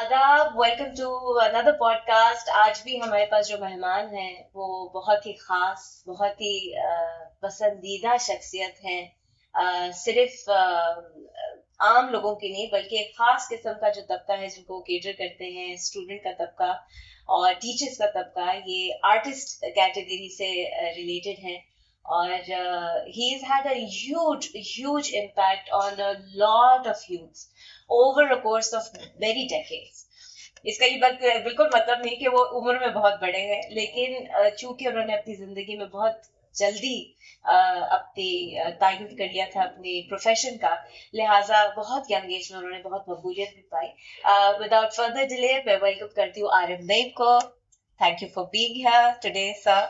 आदाब, welcome to another podcast. आज भी हमारे पास जो मेहमान हैं वो बहुत ही खास, बहुत ही पसंदीदा शख्सियत हैं। सिर्फ आम लोगों की नहीं बल्कि एक खास किस्म का जो तबका है जिनको केटर करते हैं, स्टूडेंट का तबका और टीचर्स का तबका, ये आर्टिस्ट कैटेगरी से रिलेटेड है। और he has had a huge impact on a lot of youths over a course of many decades. इसका ये बात बिल्कुल मतलब नहीं कि वो उम्र में बहुत बड़े हैं, लेकिन चूंकि उन्होंने अपनी जिंदगी में बहुत जल्दी अपनी तायुद कर लिया था अपने प्रोफेशन का, लिहाजा बहुत यंग एज में उन्होंने बहुत मकबूलियत भी पाई। विदाउट फर्दर डिले मैं वेलकम करती हूँ आरिफ नईम को। Thank you for being here today sir.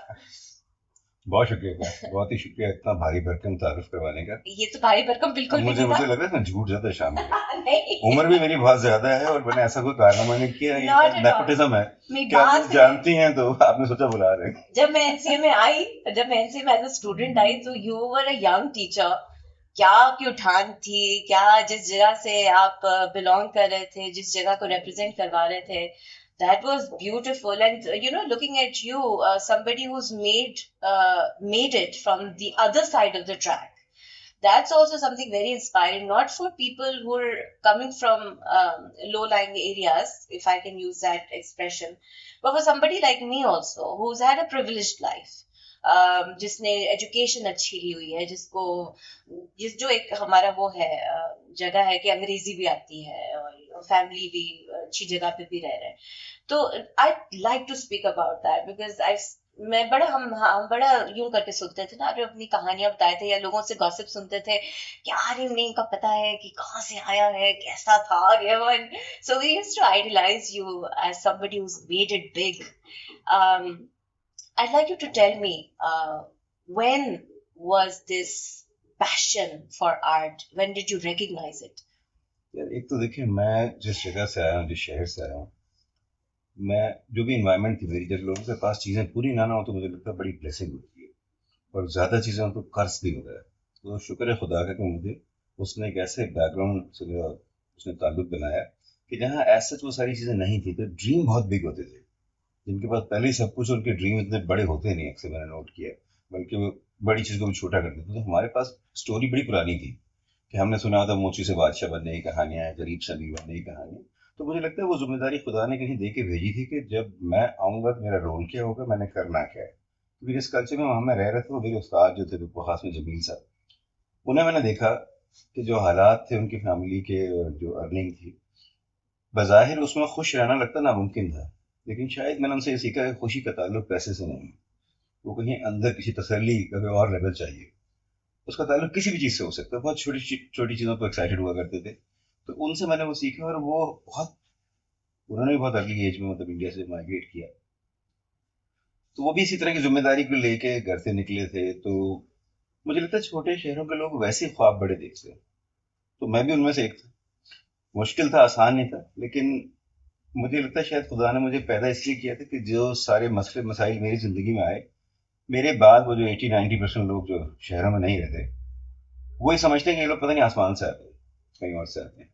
बहुत शुक्रिया, बहुत ही शुक्रिया इतना भारी भरकम तारुफ करवाने का। ये तो भारी भरकम बिल्कुल भी मुझे नहीं था। लग रहा है ना झूठ ज्यादा शामिल है। नहीं, उम्र भी मेरी बहुत ज्यादा है और मैंने ऐसा कोई कारनामा नहीं किया। Not ये at all. नेपोटिज्म है मेरी कि आप बात मुझे है, जानती हैं तो आपने सोचा बुला रहे हैं। जब मैं एनसीए में आई, जब मैं एनसीए में एज अ स्टूडेंट आई तो you were a young teacher. क्या आपकी उठान थी, क्या जिस जगह से आप बिलोंग कर रहे थे, जिस जगह को रिप्रेजेंट करवा रहे थे, that was beautiful. And looking at you, somebody who's made it from the other side of the track, that's also something very inspiring, not for people who are coming from low-lying areas, if I can use that expression, but for somebody like me also, who's had a privileged life, जिसने education अच्छी ली हुई है, जो एक हमारा वो है, जगह है कि अंग्रेजी भी आती है और फैमिली भी अच्छी जगह पे भी रह रहे हैं। तो I like to speak about that because I मैं बड़ा हम बड़ा यूं करके सुनते थे ना, अरे अपनी कहानियां बताए थे या लोगों से गॉसिप सुनते थे कि यार इन्हें इनका पता है कि कहाँ से आया है, कैसा था ये one. So we used to idealise you as somebody who's made it big. I'd like you to tell me, when was this passion for art? When did you recognize it? यार एक तो देखिए, मैं जिस जगह से आया हूँ, जिस शहर से आया हूँ, मैं जो भी इन्वायरमेंट थी मेरी, जब लोगों के पास चीज़ें पूरी ना हो तो मुझे लगता है बड़ी ब्लेसिंग होती है, और ज़्यादा चीज़ें हो तो कर्ज भी होता है। तो शुक्र है खुदा का कि मुझे उसने एक ऐसे बैकग्राउंड से उसने ताल्लुक बनाया कि जहाँ ऐसा वो सारी चीज़ें नहीं थी तो ड्रीम बहुत बिग होते थे। जिनके पास पहले ही सब कुछ, उनके ड्रीम इतने बड़े होते नहीं, अक्सर मैंने नोट किया, बल्कि वो बड़ी चीज़ को भी छोटा कर देते। तो हमारे पास स्टोरी बड़ी पुरानी थी कि हमने सुना था मोची से बादशाह बनने की कहानियां हैं, गरीब से अमीर बनने की कहानियां। तो मुझे लगता है वो जिम्मेदारी खुदा ने कहीं दे के भेजी थी कि जब मैं आऊँगा तो मेरा रोल क्या होगा, मैंने करना क्या है। क्योंकि जिस कल्चर में वहाँ मैं रह रहा था, वो मेरे उस्ताद जो थे वो खास में जमील साहब, उन्हें मैंने देखा कि जो हालात थे उनकी फैमिली के और जो अर्निंग थी, बज़ाहिर उसमें खुश रहना लगता नामुमकिन था। लेकिन शायद मैंने उनसे ये सीखा कि खुशी का ताल्लुक पैसे से नहीं, वो कहीं अंदर किसी तसल्ली का कोई और लेवल चाहिए। उसका ताल्लुक किसी भी चीज़ से हो सकता है। बहुत छोटी छोटी चीज़ों पर एक्साइटेड हुआ करते थे। तो उनसे मैंने वो सीखा, और वो बहुत, उन्होंने भी बहुत अर्ली एज में मतलब इंडिया से माइग्रेट किया। तो वो भी इसी तरह की जिम्मेदारी को लेके घर से निकले थे। तो मुझे लगता है छोटे शहरों के लोग वैसे ही ख्वाब बड़े देखते हैं, तो मैं भी उनमें से एक था। मुश्किल था, आसान नहीं था, लेकिन मुझे लगता है शायद खुदा ने मुझे पैदा इसलिए किया था कि जो सारे मसले मसाइल मेरी ज़िंदगी में आए, मेरे बाद वो जो 80-90% लोग जो शहरों में नहीं रहते, वो ये समझते हैं कि ये लोग पता नहीं आसमान से आते हैं, कहीं और से आते हैं।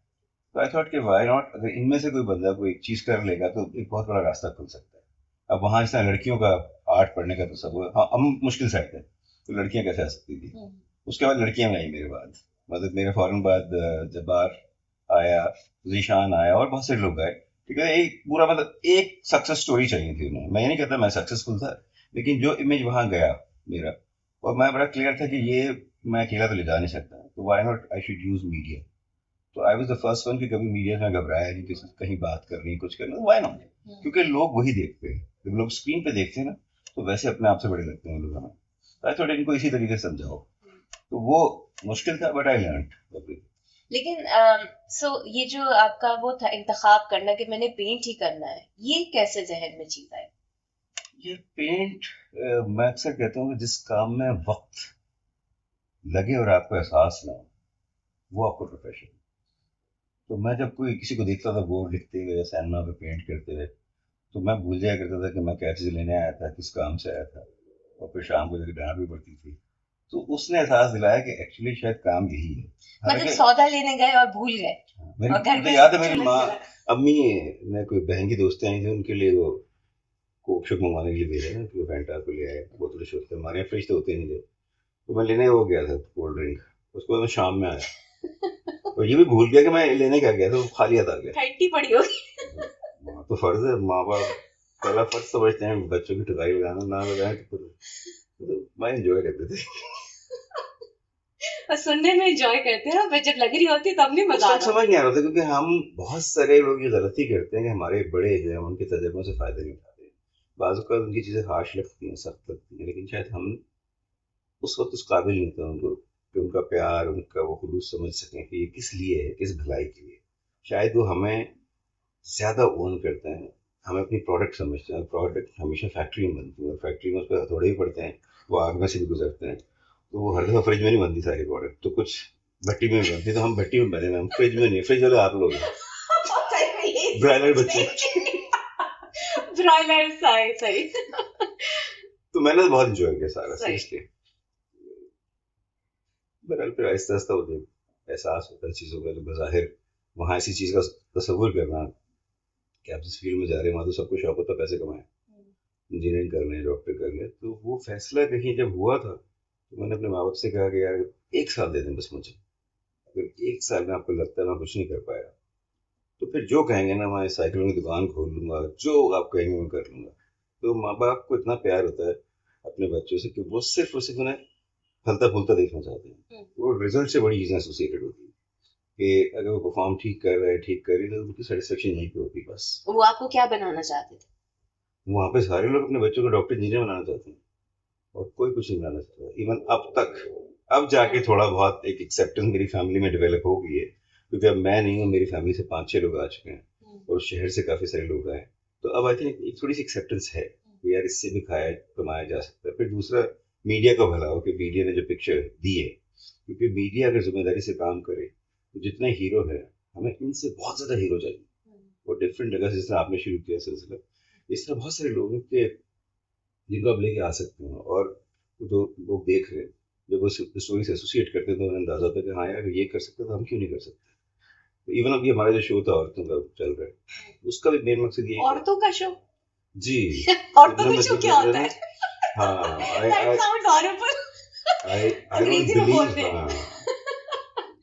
तो आई थॉट कि व्हाई नॉट, अगर इनमें से कोई बंदा कोई एक चीज़ कर लेगा तो एक बहुत बड़ा रास्ता खुल सकता है। अब वहाँ इस तरह लड़कियों का आर्ट पढ़ने का तो सब, हाँ, हम मुश्किल साइड थे, तो लड़कियाँ कैसे आ सकती थी। उसके बाद लड़कियाँ में आई मेरे बाद, मतलब मेरे फौरन बाद जब्बार आया, जीशान आया, और बहुत से लोग आए। ठीक है, एक पूरा मतलब एक सक्सेस स्टोरी चाहिए थी उन्हें। मैं ये नहीं कहता मैं सक्सेसफुल था, लेकिन जो इमेज वहाँ गया मेरा, और मैं बड़ा क्लियर था कि ये मैं अकेला तो ले जा नहीं सकता, तो why not I should use media. तो I was the first one कि कभी मीडिया में घबराया नहीं, किसी कहीं बात करनी कुछ करना, व्हाई नॉट। क्योंकि लोग वही देखते हैं, जब लोग स्क्रीन पे देखते हैं ना, तो वैसे अपने आप से बड़े लगते हैं लोग हमें। आई थॉट इनको इसी तरीके से समझाओ। तो वो मुश्किल था, बट आई लर्न। लेकिन ये जो आपका वो था इंतखाब करना कि मैंने पेंट ही करना है, ये कैसे जहन में चीज आई? ये पेंट, मैं अक्सर कहता हूँ कि जिस काम में वक्त लगे और आपको एहसास ना हो, वो आपको प्रोफेशन। तो मैं जब कोई किसी को देखता था बोर्ड लिखते हुए या सैनमा पे पेंट करते हुए, तो मैं भूल जाया करता था कि मैं क्या चीज़ लेने आया था, किस काम से आया था। और फिर शाम को जाकर डांट भी पड़ती थी तो उसने एहसास दिलाया कि एक्चुअली शायद काम यही है। मतलब हालांकि सौदा लेने गए और भूल गए मेरी और घर मुझे में याद है, मेरी चुलस माँ चला। अम्मी ने कोई बहन की दोस्तें आई थी, उनके लिए वो कोक शोक मंगवाने के लिए भेजा ना, कि वो फैंटा को ले आए, बोतल शुद्ध, हमारे यहाँ फ्रिज तो होते नहीं थे, तो मैं लेने वो गया था कोल्ड ड्रिंक। उसके बाद मैं शाम में आया और ये भी भूल गया कि मैं लेने क्या गया था, वो खाली हाथ आ गया। ठंडी पड़ी होगी। हाँ, तो फर्ज है, माँ बाप पहला फर्ज समझते हैं बच्चों की टुकाई लगाना, ना लगाए तो मैं एंजॉय करते थे। और सुनने में एंजॉय करते हैं, पर जब लग रही होती है तब नहीं उस मजा वक्त आता। समझ नहीं आ रहा था, क्योंकि हम बहुत सारे लोग ये गलती करते हैं कि हमारे बड़े जो है उनके तजर्बों से फायदा नहीं उठाते हैं। बाज़ औक़ात उनकी चीज़ें हार्श लगती हैं, सख्त लगती हैं, लेकिन शायद हम उस वक्त उस काबिल नहीं थे उनको, कि उनका प्यार, उनका वो खुलूस समझ सकें कि ये किस लिए है, किस भलाई के लिए। शायद वो हमें ज़्यादा ओन करते हैं, हमें अपनी प्रोडक्ट समझते हैं। प्रोडक्ट हमेशा फैक्ट्री में बनती है और फैक्ट्री में उस पर हथौड़े भी पड़ते हैं, वो आग में से भी गुजरते हैं। तो वो हर दफ़ा फ्रिज में नहीं बनती सारी प्रोडक्ट, तो कुछ भट्टी में भी बनती है, तो हम भट्टी में बने, हम फ्रिज में नहीं, फ्रिज वाले आप लोग हैं, ब्रायलर बच्चे। ब्रॉयलर सही सही। तो मैंने तो बहुत इंजॉय किया सारा, सही। सीरियसली। बहरहाल फिर आहिस्ता आहिस्ता मुझे एहसास होता है चीज़ों का, जो बज़ाहिर वहाँ ऐसी चीज़ का तस्वुर करना कि आप जिस फील्ड में जा रहे हैं वहाँ तो सबको शौक होता है पैसे कमाएं, इंजीनियरिंग कर लें, डॉक्टर कर लें। तो वो फैसला कहीं जब हुआ था, तो मैंने अपने माँ बाप से कहा कि यार 1 साल दे दें बस मुझे, अगर 1 साल में आपको लगता है मैं कुछ नहीं कर पाया, तो फिर जो कहेंगे ना, मैं साइकिलों की दुकान खोल लूंगा, जो आप कहेंगे मैं कर लूंगा। तो माँ बाप को इतना प्यार होता है अपने बच्चों से कि वो सिर्फ और सिर्फ उन्हें फलता फूलता देखना चाहते हैं। वो रिजल्ट से बड़ी चीज़ें एसोसिएटेड होती है, कि अगर वो परफॉर्म ठीक कर रहा है, ठीक कर रही है, तो उनकी सेटिस्फेक्शन यहीं पे होती है बस। वो आपको क्या बनाना चाहते थे? वहाँ पे सारे लोग अपने बच्चों को डॉक्टर इंजीनियर बनाना चाहते हैं, और कोई कुछ नहीं बनाना चाहता इवन अब तक। अब जाके थोड़ा बहुत एक एक्सेप्टेंस मेरी फैमिली में डेवलप हो गई है, क्योंकि अब मैं नहीं हूँ, मेरी फैमिली से 5-6 लोग आ चुके हैं और शहर से काफ़ी सारे लोग आए। तो अब आई थिंक एक थोड़ी सी एक्सेप्टेंस है कि यार इससे भी खाया कमाया जा सकता है। फिर दूसरा, मीडिया का भला हो, कि मीडिया ने जो पिक्चर दी है, क्योंकि मीडिया अगर जिम्मेदारी से काम करे तो जितने हीरो है, हमें इनसे बहुत ज़्यादा हीरो चाहिए। और डिफरेंट जगह से, जिस तरह आपने शुरू किया सिलसिला, इस तरह बहुत सारे लोग हैं कि जिनको आप लेके आ सकते हैं, और जो लोग देख रहे हैं जब वो स्टोरी से एसोसिएट करते हैं, तो उन्हें अंदाजा होता है कि हाँ यार ये कर सकते, तो हम क्यों नहीं कर सकते। तो इवन अब ये हमारा जो शो था औरतों का चल रहा है, उसका भी मेन मकसद ये है औरतों का शो? जी, औरतों का शो क्या होता है? हाँ, That sounds horrible. I don't अंग्रेजी में believe, बोलते हैं।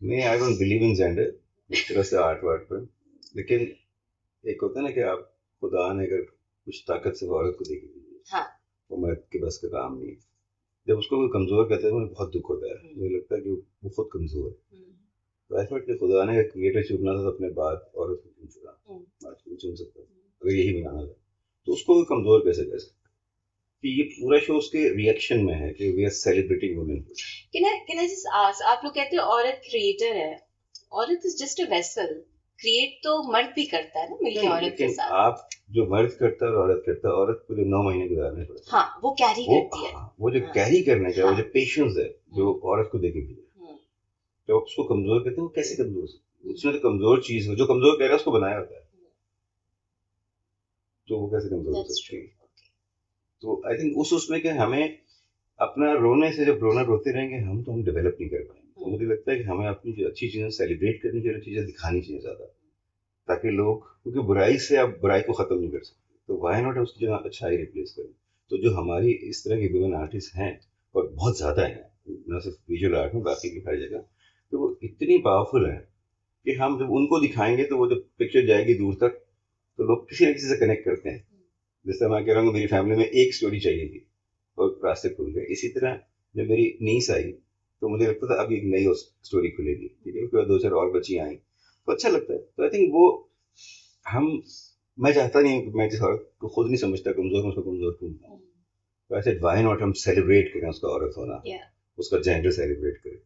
नहीं, I don't believe in gender इस तरह से आर्ट वार्ट पर। लेकिन एक होता है ना कि आप, खुदा ने अगर कुछ ताकत से औरत को देखी दी, हाँ। वो मर्द के बस का काम नहीं है। जब उसको कोई कमजोर कहते हैं, मुझे बहुत दुख होता है, मुझे लगता है कि वो खुद कमजोर है। तो ऐसा कि खुदा ने क्रिएटर चुनना था, तो अपने बाद औरत को क्यों चुना, मर्द को चुन सकता था अगर यही बनाना था, तो उसको भी कमजोर कैसे कह सकते। कि ये पूरा शो उसके रिएक्शन में है कि we are celebrating womanhood. Can I just ask, आप लोग कहते हैं औरत क्रिएटर है, औरत is just a vessel, create तो मर्द भी करता है ना मिलके औरत के लेकिन साथ। आप जो मर्द करता है और औरत करता है, औरत को जो 9 महीने गुजारने पड़ते हैं, हाँ, वो कैरी करती है। वो जो हाँ। कैरी करने का, वो हाँ। जो पेशेंस है, जो औरत को देके भी है, जब आप उसको कमजोर कहते हैं, वो कैसे कमजोर हो सकती है? उसने तो कमजोर चीज, जो कमजोर कह रहा है उसको बनाया होता है, तो वो कैसे कमजोर हो सकती है? तो आई थिंक उस उसमें कि हमें अपना रोने से, जब रोना रोते रहेंगे हम, तो हम डेवलप नहीं कर पाएंगे। तो मुझे लगता है कि हमें अपनी जो अच्छी चीज़ें सेलिब्रेट करनी चाहिए, चीज़ें दिखानी चाहिए ज़्यादा, ताकि लोग, क्योंकि बुराई से आप बुराई को ख़त्म नहीं कर सकते, तो वाई नॉट उसकी जगह अच्छाई रिप्लेस करें। तो जो हमारी इस तरह के वुमेन आर्टिस्ट हैं, और बहुत ज़्यादा हैं, न सिर्फ विजुअल आर्ट में, बाकी भी हर जगह, तो वो इतनी पावरफुल हैं कि हम जब उनको दिखाएंगे, तो वो जब पिक्चर जाएगी दूर तक, तो लोग किसी न किसी से कनेक्ट करते हैं। जैसे मैं कह रहा हूँ, मेरी फैमिली में एक स्टोरी चाहिए थी और रास्ते खुल गए। इसी तरह जब मेरी नीस आई, तो मुझे लगता था अब एक नई स्टोरी खुलेगी, ठीक है, उसके बाद 2-4 और बच्ची आई, तो अच्छा लगता है। तो आई थिंक वो हम, मैं चाहता नहीं हूँ, मैं जिस औरत को खुद नहीं समझता कमजोर, मैं उसको कमजोर क्यों हूँ। तो ऐसे वाई नॉट हम सेलिब्रेट करें उसका औरत होना, उसका जेंडर सेलिब्रेट करें।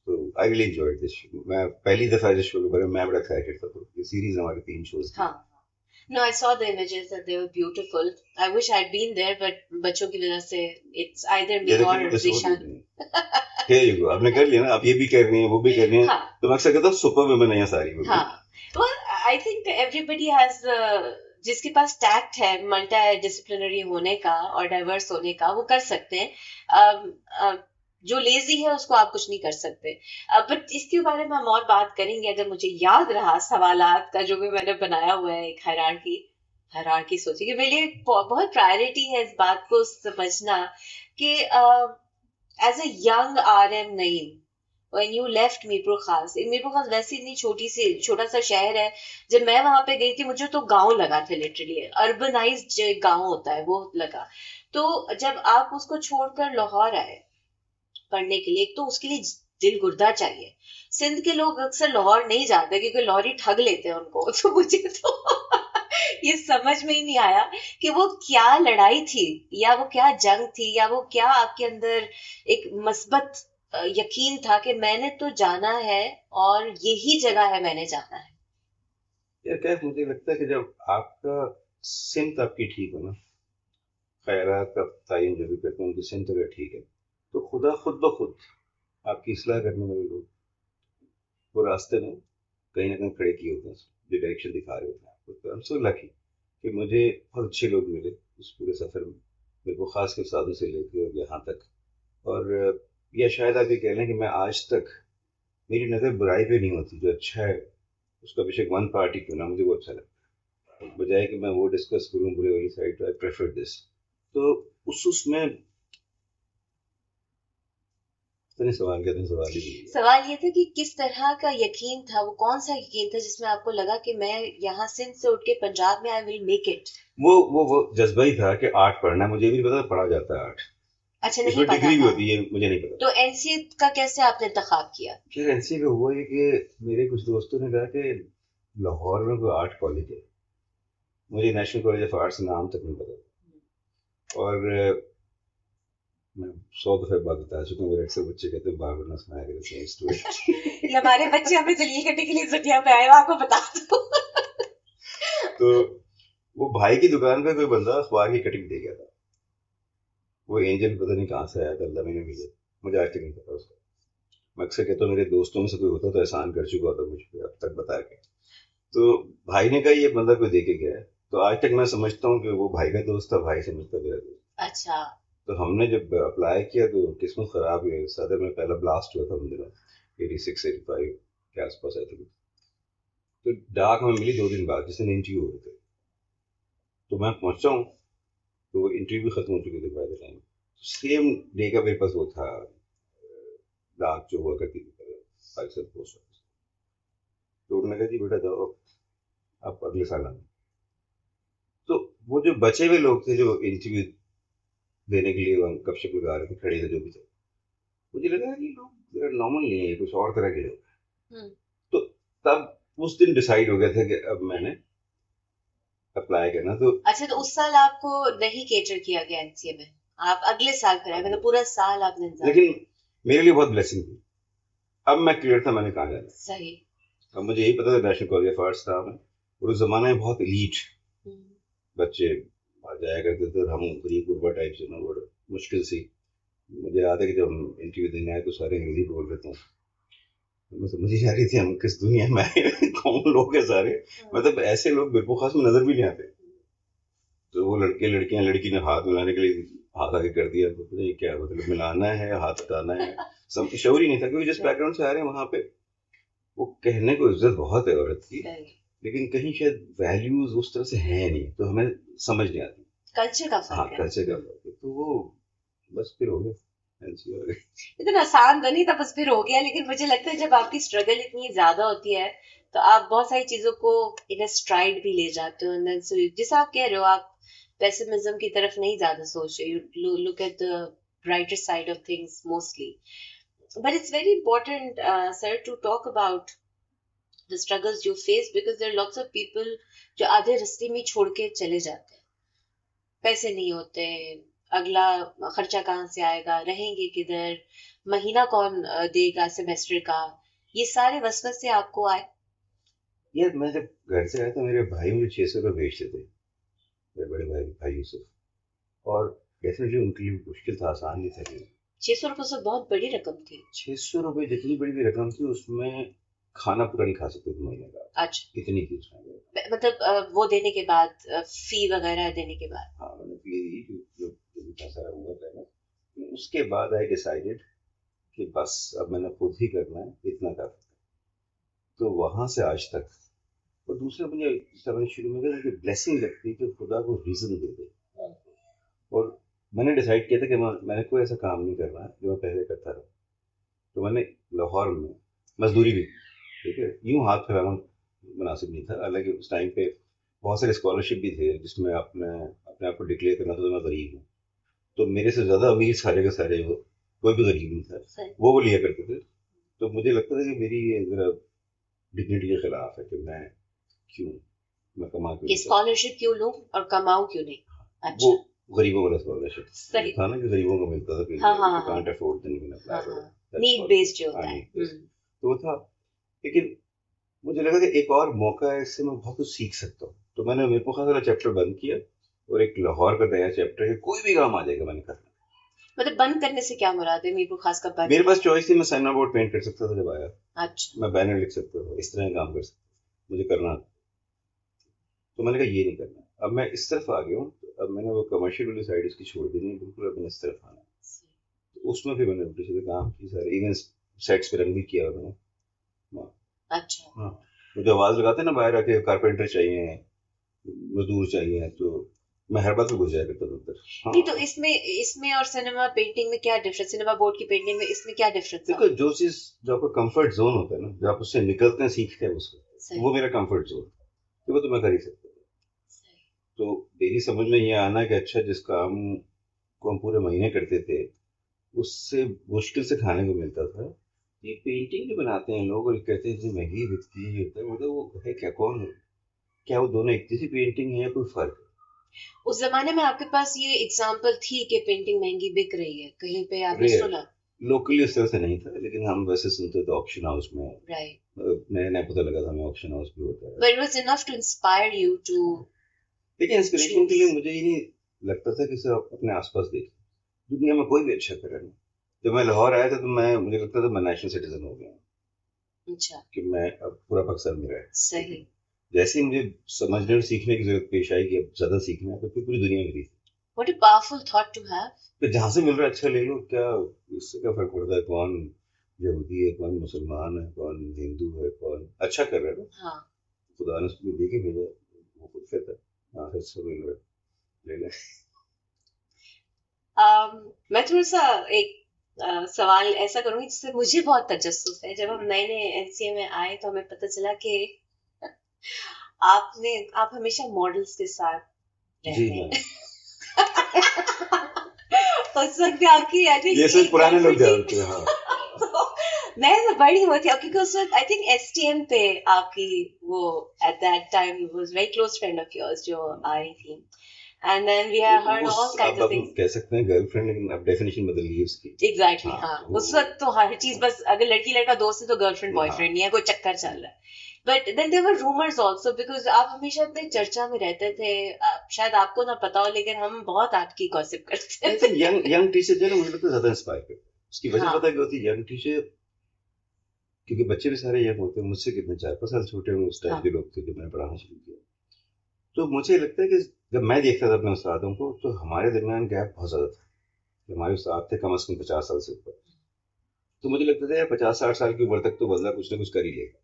तो I really enjoyed this show. मैं पहली दफा इस शो के बारे में मैं बड़ा एक्साइटेड था। तो ये सीरीज हमारे 3 शोज हाँ। No, I saw the images and they were beautiful. I wish I'd been there, but बच्चों की वजह से it's either me or Zishan. Here you go. आपने कर लिया ना, आप ये भी कर रही हैं, वो भी कर रही हैं। हाँ. तो मैं अक्सर कहता हूँ सुपर वुमेन है यहाँ सारी। हाँ. Well, I think everybody has जिसके पास टैक्ट है मल्टी डिसिप्लिनरी होने का और डाइवर्स होने का, वो कर सकते हैं। जो लेजी है उसको आप कुछ नहीं कर सकते। बट इसके बारे में हम और बात करेंगे। अगर मुझे याद रहा सवालात का जो भी मैंने बनाया हुआ है, एक हायरार्की, हायरार्की सोचिए कि मेरे लिए बहुत प्रायोरिटी है इस बात को समझना कि as a young RM Naeem, when you left Mirpur Khas, Mirpur खास वैसे इतनी छोटा सा शहर है। जब मैं वहां पे गई थी मुझे तो गांव लगा था, लिटरली अर्बनाइज्ड जो गांव होता है वो लगा। तो जब आप उसको छोड़कर लाहौर आए पढ़ने के लिए, एक तो उसके लिए दिल गुर्दा चाहिए। सिंध के लोग अक्सर लाहौर नहीं जाते क्योंकि लाहौरी ठग लेते हैं उनको। तो मुझे तो ये समझ में ही नहीं आया कि वो क्या लड़ाई थी, या वो क्या जंग थी, या वो क्या आपके अंदर एक मस्बत यकीन था कि मैंने तो जाना है और यही जगह है, मैंने जाना है। यार क्या मुझे लगता है कि जब आपका सिमत आपकी ठीक हो ना, ख्यालात का तयन जो भी करते हैं उनकी सिमत अगर ठीक है, तो खुदा खुद ब खुद आपकी इसलाह करने वाले लोग वो रास्ते में कहीं ना कहीं खड़े किए होते हैं, जो डायरेक्शन दिखा रहे होते हैं आपको। तो आई एम सो लकी कि मुझे बहुत अच्छे लोग मिले उस पूरे सफ़र में, मेरे को ख़ास के साधु से लेके और यहाँ तक। और या शायद आप ये कह लें कि मैं आज तक, मेरी नज़र बुराई पे नहीं होती, जो अच्छा है उसका बेशक वन पार्टी क्यों ना, मुझे वो अच्छा लगता है। बजाय कि मैं वो डिस्कस करूँ बुरे वाली साइड, तो आई प्रेफर दिस। तो उसमें इतने सवाल कहते हैं, सवाल ही नहीं है। सवाल ये था कि किस तरह का यकीन था, वो कौन सा यकीन था जिसमें आपको लगा कि मैं यहाँ सिंध से उठ के पंजाब में आई विल मेक इट। वो जज्बा ही था कि आर्ट पढ़ना है, मुझे भी नहीं पता पढ़ा जाता है आर्ट। अच्छा, नहीं इसमें पता डिग्री भी था। होती है, मुझे नहीं पता। तो NCA का कैसे आपने इंतखाब किया? फिर एनसी का हुआ ये कि मेरे कुछ दोस्तों ने कहा कि लाहौर में कोई आर्ट कॉलेज है, मुझे नेशनल कॉलेज ऑफ आर्ट्स नाम तक नहीं पता। और मैं 100 दफे बात बता चुका हूँ, मेरे अक्सर बच्चे कहते हैं बार बार ना सुनाया करें सेम स्टोरी। ये हमारे बच्चे हमें जलील करने के लिए दुनिया में आए, आपको बता दो। तो वो भाई की दुकान पे कोई बंदा अखबार की कटिंग दे गया था, वो एंजल पता नहीं कहाँ से आया था, अल्लाह मैंने भेजा, मुझे आज तक नहीं पता उसका। मैं अक्सर कहता हूँ मेरे दोस्तों में से कोई होता तो एहसान कर चुका होता मुझ पर अब तक बता के। तो भाई ने कहा ये बंदा कोई दे के गया है, तो आज तक मैं समझता हूँ कि वो भाई का दोस्त था, भाई समझता मेरा दोस्त। अच्छा। तो हमने जब अप्लाई किया तो किस्मत खराब हुई, सदर में पहला ब्लास्ट हुआ था उन दिनों, 86-85 के आसपास आई थी। तो डाक में मिली 2 दिन बाद, जिस दिन इंटरव्यू हो रहे थे, तो मैं पहुंचा हूँ, तो इंटरव्यू भी खत्म हो चुके थे by the time. Same day का मेरे पास वो था, डाक जो हुआ करती थी पाकिस्तान पोस्ट ऑफिस। तो उन्होंने कहा जी बेटा जाओ आप अगले साल आना। तो वो जो बचे हुए लोग थे जो इंटरव्यू देने के लिए वहाँ गपशप लगा रहे थे, खड़े थे जो भी थे, मुझे लगा ये लोग नॉर्मल नहीं है, कुछ और तरह के लोग। तो तब उस दिन डिसाइड हो गया था कि अब मैंने अप्लाई करना। तो अच्छा, तो उस साल आपको नहीं केटर किया गया NCA में, आप अगले साल फिर आए, मतलब पूरा साल आपने इंतजार लेकिन मेरे लिए बहुत ब्लेसिंग थी, अब मैं क्लियर था मैंने कहाँ जाना। किया। सही। अब मुझे यही पता था नेशनल कॉलेज ऑफ आर्ट्स था मैं, और उस जमाने में बहुत एलीट बच्चे आ जाया करते थे, और हम गरीब गुरबा टाइप से ना, बड़ा मुश्किल सी। मुझे याद है कि जब हम इंटरव्यू देने आए तो सारे अंग्रेजी बोल रहे थे, मैं समझ ही आ रही थी हम किस दुनिया में आए, कौन लोग हैं सारे। मतलब ऐसे लोग बिल्कुल खास में नजर भी नहीं आते। तो वो लड़के लड़कियां, लड़की ने हाथ मिलाने के लिए हाथ आगे कर दिया, तो पता नहीं क्या मतलब मिलाना है, हाथ हटाना है, सब शौर ही नहीं था, क्योंकि जिस बैकग्राउंड से आ रहे हैं वहां पे वो कहने को इज्जत बहुत है औरत की, लेकिन कहीं शायद वैल्यूज उस तरह से है नहीं, तो हमें समझ नहीं आती। कल्चर का हाँ, फर्क है। कल्चर का फर्क है। तो वो बस फिर हो गया, ऐसे हो गया। इतना आसान तो नहीं था, बस फिर हो गया। लेकिन मुझे लगता है जब आपकी स्ट्रगल इतनी ज्यादा होती है तो आप बहुत सारी चीजों को इन स्ट्राइड भी ले जाते हो। And then so जैसा आप कह रहे हो, आप पेसिमिज्म की तरफ नहीं ज्यादा सोच रहे, you look at the brighter side of things mostly. But it's very important sir to talk about the struggles you face, because there are lots of people जो आधे रास्ते में छोड़ के चले जाते हैं। पैसे नहीं होते, अगला खर्चा कहाँ से आएगा, रहेंगे किधर, महीना कौन देगा सेमेस्टर का, ये सारे वसवसे आपको आए? यार मैं जब घर से आया था, मेरे भाई मुझे 600 रुपये भेजते थे, मेरे बड़े भाई भाई यूसुफ। और डेफिनेटली उनके लिए मुश्किल था, आसान नहीं था। 600 रुपये से बहुत बड़ी रकम थी। 600 रुपये जितनी बड़ी भी रकम थी, उसमें खाना पूरा नहीं खा सकते थे महीने का। अच्छा। इतनी थी उसमें। मतलब वो देने के बाद, फी वगैरह देने के बाद। हाँ, मैंने फी दी जो जो भी पैसा हुआ था ना। उसके बाद आई डिसाइडेड कि बस अब मैंने खुद ही करना है, इतना कर। तो वहां से आज तक। और दूसरा मुझे समझ शुरू में कहा कि ब्लेसिंग लगती है कि खुदा को रीजन दे दे। और मैंने डिसाइड किया था कि मैंने कोई ऐसा काम नहीं करना है जो मैं पहले करता रहा। तो मैंने लाहौर में मजदूरी भी, ठीक है, यूं हाथ फैलाना मुनासिब नहीं था। हालांकि उस टाइम पे बहुत सारे स्कॉलरशिप भी थे जिसमें अपने अपने आप को डिक्लेयर करना था तो मैं गरीब हूँ। तो मेरे से ज़्यादा अमीर सारे के सारे वो, कोई भी गरीब नहीं था, वो लिया करते थे। तो मुझे लगता था कि मेरी ये जरा डिग्निटी के खिलाफ है कि क्यों मैं कमा क्यों कि नहीं सकता। स्कॉलरशिप क्यों लूं और कमाऊं क्यों नहीं। वो अच्छा, गरीबों वाला स्कॉलरशिप सही। था ना, कि गरीबों को मिलता था कि हाँ हाँ यू हाँ can't afford then you can हाँ अप्लाई। हाँ, नीड बेस्ड जो होता है। तो वो था। लेकिन मुझे लगा कि एक और मौका है, इससे मैं बहुत कुछ सीख सकता हूँ। तो मैंने मीर पुखार वाला चैप्टर बंद किया और एक लाहौर का नया चैप्टर है, कोई भी काम आ जाएगा मैंने करना। मतलब बंद करने से क्या मुराद है? मीर खास का बंद? मेरे पास चॉइस थी, मैं साइना बोर्ड पेंट कर सकता था जब आया। अच्छा, मैं बैनर लिख सकता था, इस तरह का काम कर सकता था, मुझे करना था। तो मैंने कहा ये नहीं करना। अब मैं इस तरफ आ गया हूँ, तो अब मैंने वो कमर्शियल वाली साइड इसकी छोड़ दी नहीं बिल्कुल, अब मैंने इस तरफ आना है। तो उसमें फिर मैंने उल्टे सीधे काम किए सारे, इवन सेट्स पे रंग भी किया मैंने। हाँ। अच्छा। हाँ। वो जो आवाज लगाते हैं ना बाहर आके, कारपेंटर चाहिए, मजदूर चाहिए, तो मैं हर बात में घुस जाया करता था उधर। हाँ। नहीं तो इसमें इसमें और सिनेमा पेंटिंग में क्या डिफरेंस? सिनेमा बोर्ड की पेंटिंग में इसमें क्या डिफरेंस देखो, जो चीज जो आपका कंफर्ट जोन होता है ना, जो आप उससे निकलते हैं, सीखते हैं उसको, तो वो मेरा कंफर्ट जोन, तो वो तो मैं कर ही सकता हूँ। तो मेरी समझ में ये आना कि अच्छा, जिस काम को हम पूरे महीने करते थे उससे मुश्किल से खाने को मिलता था, ये पेंटिंग जो बनाते हैं लोग और कहते हैं इतनी महंगी बिकती है, ये होता है, मतलब वो है क्या, कौन, क्या वो दोनों एक जैसी पेंटिंग है या कोई फर्क है? उस जमाने में आपके पास ये एग्जांपल थी कि पेंटिंग महंगी बिक रही है, कहीं पे आपने रेयर, सुना? लोकली उस तरह से नहीं था, लेकिन हम वैसे सुनते थे ऑक्शन हाउस में। राइट, नया नया पता लगा था हमें ऑक्शन हाउस भी होता है। But it was enough to inspire you to लेकिन इंस्पिरेशन के लिए मुझे ये नहीं लगता था कि सिर्फ अपने आसपास देखें, दुनिया में कोई भी अच्छा करे ना। जब मैं लाहौर आया था तो मैं, मुझे लगता था मैं नेशनल सिटीजन हो गया, अच्छा, कि मैं अब पूरा पाकिस्तान में रहा। सही। जैसे ही मुझे समझने और सीखने की जरूरत पेश आई कि अब ज्यादा सीखना है, तो फिर पूरी दुनिया मिली। What a powerful thought to have. तो जहां से मिल रहा है अच्छा ले लो, क्या इससे क्या फर्क पड़ता है कौन यहूदी है, कौन मुसलमान है, कौन हिंदू है, कौन अच्छा कर रहा है ना। हाँ, खुदा ने उसको दे के भेजा, वो खुद कहता है हाँ अच्छा मिल रहा है, ले ले। मैं थोड़ा सा एक सवाल ऐसा करूंगी जिससे मुझे बहुत तजस्सुस है। जब हम नए नए एनसीए में आए तो हमें पता चला कि आप हमेशा मॉडल्स के साथ जी रहते हाँ। हैं। उस वक्त आपकी आई थिंक ये सिर्फ पुराने लोग जानते हैं। हाँ। तो मैं तो बड़ी हुई थी क्योंकि उस वक्त आई थिंक एसटीएम पे आपकी वो at that time was very close friend of yours जो आई थी, and then we have heard all kinds अब ऑफ थिंग्स। कह सकते हैं गर्लफ्रेंड, लेकिन अब डेफिनेशन बदल गई उसकी। एग्जैक्टली, हाँ, हाँ, तो उस वक्त तो हर चीज बस अगर लड़की लड़का दोस्त है तो गर्लफ्रेंड हाँ, बॉयफ्रेंड नहीं है, कोई चक्कर चल रहा है। But then there were rumours also because आप हमेशा इतने चर्चा में रहते थे। शायद आपको ना पता हो लेकिन हम बहुत आपकी गॉसिप करते आई थे। थिंक यंग टीचर जो है ना, मुझे लगता है ज्यादा इंस्पायर करते हैं। उसकी वजह हाँ, पता है क्या होती है? यंग टीचर, क्योंकि बच्चे भी सारे यंग होते हैं, मुझसे कितने 4-5 साल छोटे होंगे उस टाइम हाँ, के लोग थे जब मैंने पढ़ाना शुरू किया। तो मुझे लगता है कि जब मैं देखता था अपने उस्तादों को, तो हमारे दरमियान गैप बहुत ज्यादा था। कि हमारे उस्ताद थे कम से कम 50 साल से ऊपर। तो मुझे लगता था यार 50-60 साल की उम्र तक तो बंदा कुछ ना कुछ कर ही लेगा।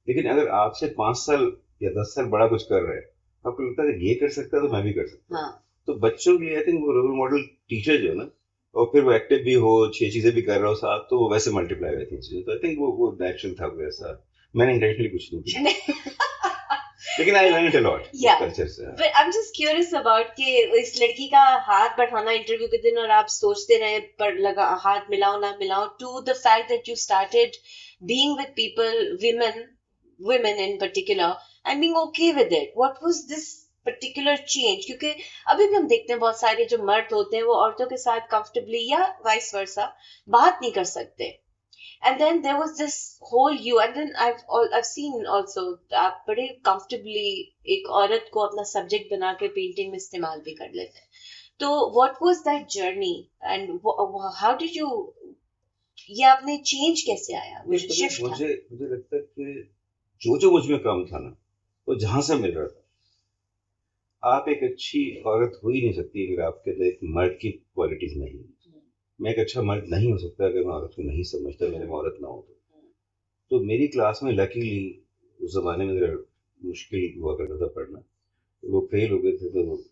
लेकिन अगर आपसे 5 साल या 10 साल बड़ा कुछ कर रहे हैं, तो आपको लगता है अगर ये कर सकता है तो मैं भी कर सकता हूँ। हाँ, तो बच्चों के लिए आई थिंक वो रोल मॉडल टीचर जो है ना, और फिर वो एक्टिव भी हो, 6 चीजें भी कर रहा हो साथ, तो वो वैसे मल्टीप्लाई हो जाती हैं चीजें। तो आई थिंक वो नेचुरल था कोई ऐसा, मैंने इंटेंशनली कुछ नहीं किया। लेकिन I learn it a lot या कल्चर से। But I am just curious about कि इस लड़की का हाथ बढ़ाना इंटरव्यू के दिन और आप सोचते रहे पर लगा हाथ मिलाओ ना मिलाओ, to the fact that you started being with people, women in particular, and being okay with it. What was this particular change? क्योंकि अभी भी हम देखते हैं बहुत सारे जो मर्द होते हैं वो औरतों के साथ कंफर्टेबली या वाइस वर्सा बात नहीं कर सकते। And then there was this whole you, and then I've seen also आप बड़े comfortably एक औरत को अपना सब्जेक्ट बना के पेंटिंग में इस्तेमाल भी कर लेते हैं। तो what was that journey and how did you, ये आपने चेंज कैसे आया, वो जो शिफ्ट था? मुझे मुझे लगता है कि जो जो मुझ में कम था ना, वो जहां से मिल रहा था। आप एक अच्छी औरत हो ही नहीं सकती अगर आपके अंदर एक मर्द की क्वालिटीज नहीं है। मैं एक अच्छा मर्द नहीं हो सकता अगर मैं औरत को नहीं समझता, मेरे में औरत ना हो तो मेरी क्लास में लकीली उस ज़माने में ज़रा मुश्किल हुआ करता था पढ़ना, तो लोग फेल हो गए थे, तो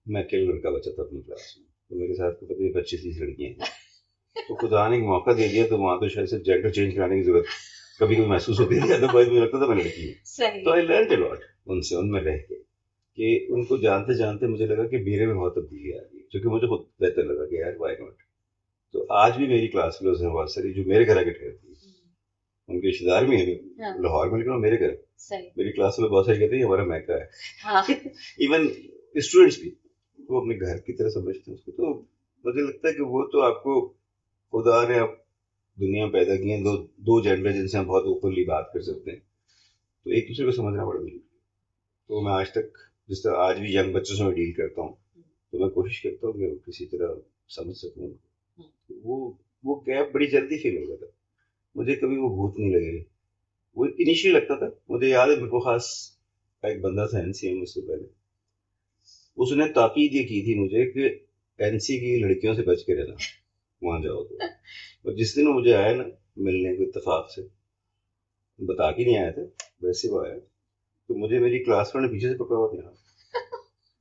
मैं अकेला लड़का बचा था अपनी क्लास में, तो मेरे साथ तो कभी 25-30 लड़कियाँ थी, तो खुदा ने एक मौका दे दिया, तो वहाँ तो शायद से जेंडर चेंज कराने की जरूरत कभी कभी महसूस होती थी, अदरवाइज मुझे लगता था मैं लड़की हूँ। तो आई लर्न अ लॉट उनसे, उनमें रह के, कि उनको जानते जानते मुझे लगा कि मेरे में बहुत तब्दीली आ गई, जो कि मुझे खुद बेहतर लगा कि यार व्हाई नॉट। तो आज भी मेरी क्लास फेलोज हैं बहुत सारी जो मेरे घर आके ठहरती है, उनके रिश्तेदार भी हैं, हाँ, लाहौर में, लेकिन वो मेरे घर, सही, मेरी क्लास में बहुत सारे कहते हैं ये हमारा मैका है। हाँ, इवन स्टूडेंट्स भी वो अपने घर की तरह समझते हैं उसको, तो मुझे लगता है कि वो तो आपको खुदा ने अब दुनिया में पैदा की है, दो दो जेंडर जिनसे हम बहुत ओपनली बात कर सकते हैं, तो एक दूसरे को समझना बड़ा जरूरी है। तो मैं आज तक जिस तरह आज भी यंग बच्चों से मैं डील करता हूँ, तो मैं कोशिश करता हूँ कि किसी तरह समझ सकूँ उनको। तो वो गैप बड़ी जल्दी फील हो गया था मुझे, कभी वो भूत नहीं लगे। वो इनिशियली लगता था, मुझे याद है, मेरे को खास एक बंदा था एनसीए में उससे पहले, उसने ताकीद ये की थी मुझे कि एनसी की लड़कियों से बच के रहना, वहां जाओ तो। और जिस दिन वो मुझे आया ना मिलने को इत्तेफाक से, बता के नहीं आया था, वैसे वो आया, तो मुझे मेरी क्लासमेट ने पीछे से पकड़ा हुआ था यहाँ,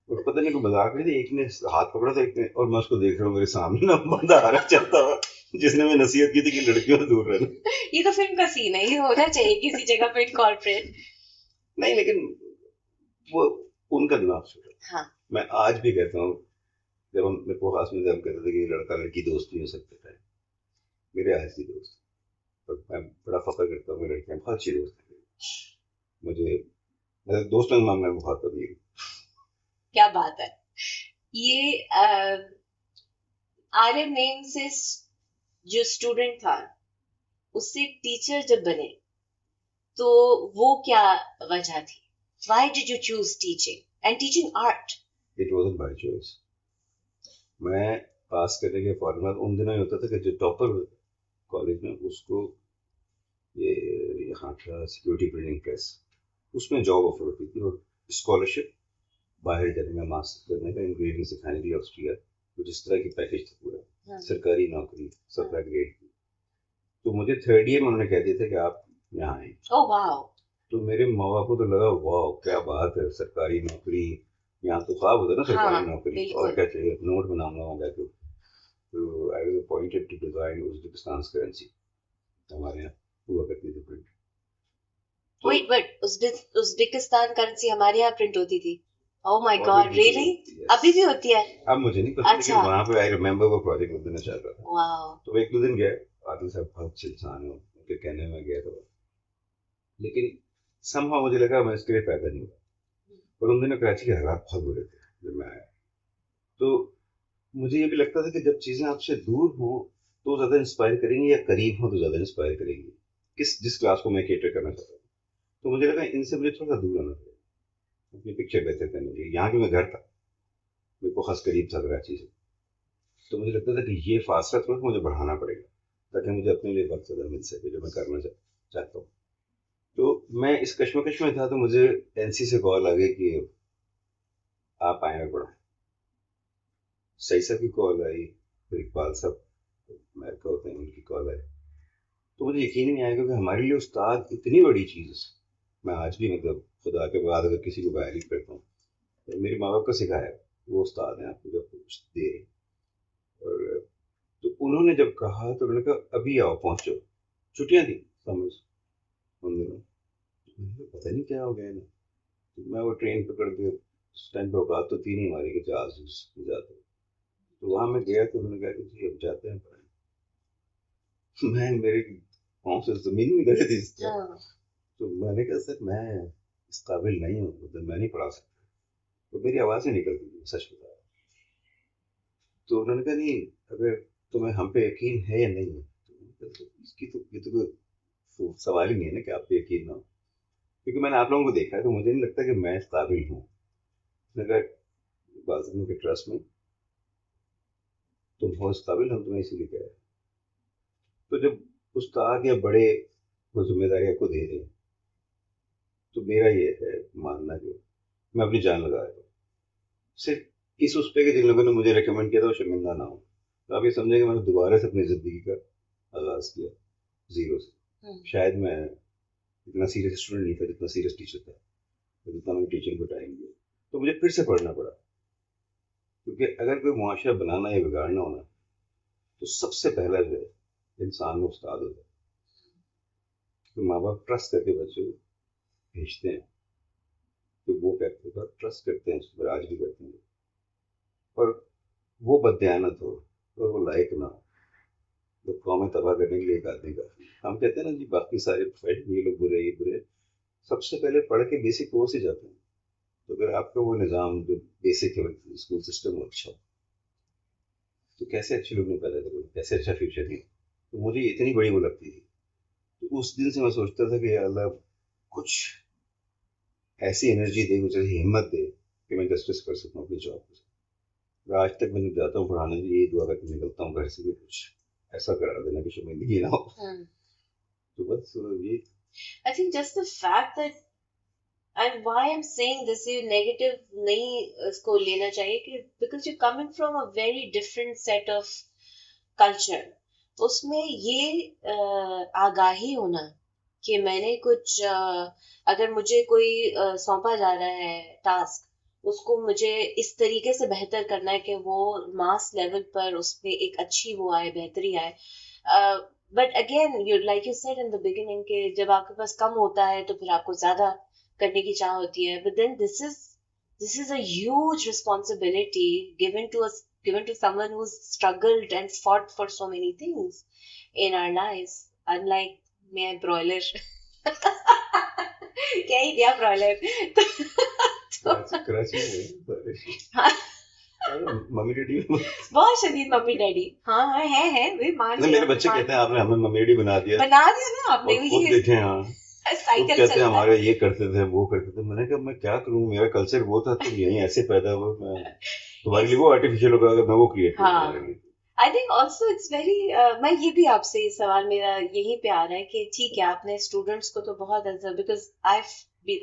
और पता नहीं को मजाक में थी, एक ने हाथ पकड़ा था एक ने, और मैं उसको देख रहा हूँ मेरे सामने ना बंदा आ रहा चलता हुआ, जिसने मैं नसीहत की थी कि लड़कियों से दूर रहना। ये तो फिल्म का सीन है, ये होना चाहिए किसी जगह पे इनकॉर्पोरेट। नहीं, लेकिन वो उनका दिमाग छोटा, हाँ, मैं आज भी कहता हूँ, जब हम मेरे को खास में जब हम कहते थे कि लड़का लड़की दोस्त नहीं हो सकते थे, मेरे आज भी दोस्त, और मैं बड़ा फख्र करता हूँ, मेरी लड़कियाँ बहुत अच्छी दोस्त हैं मुझे, मेरे दोस्तों के मामले में बहुत अमीर। क्या बात है। ये आर्यन नेम से जो स्टूडेंट था, उससे टीचर जब बने, तो वो क्या वजह थी? Why did you choose teaching and teaching art? It wasn't by choice. मैं पास करने के फौरन बाद उन दिनों ही होता था कि जो टॉपर कॉलेज में उसको ये यहाँ का सिक्योरिटी बिल्डिंग प्रेस, उसमें जॉब ऑफर होती थी, और स्कॉलरशिप बाहर जाने का, मास्टर करने का, इंजीनियरिंग सिखाने के लिए ऑस्ट्रिया, कुछ इस तरह की पैकेज था पूरा, हाँ, सरकारी नौकरी 17 ग्रेड की। तो मुझे थर्ड ईयर में उन्होंने कह दिया था कि आप यहाँ आए। ओह वाओ, तो मेरे माँ बाप को तो लगा वाह क्या बात है, सरकारी नौकरी, यहाँ तो ख्वाब होता है ना सरकारी हाँ, नौकरी, और बिल्कुल। क्या चाहिए, नोट बनाऊंगा वहाँ जाके। तो I was appointed to design Uzbekistan currency, हमारे यहाँ हुआ करती थी प्रिंट। तो Wait, but उज्बेकिस्तान करेंसी हमारे यहाँ प्रिंट होती थी? ओह माय और गॉड, भी रियली? yes, अभी भी होती है? अब मुझे नहीं पता, लेकिन अच्छा, वहाँ पे आई रिमेम्बर वो प्रोजेक्ट उस दिन चल रहा था। वाओ, तो मैं एक दो दिन गया, आदिल साहब बहुत अच्छे इंसान है, उनके कहने में गया था, लेकिन somehow मुझे लगा मैं इसके लिए पैदा नहीं हुआ। और उन दिनों कराची के हालात बहुत बुरे थे जब मैं आया, तो मुझे ये भी लगता था कि जब चीज़ें आपसे दूर हों तो ज़्यादा इंस्पायर करेंगी, या करीब हों तो ज़्यादा इंस्पायर करेंगी, जिस क्लास को मैं केटर करना चाहता हूँ। तो मुझे लगा इनसे मुझे थोड़ा सा दूर आना पड़ेगा, अपनी पिक्चर बेहतर करने के लिए। यहाँ भी मैं घर था, मेरे को खास करीब था कराची से, तो मुझे लगता था कि ये फासला थोड़ा मुझे बढ़ाना पड़ेगा, ताकि मुझे अपने लिए वक्त ज़्यादा मिल सके जो मैं करना चाहता हूँ। तो मैं इस कश्मकश में था, तो मुझे एनसी से कॉल आ गई कि आप आए और पढ़ाएं। सही साहब की कॉल आई, फिर इकबाल साहब अमेरिका होते हैं, उनकी कॉल आई। तो मुझे यकीन ही नहीं आया, क्योंकि हमारे लिए उस्ताद इतनी बड़ी चीज़, मैं आज भी मतलब खुदा के बाद अगर किसी को वैल्यू करता हूँ, तो मेरे माँ बाप को सिखाया, वो उस्ताद हैं आपको जब कुछ दे रहे। और तो उन्होंने जब कहा तो उन्होंने कहा अभी आओ पहुँचो, छुट्टियाँ थी समझ उन दिनों, मुझे पता नहीं क्या हो गया ना, तो मैं वो ट्रेन पकड़ के, उस टाइम पे औकात तो थी नहीं हमारी कि जहाज में जाते। तो वहाँ मैं गया, तो उन्होंने कहा कि जी अब जाते हैं पढ़ाएं। मैं मेरे पाँव से जमीन में गए थे इस तरह। हाँ, तो मैंने कहा सर मैं इस काबिल नहीं हूँ, मतलब मैं नहीं पढ़ा सकता, तो मेरी आवाज़ ही निकलती थी, सच बता रहा हूँ। तो उन्होंने कहा नहीं, अगर तुम्हें हम पे यकीन है या नहीं है, तो मैंने कहा, "तो इसकी तो ये तो कोई सवाल ही नहीं है ना कि आप पे यकीन ना हो, क्योंकि मैंने आप लोगों को देखा है, तो मुझे नहीं लगता कि मैं इस काबिल हूँ। मैंने कहा बात के ट्रस्ट में तुम हो इस काबिल, हम तुम्हें इसीलिए कह रहे हैं। तो जब उस्ताद या बड़े वो जिम्मेदारी आपको दे रहे हैं, तो मेरा ये है मानना कि मैं अपनी जान लगा रहा हूँ, सिर्फ इस उस पे कि जिन लोगों ने मुझे रिकमेंड किया था वो शर्मिंदा ना हो, तो आप ये समझे कि मैंने दोबारा से अपनी ज़िंदगी का आगाज़ किया ज़ीरो से। शायद मैं इतना सीरियस स्टूडेंट नहीं था जितना सीरियस टीचर था, तो जितना मैंने टीचिंग को टाइम दिया, तो मुझे फिर से पढ़ना पड़ा। क्योंकि अगर कोई मुआशरा बनाना या बिगाड़ना होना, तो सबसे पहला जो है इंसान में उस्ताद होता है। तो माँ बाप ट्रस्ट करके बच्चों को भेजते हैं, तो वो कहते हैं ट्रस्ट करते हैं, उसके बाद आज भी करते हैं। और वो बददयानत हो और वो लायक ना हो, तो कौमें तबाह करने के लिए एक आदमी काफी। हम कहते हैं ना जी बाकी सारे प्रोफेशन ये लोग बुरे, ये बुरे, सबसे पहले पढ़ के बेसिक कोर्स ही जाते हैं। तो अगर आपका वो निज़ाम जो बेसिक है, स्कूल सिस्टम वो अच्छा, तो कैसे अच्छे लोग नहीं पैदा करोगे, कैसे अच्छा फ्यूचर नहीं। तो मुझे इतनी बड़ी वो लगती थी, तो उस दिन से मैं सोचता था कि अल्लाह कुछ ऐसी एनर्जी दे, मुझे हिम्मत दे कि मैं जस्टिस कर सकूँ अपनी जॉब को। आज तक मैं जब जाता हूँ पढ़ाने के लिए, दुआ करके निकलता हूँ घर से भी कुछ ऐसा करा देना कि शर्मिंदगी ना हो। तो बस ये I think just the fact that, and why I'm saying this, ये negative नहीं इसको लेना चाहिए कि because you're coming from a very different set of culture, उसमें ये आगाही होना कि मैंने कुछ अगर मुझे कोई सौंपा जा रहा है टास्क, उसको मुझे इस तरीके से बेहतर करना है कि वो मास लेवल पर उस पे एक अच्छी वो आए, बेहतरी आए। But again you like you said in the beginning कि जब आपके पास कम होता है तो फिर आपको ज्यादा करने की चाह होती है, but then this is a huge responsibility given to someone who's struggled and fought for so many things in our lives, unlike मैं broiler क्या ही दिया ब्रॉयलर कराची में मम्मी डैडी बहुत शदीद मम्मी डैडी। हाँ हाँ है वे मान मेरे बच्चे कहते हैं आपने हमें मम्मी डैडी बना दिया ना आपने, खुद देखे। हाँ साइकिल कहते हैं हमारे ये करते थे वो करते थे। मैंने कहा मैं क्या करूँ, मेरा कल्चर वो था, तुम यहीं ऐसे पैदा हुए, मैं तुम्हारे लिए वो आर्टिफिशियल होगा अगर मैं वो क्रिएट करूँ। I think also it's very, मैं ये भी आपसे ये सवाल मेरा यहीं पे आ रहा है कि ठीक है आपने स्टूडेंट्स को तो बहुत because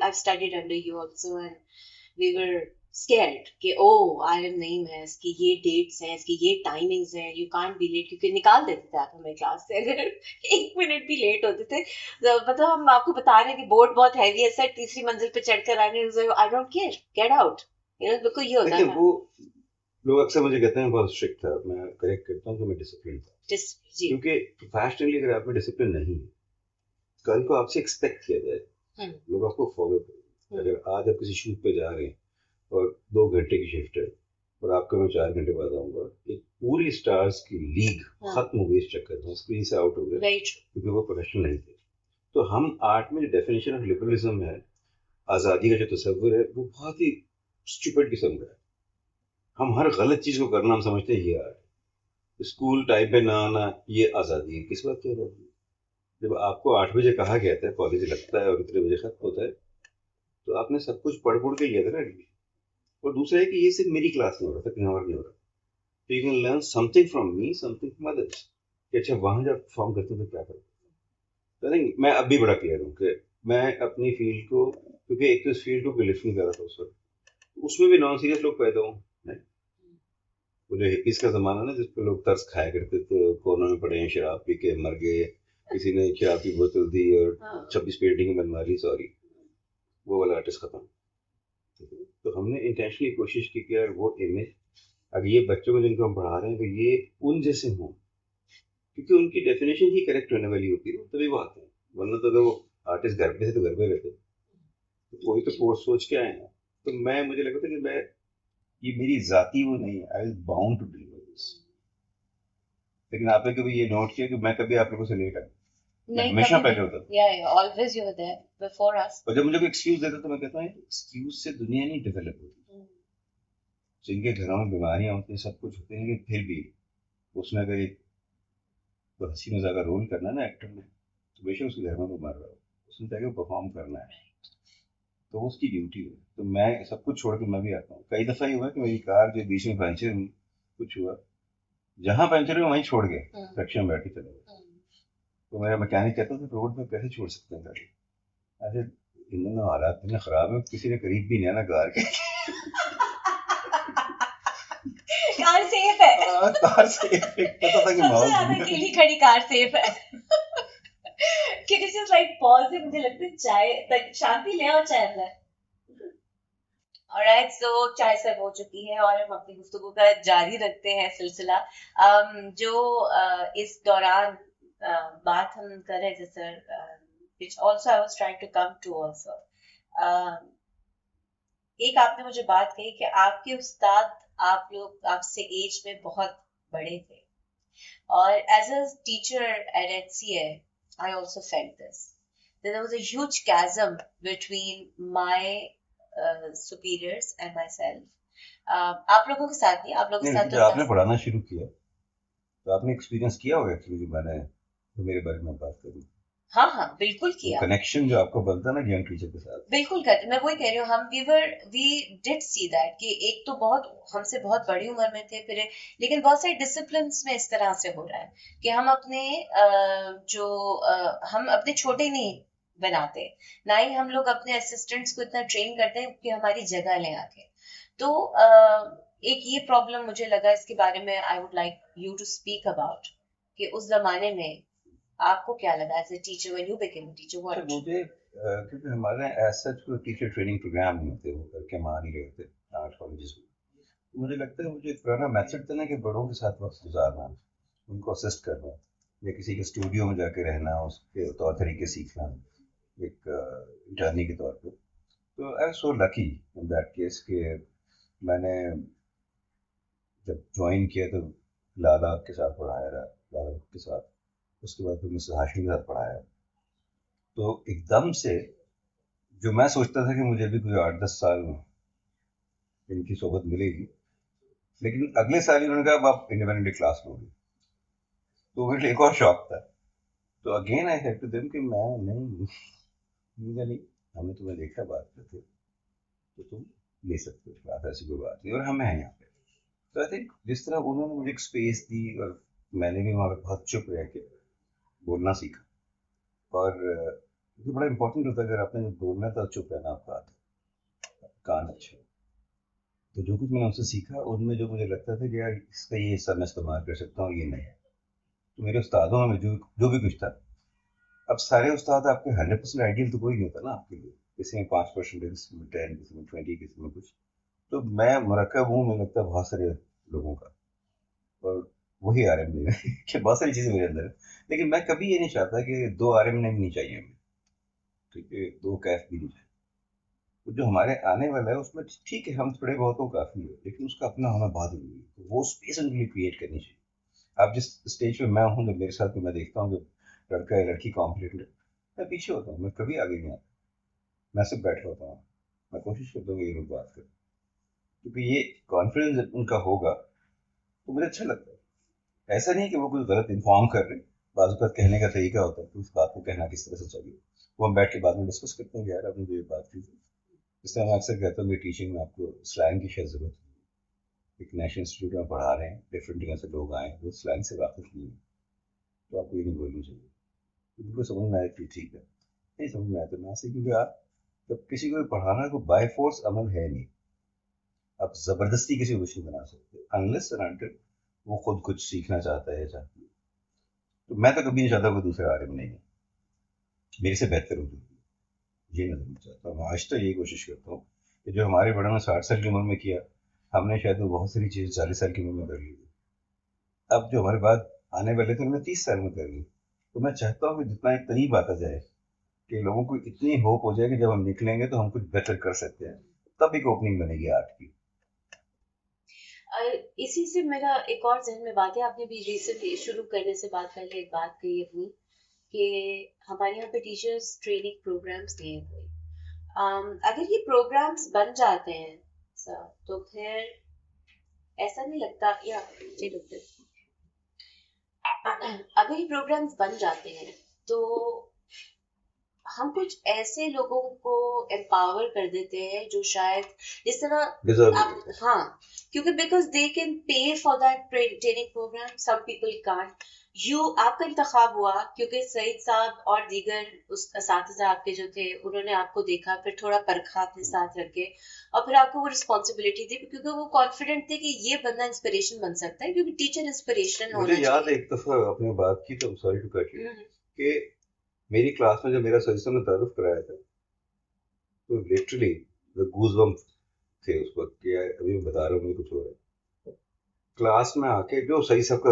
I've studied under you also and we were scared कि RM नहीं है, इसकी ये डेट्स हैं, इसकी ये टाइमिंग्स हैं, यू कांट बी लेट, क्योंकि निकाल देते थे आप हमें क्लास से अगर 1 मिनट भी लेट होते थे। मतलब हम आपको बता रहे हैं कि बोर्ड बहुत हैवी है सर, तीसरी मंजिल पे चढ़कर आने, I don't care, get out, बिल्कुल ये होता है। वो लोग अक्सर मुझे कहते हैं बहुत स्ट्रिक्ट था, मैं करेक्ट करता हूँ कि मैं डिसिप्लिन था, क्योंकि प्रोफेशनली अगर आप में डिसिप्लिन नहीं है, कल को आपसे एक्सपेक्ट किया जाए, लोग आपको फॉलो करें। अगर आज आप किसी शूट पे जा रहे हैं और 2 घंटे की शिफ्ट है और आपका मैं 4 घंटे बाद आऊंगा, एक पूरी स्टार्स की लीग खत्म हो गई इस चक्कर में, स्क्रीन से आउट हो गए क्योंकि वो प्रोफेशनल नहीं थे। तो हम आर्ट में जो डेफिनेशन ऑफ लिबरलिज्म है, आज़ादी का जो तस्वुर है, वो बहुत ही स्टूपिड किस्म का है। हम हर गलत चीज़ को करना हम समझते हैं ये आर्ट। स्कूल टाइम पे ना आना ये आज़ादी है, किस बात की आज़ादी? जब आपको 8 बजे कहा गया था कॉलेज लगता है और इतने बजे खत्म होता है, तो आपने सब कुछ पढ़ के लिया था ना एडमिशन। और दूसरा है कि ये सिर्फ मेरी क्लास में हो रहा था, कहीं और नहीं हो रहा। तो you can learn something from me, something from others. कि अच्छा वहाँ जब परफॉर्म करते थे क्या करते। तो नहीं, मैं अब भी बड़ा क्लियर हूँ कि मैं अपनी फील्ड को, क्योंकि एक तो इस फील्ड को लिफ्ट नहीं कर रहा था उस वक्त, उसमें भी नॉन सीरियस लोग पैदा हों। वो जो हिप्पीज का जमाना ना, जिस पर लोग तरस खाया करते थे, कोनों में पड़े हैं, शराब पी के मर गए, किसी ने शराब की बोतल दी और 26 पेंटिंग बनवा ली, सॉरी, वो वाला आर्टिस्ट खत्म। तो हमने इंटेंशनली कोशिश की कि यार वो इमेज, अगर ये बच्चों को जिनको हम पढ़ा रहे हैं तो ये उन जैसे हों, क्योंकि उनकी डेफिनेशन ही करेक्ट होने वाली होती है, तभी वो आते हैं। वरना तो अगर वो आर्टिस्ट घर पे थे तो घर पे रहते, तो वही तो कोर्स सोच के आए हैं। तो मुझे लगता था कि मैं, ये मेरी जाती वो नहीं है, I was bound to deliver this. लेकिन आपने कभी ये नोट किया कि मैं कभी आप लोगों से लेट आया? मैं हमेशा पहले होता था। Always you were there before us. और जब मुझे कोई एक्सक्यूज देता तो मैं कहता हूँ एक्सक्यूज से दुनिया नहीं डेवलप होती। जिनके घरों में बीमारियां होती हैं, सब कुछ होते हैं, लेकिन फिर भी उसने अगर एक हंसी मजाक का रोल करना है ना एक्टर ने, तो बेशक उसके घर में बीमार रहा हो, उसने चाहे परफॉर्म करना है तो उसकी ड्यूटी है। तो मैं सब कुछ छोड़ के मैं भी आता हूँ। कई दफ़ा ये हुआ कि मेरी कार जो बीच में पंचर हुई, कुछ हुआ, जहाँ पंचर हुआ वहीं छोड़ गए, रक्षा में बैठ के चले गए। तो मेरा मैकेनिक कहता था रोड पे कैसे छोड़ सकते हैं गाड़ी? अरे इन दोनों हालात इतने खराब है, किसी ने करीब भी नहीं आना कार के। कार सेफ है। कार सेफ है, पता था कि सबसे माहौल ज्यादा अकेली खड़ी कार सेफ है। Can you just like pause it? मुझे लगता है चाय तक शांति ले आओ चाय अंदर। Alright, so चाय सर्व हो चुकी है और हम अपनी गुफ्तगू का जारी रखते हैं सिलसिला। जो इस दौरान बात हम कर रहे थे sir, which also I was trying to come to also. एक आपने मुझे बात कही कि आपके उस्ताद आप लोग आपसे एज में बहुत बड़े थे और as a teacher at HCA I also felt this. There was a huge chasm between my superiors and myself. आप लोगों के साथ नहीं, आप लोगों के नहीं, साथ जब आपने पढ़ाना शुरू किया तो आपने एक्सपीरियंस किया होगा एक्चुअली, जो मैंने तो मेरे बारे में बात करी। हाँ हाँ बिल्कुल किया, कनेक्शन जो आपको बनता ना यंग टीचर के साथ, बिल्कुल करते। मैं वही कह रही हूँ, हम वी डिड सी दैट कि एक तो बहुत हमसे बहुत बड़ी उम्र में थे, फिर लेकिन बहुत सारे डिसिप्लिन में इस तरह से हो रहा है कि हम अपने हम अपने छोटे नहीं बनाते, ना ही हम लोग अपने असिस्टेंट्स को इतना ट्रेन करते हैं कि हमारी जगह लें आके। तो एक ये प्रॉब्लम मुझे लगा, इसके बारे में I would like you to speak about कि उस जमाने में आपको क्या लगा as a teacher when you became a teacher. What मुझे क्योंकि हमारे एज सच कोई टीचर ट्रेनिंग प्रोग्राम नहीं होते, वो करके हम आ नहीं रहे होते आर्ट कॉलेजेस में। मुझे लगता है मुझे एक पुराना मेथड था ना कि बड़ों के साथ वक्त गुजारना, उनको असिस्ट करना, या किसी के स्टूडियो में जाके रहना, उसके तौर तरीके सीखना एक इंटर्नी के तौर पे। तो I so lucky in that case कि मैंने जब ज्वाइन किया तो लाला के साथ पढ़ाया रहा, लाला के साथ, उसके बाद फिर मिस्टर हाशमी के साथ पढ़ाया। तो एकदम से जो मैं सोचता था कि मुझे भी कोई 8-10 साल इनकी सोबत मिलेगी, लेकिन अगले साल ही उन्होंने कहा अब आप इंडिपेंडेंटली क्लास लोगे, तो मेरे लिए एक और शौक था। तो again I said to them कि मैं नहीं, मुझे नहीं, हमने तुम्हें देखा बात करते, तो तुम ले सकते हो क्लास, ऐसी कोई बात नहीं, और हम हैं यहाँ पे। तो आई थिंक जिस तरह उन्होंने मुझे एक स्पेस दी और मैंने भी वहाँ पे बहुत चुप रह के बोलना सीखा, और ये बड़ा इंपॉर्टेंट होता है, अगर आपने जब बोलना तो चुप रहना आपका आता, कान अच्छा। तो जो कुछ मैंने उनसे सीखा, उनमें जो मुझे लगता था कि यार इसका ये हिस्सा मैं इस्तेमाल कर सकता हूँ, ये नहीं। तो मेरे उस्तादों में जो भी कुछ था, अब सारे उस्ताद आपके 100% आइडियल तो कोई नहीं होता ना आपके लिए, किसी में 5%, किसी में 10, किसी में 20, किसी में कुछ। तो मैं मरकब हूँ, मुझे लगता है बहुत सारे लोगों का, और वही RM नहीं है कि बहुत सारी चीज़ें मेरे अंदर है, लेकिन मैं कभी ये नहीं चाहता कि 2 RM नहीं चाहिए हमें, ठीक है, 2 कैफ भी नहीं चाहिए। तो जो हमारे आने वाला है उसमें ठीक है, हम थोड़े बहुत हो काफ़ी है, लेकिन उसका अपना होना बहुत जरूरी है, तो वो स्पेस उनके लिए क्रिएट करनी चाहिए। आप जिस स्टेज पे मैं हूँ, जब मेरे साथ मैं देखता हूँ कि लड़का या लड़की कॉम्पिटेंट, मैं पीछे होता हूँ, मैं कभी आगे नहीं आता, मैं सिर्फ बैठा होता हूँ, मैं कोशिश करता हूँ कि ये लोग बात करें, क्योंकि ये कॉन्फिडेंस उनका होगा तो मुझे अच्छा लगता है। ऐसा नहीं कि वो कुछ गलत इन्फॉर्म कर रहे, बाज़ वक़्त कहने का तरीका होता है कि उस बात को कहना किस तरह से चाहिए, वो हम बैठ के बाद में डिस्कस करते हैं कि यार आपने जो ये बात की थी। इसलिए मैं अक्सर कहता हूँ कि टीचिंग में आपको स्लैंग की शायद ज़रूरत है। एक नेशनल इंस्टीट्यूट में पढ़ा रहे हैं, डिफरेंट जगह से लोग आए, वो स्लैंग से वाकिफ नहीं है, तो आपको ये नहीं बोलनी चाहिए। उनको समझ में आए कि ठीक है, नहीं समझ में आया तो ना सही, क्योंकि आप जब किसी को पढ़ाना को बाय फोर्स अमल है नहीं, आप ज़बरदस्ती किसी को कुछ नहीं बना सकते, अनलेस एंड अनटिल वो खुद कुछ सीखना चाहता है या चाहती है। तो मैं तो कभी नहीं चाहता कोई दूसरे बारे में नहीं है मेरे से बेहतर हो चुकी है, ये मैं समझ चाहता हूँ। आज तो यही कोशिश करता हूँ कि जो हमारे बड़ों ने 60 साल की उम्र में किया, हमने शायद वो बहुत सारी चीज़ें 40 साल की उम्र में कर ली। अब जो हमारे बाद आने वाले थे उन्होंने 30 साल में कर ली। तो मैं चाहता हूँ कि जितना एक करीब आता जाए कि लोगों को इतनी होप हो जाए कि जब हम निकलेंगे तो हम कुछ बेटर कर सकते हैं, तब एक ओपनिंग बनेगी आर्ट की। इसी से मेरा एक और जहन में बात है, आपने भी रिसेंटली शुरू करने से बात पहले एक बात कही अपनी कि हमारे यहाँ पे टीचर्स ट्रेनिंग प्रोग्राम्स नहीं है कोई। अगर ये प्रोग्राम्स बन जाते हैं सर, तो फिर ऐसा नहीं लगता या अगर ये प्रोग्राम्स बन जाते हैं तो हम कुछ ऐसे लोगों को एम्पावर कर देते हैं जो शायद जिस तरह हाँ, क्योंकि because they can pay for that training programme, some people can't. आपका इंतखाब हुआ क्योंकि सईद साहब और दीगर उस असातिज़ा आपके जो थे उन्होंने आपको देखा, फिर थोड़ा परखा अपने साथ रख के, और फिर आपको वो रिस्पॉन्सिबिलिटी दी क्योंकि वो कॉन्फिडेंट थे कि ये बंदा इंस्पिरेशन बन सकता है, क्योंकि टीचर इंस्पिरेशनल होना मुझे याद है चाहिए। एक दफा आपने बात की तो सॉरी टू कट यू हम्म, कि मेरी क्लास में जब मेरा सर ने तारुफ कराया था तो लिटरली द गूज़बम्प थे उस वक्त कि यार अभी मैं बता रहा हूँ मुझे कुछ हो रहा है क्लास में आके जो सही सबका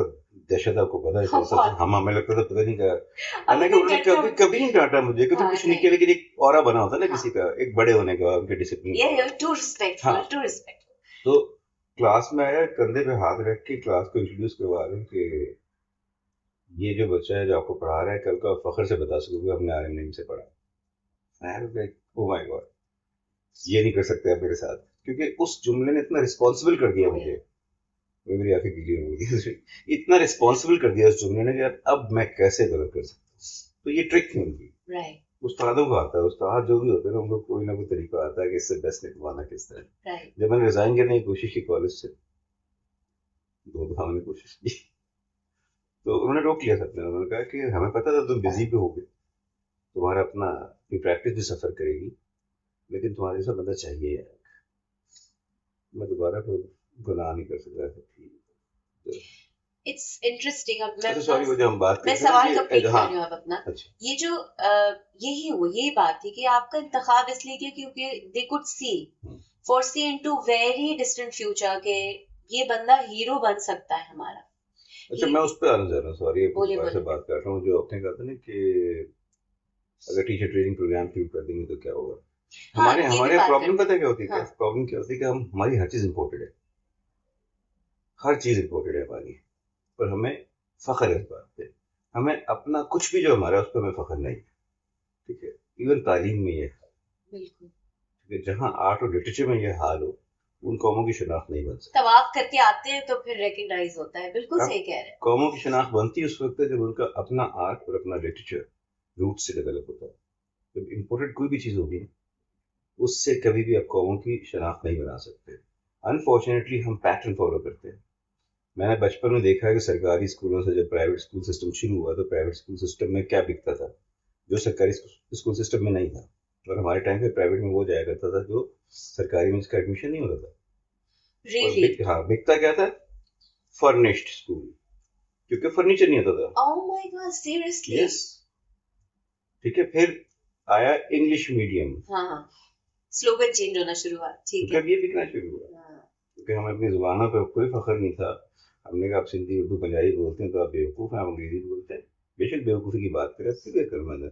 दहशत आपको पता है सही सब हम हमें लगता था पता नहीं क्या अभी हालांकि तक उन्होंने डरते कभी हो? कभी नहीं डांटा मुझे कभी हाँ, कुछ नहीं नहीं। किया लेकिन एक ऑरा बना होता है ना हाँ, किसी का एक बड़े होने का उनके डिसिप्लिन ये टू रिस्पेक्टफुल, हाँ टू रिस्पेक्टफुल। तो क्लास में आया कंधे पे हाथ रख के क्लास को इंट्रोड्यूस करवा रहे हैं कि ये जो बच्चा है जो आपको पढ़ा रहा है कल को आप फख्र से बता सकोगे हमने आरएम से पढ़ा ओ माय गॉड ये नहीं कर सकते आप मेरे साथ क्योंकि उस जुमले ने इतना रिस्पॉन्सिबल कर दिया मुझे मेरी आंखें गीली हो गई इतना रिस्पॉन्सिबल कर दिया उस जुमले ने कि यार अब मैं कैसे गलत कर सकता हूँ तो ये ट्रिक थी उनकी राइट, उस्तादों को आता है उस्ताद जो भी होते हैं ना उनको कोई ना कोई तरीका आता है कि इससे बेस्ट निकलवाना किस तरह राइट। जब मैंने रिजाइन करने की कोशिश की कॉलेज से दो दफा मैंने कोशिश की तो उन्होंने रोक लिया सबने उन्होंने कहा कि हमें पता था तुम बिजी भी होगे तुम्हारा अपना प्रैक्टिस भी सफर करेगी लेकिन तुम्हारे जैसा बंदा चाहिए यार मैं दोबारा कोई गुनाह नहीं कर सकता तो इट्स इंटरेस्टिंग। अब मैं अच्छा सॉरी वो जो हम बात मैं करते हैं सवाल ना कंप्लीट कि कर हाँ रही हूँ अब अपना। अच्छा ये जो यही बात थी कि आपका इंतखाब इसलिए किया क्योंकि they could see foresee into very distant future के ये बंदा हीरो बन सकता है हमारा। अच्छा मैं उस पर आना चाह रहा हूँ सॉरी आपको बोलिए दोबारा से बोलिए। बात कर रहा हूँ जो आपने कहा था ना कि अगर टीचर ट्रेनिंग प्रोग्राम शुरू कर देंगे तो क्या होगा हाँ, हमारे ये भी हमारे बात प्रॉब्लम करते पता है क्या होती है हैं। क्या हाँ, प्रॉब्लम क्या होती है कि हम हमारी हर चीज़ इम्पोर्टेड है हर चीज़ इम्पोर्टेड है हमारी पर हमें फख्र है इस बात पे हमें अपना कुछ भी जो हमारा है, उस पर हमें फख्र नहीं है ठीक है इवन तालीम में ये है बिल्कुल। कि जहाँ आर्ट और लिटरेचर में ये हाल हो उन कौमों की शनाख्त नहीं बन सकती तवाफ करके आते हैं तो फिर रिकग्नाइज होता है, बिल्कुल अब सही कह रहे हैं। कौमों की शनाख्त बनती है उस वक्त है जब उनका अपना आर्ट और अपना लिटरेचर रूट से डेवलप होता है जब इम्पोर्टेड कोई भी चीज़ होगी उससे कभी भी आप कौमों की शनाख्त नहीं बना सकते अनफॉर्चुनेटली हम पैटर्न फॉलो करते हैं मैंने बचपन में देखा है कि सरकारी स्कूलों से जब प्राइवेट स्कूल सिस्टम शुरू हुआ तो प्राइवेट स्कूल सिस्टम में क्या बिकता था जो सरकारी स्कूल सिस्टम में नहीं था और हमारे टाइम पे प्राइवेट में वो जाया करता था जो सरकारी में जिसका एडमिशन नहीं होता था और रियली? हाँ बिकता क्या था फर्निश्ड स्कूल क्योंकि फर्नीचर नहीं होता था oh my God, seriously? Yes ठीक है फिर आया इंग्लिश मीडियम हाँ हाँ, स्लोगन चेंज होना शुरू हुआ, ठीक क्योंकि है। अब ये बिकना शुरू हुआ हाँ, क्योंकि हमें अपनी जुबानों पर कोई फख्र नहीं था हमने कहा आप सिंधी उर्दू पंजाबी बोलते हैं तो आप बेवकूफ़ हैं आप अंग्रेजी बोलते हैं बेशक बेवकूफ़ी की बात करें फिर कर मैंने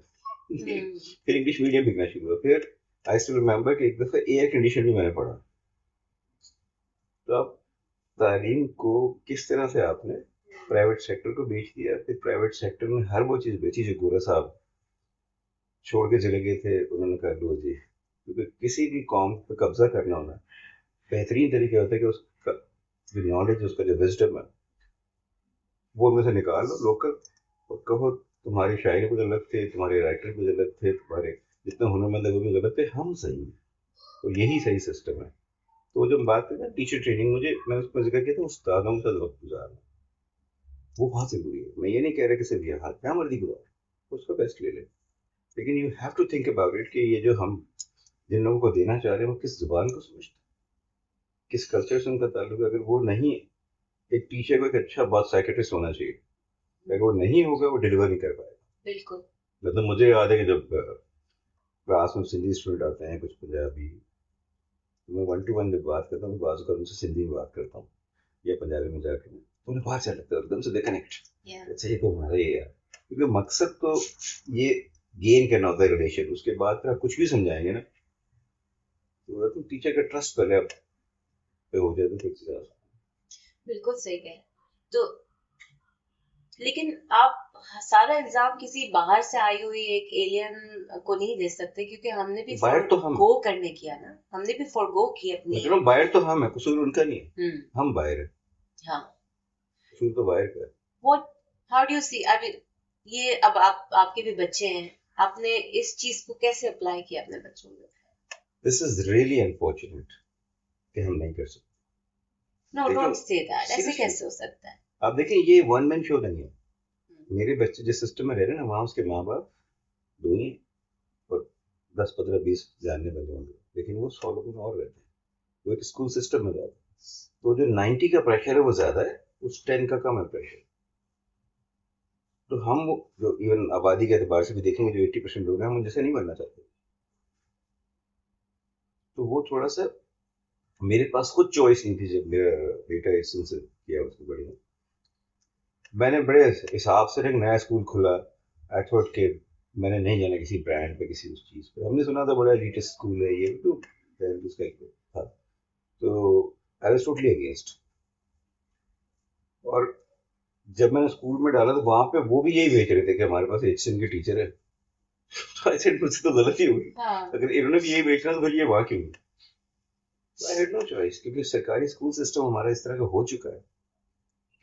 फिर इंग्लिश मीडियम बिकना शुरू हुआ फिर आई स्टिल रिमेंबर कि एक दफ़ा एयर कंडीशन भी मैंने पढ़ा तो अब तालीम को किस तरह से आपने प्राइवेट सेक्टर को बेच दिया फिर प्राइवेट सेक्टर ने हर वो चीज़ बेची जो गोरा साहब छोड़ के चले गए थे उन्होंने कहा लो जी क्योंकि किसी भी कौम पर कब्जा करना होना बेहतरीन तरीका होता है कि उसका जो नॉलेज उसका जो विजडम है वो उनमें से निकाल लो लोकल और कहो तुम्हारी शायरी भी गलत थे तुम्हारे राइटर भी गलत थे तुम्हारे जितने हुनरमंद है वो भी गलत थे हम सही हैं तो यही सही सिस्टम है तो जब बात करें ना टीचर ट्रेनिंग मुझे मैंने उसमें जिक्र किया था उस्तादों के साथ वक्त गुजारना वो बहुत जरूरी है मैं ये नहीं कह रहा कि सिर्फ यहाँ क्या मर्जी गुजार उसका बेस्ट ले ले लेकिन you have to think about it कि ये जो हम जिन लोगों को देना चाह रहे हैं वो किस जुबान को समझते हैं किस कल्चर से उनका ताल्लुक है अगर वो नहीं एक टीचर को एक अच्छा बहुत साइकेट्रिस्ट होना चाहिए अगर वो नहीं होगा वो डिलीवर नहीं कर पाएगा बिल्कुल। मतलब मुझे याद है कि जब क्लास में सिंधी स्टूडेंट आते हैं कुछ पंजाबी तो मैं 1 to 1 जब बात करता हूँ बाजू का उनसे सिंधी में बात करता हूँ या पंजाबी में जाकर तो उन्हें बाहर चल लगता है एकदम से दे कनेक्ट अच्छा ये तो हमारा ये है क्योंकि मकसद तो ये गेन करना होता है रिलेशन उसके बाद फिर आप कुछ भी समझाएंगे ना तो तुम टीचर का ट्रस्ट पहले आप पे हो जाए तो फिर बिल्कुल सही कह रहे हैं। तो लेकिन आप सारा इल्जाम किसी बाहर से आई हुई एक एलियन को नहीं दे सकते क्योंकि हमने भी बाहर तो हम फॉरगो करने किया ना, हमने भी फॉरगो की अपनी। मतलब बाहर तो हम है कसूर उनका नहीं है हम बाहर है हाँ, कसूर तो बाहर का है what how do you see, I mean ये अब आपके भी बच्चे हैं, आपने इस चीज को कैसे अप्लाई किया अपने बच्चों में? दिस इज रियली अनफॉर्चुनेट कि हम नहीं कर सकते नो, देखो डोंट से दैट, ऐसे सीरियसली कैसे हो सकता है? आप देखें ये वन मैन शो नहीं है मेरे बच्चे जिस सिस्टम में रह रहे हैं ना, वहाँ उसके माँ बाप दो ही हैं, और 10 15 20 जानने वाले होंगे, लेकिन वो 100 लोगों में और रहते हैं। वो एक स्कूल सिस्टम में रहते हैं। तो जो 90 का प्रेशर है वो ज्यादा है, उस 10 का कम है प्रेशर। तो हम जो इवन आबादी के एतबार से भी देखेंगे, जो 80% लोग हैं, हम जैसे नहीं बनना चाहते। तो वो थोड़ा सा, मेरे पास कुछ चॉइस नहीं थी जब मेरा बेटा एडसन से किया उसको बढ़िया। मैंने बड़े हिसाब से एक नया स्कूल खुला, आई थॉट के मैंने नहीं जाना किसी ब्रांड पे, किसी उस चीज़ पे। हमने सुना था बड़ा एलिटिस्ट स्कूल है ये, तो उसका एक था। तो आई वाज टोटली अगेंस्ट। और जब मैंने स्कूल में डाला तो वहां पे वो भी यही बेच रहे थे कि हमारे पास एचएन के टीचर है। तो आई सेड मुझसे तो गलती हुई, हाँ। अगर इन्होंने भी यही बेचना तो फिर ये वहां क्यों? आई हैड नो चॉइस, क्योंकि सरकारी स्कूल सिस्टम हमारा इस तरह का हो चुका है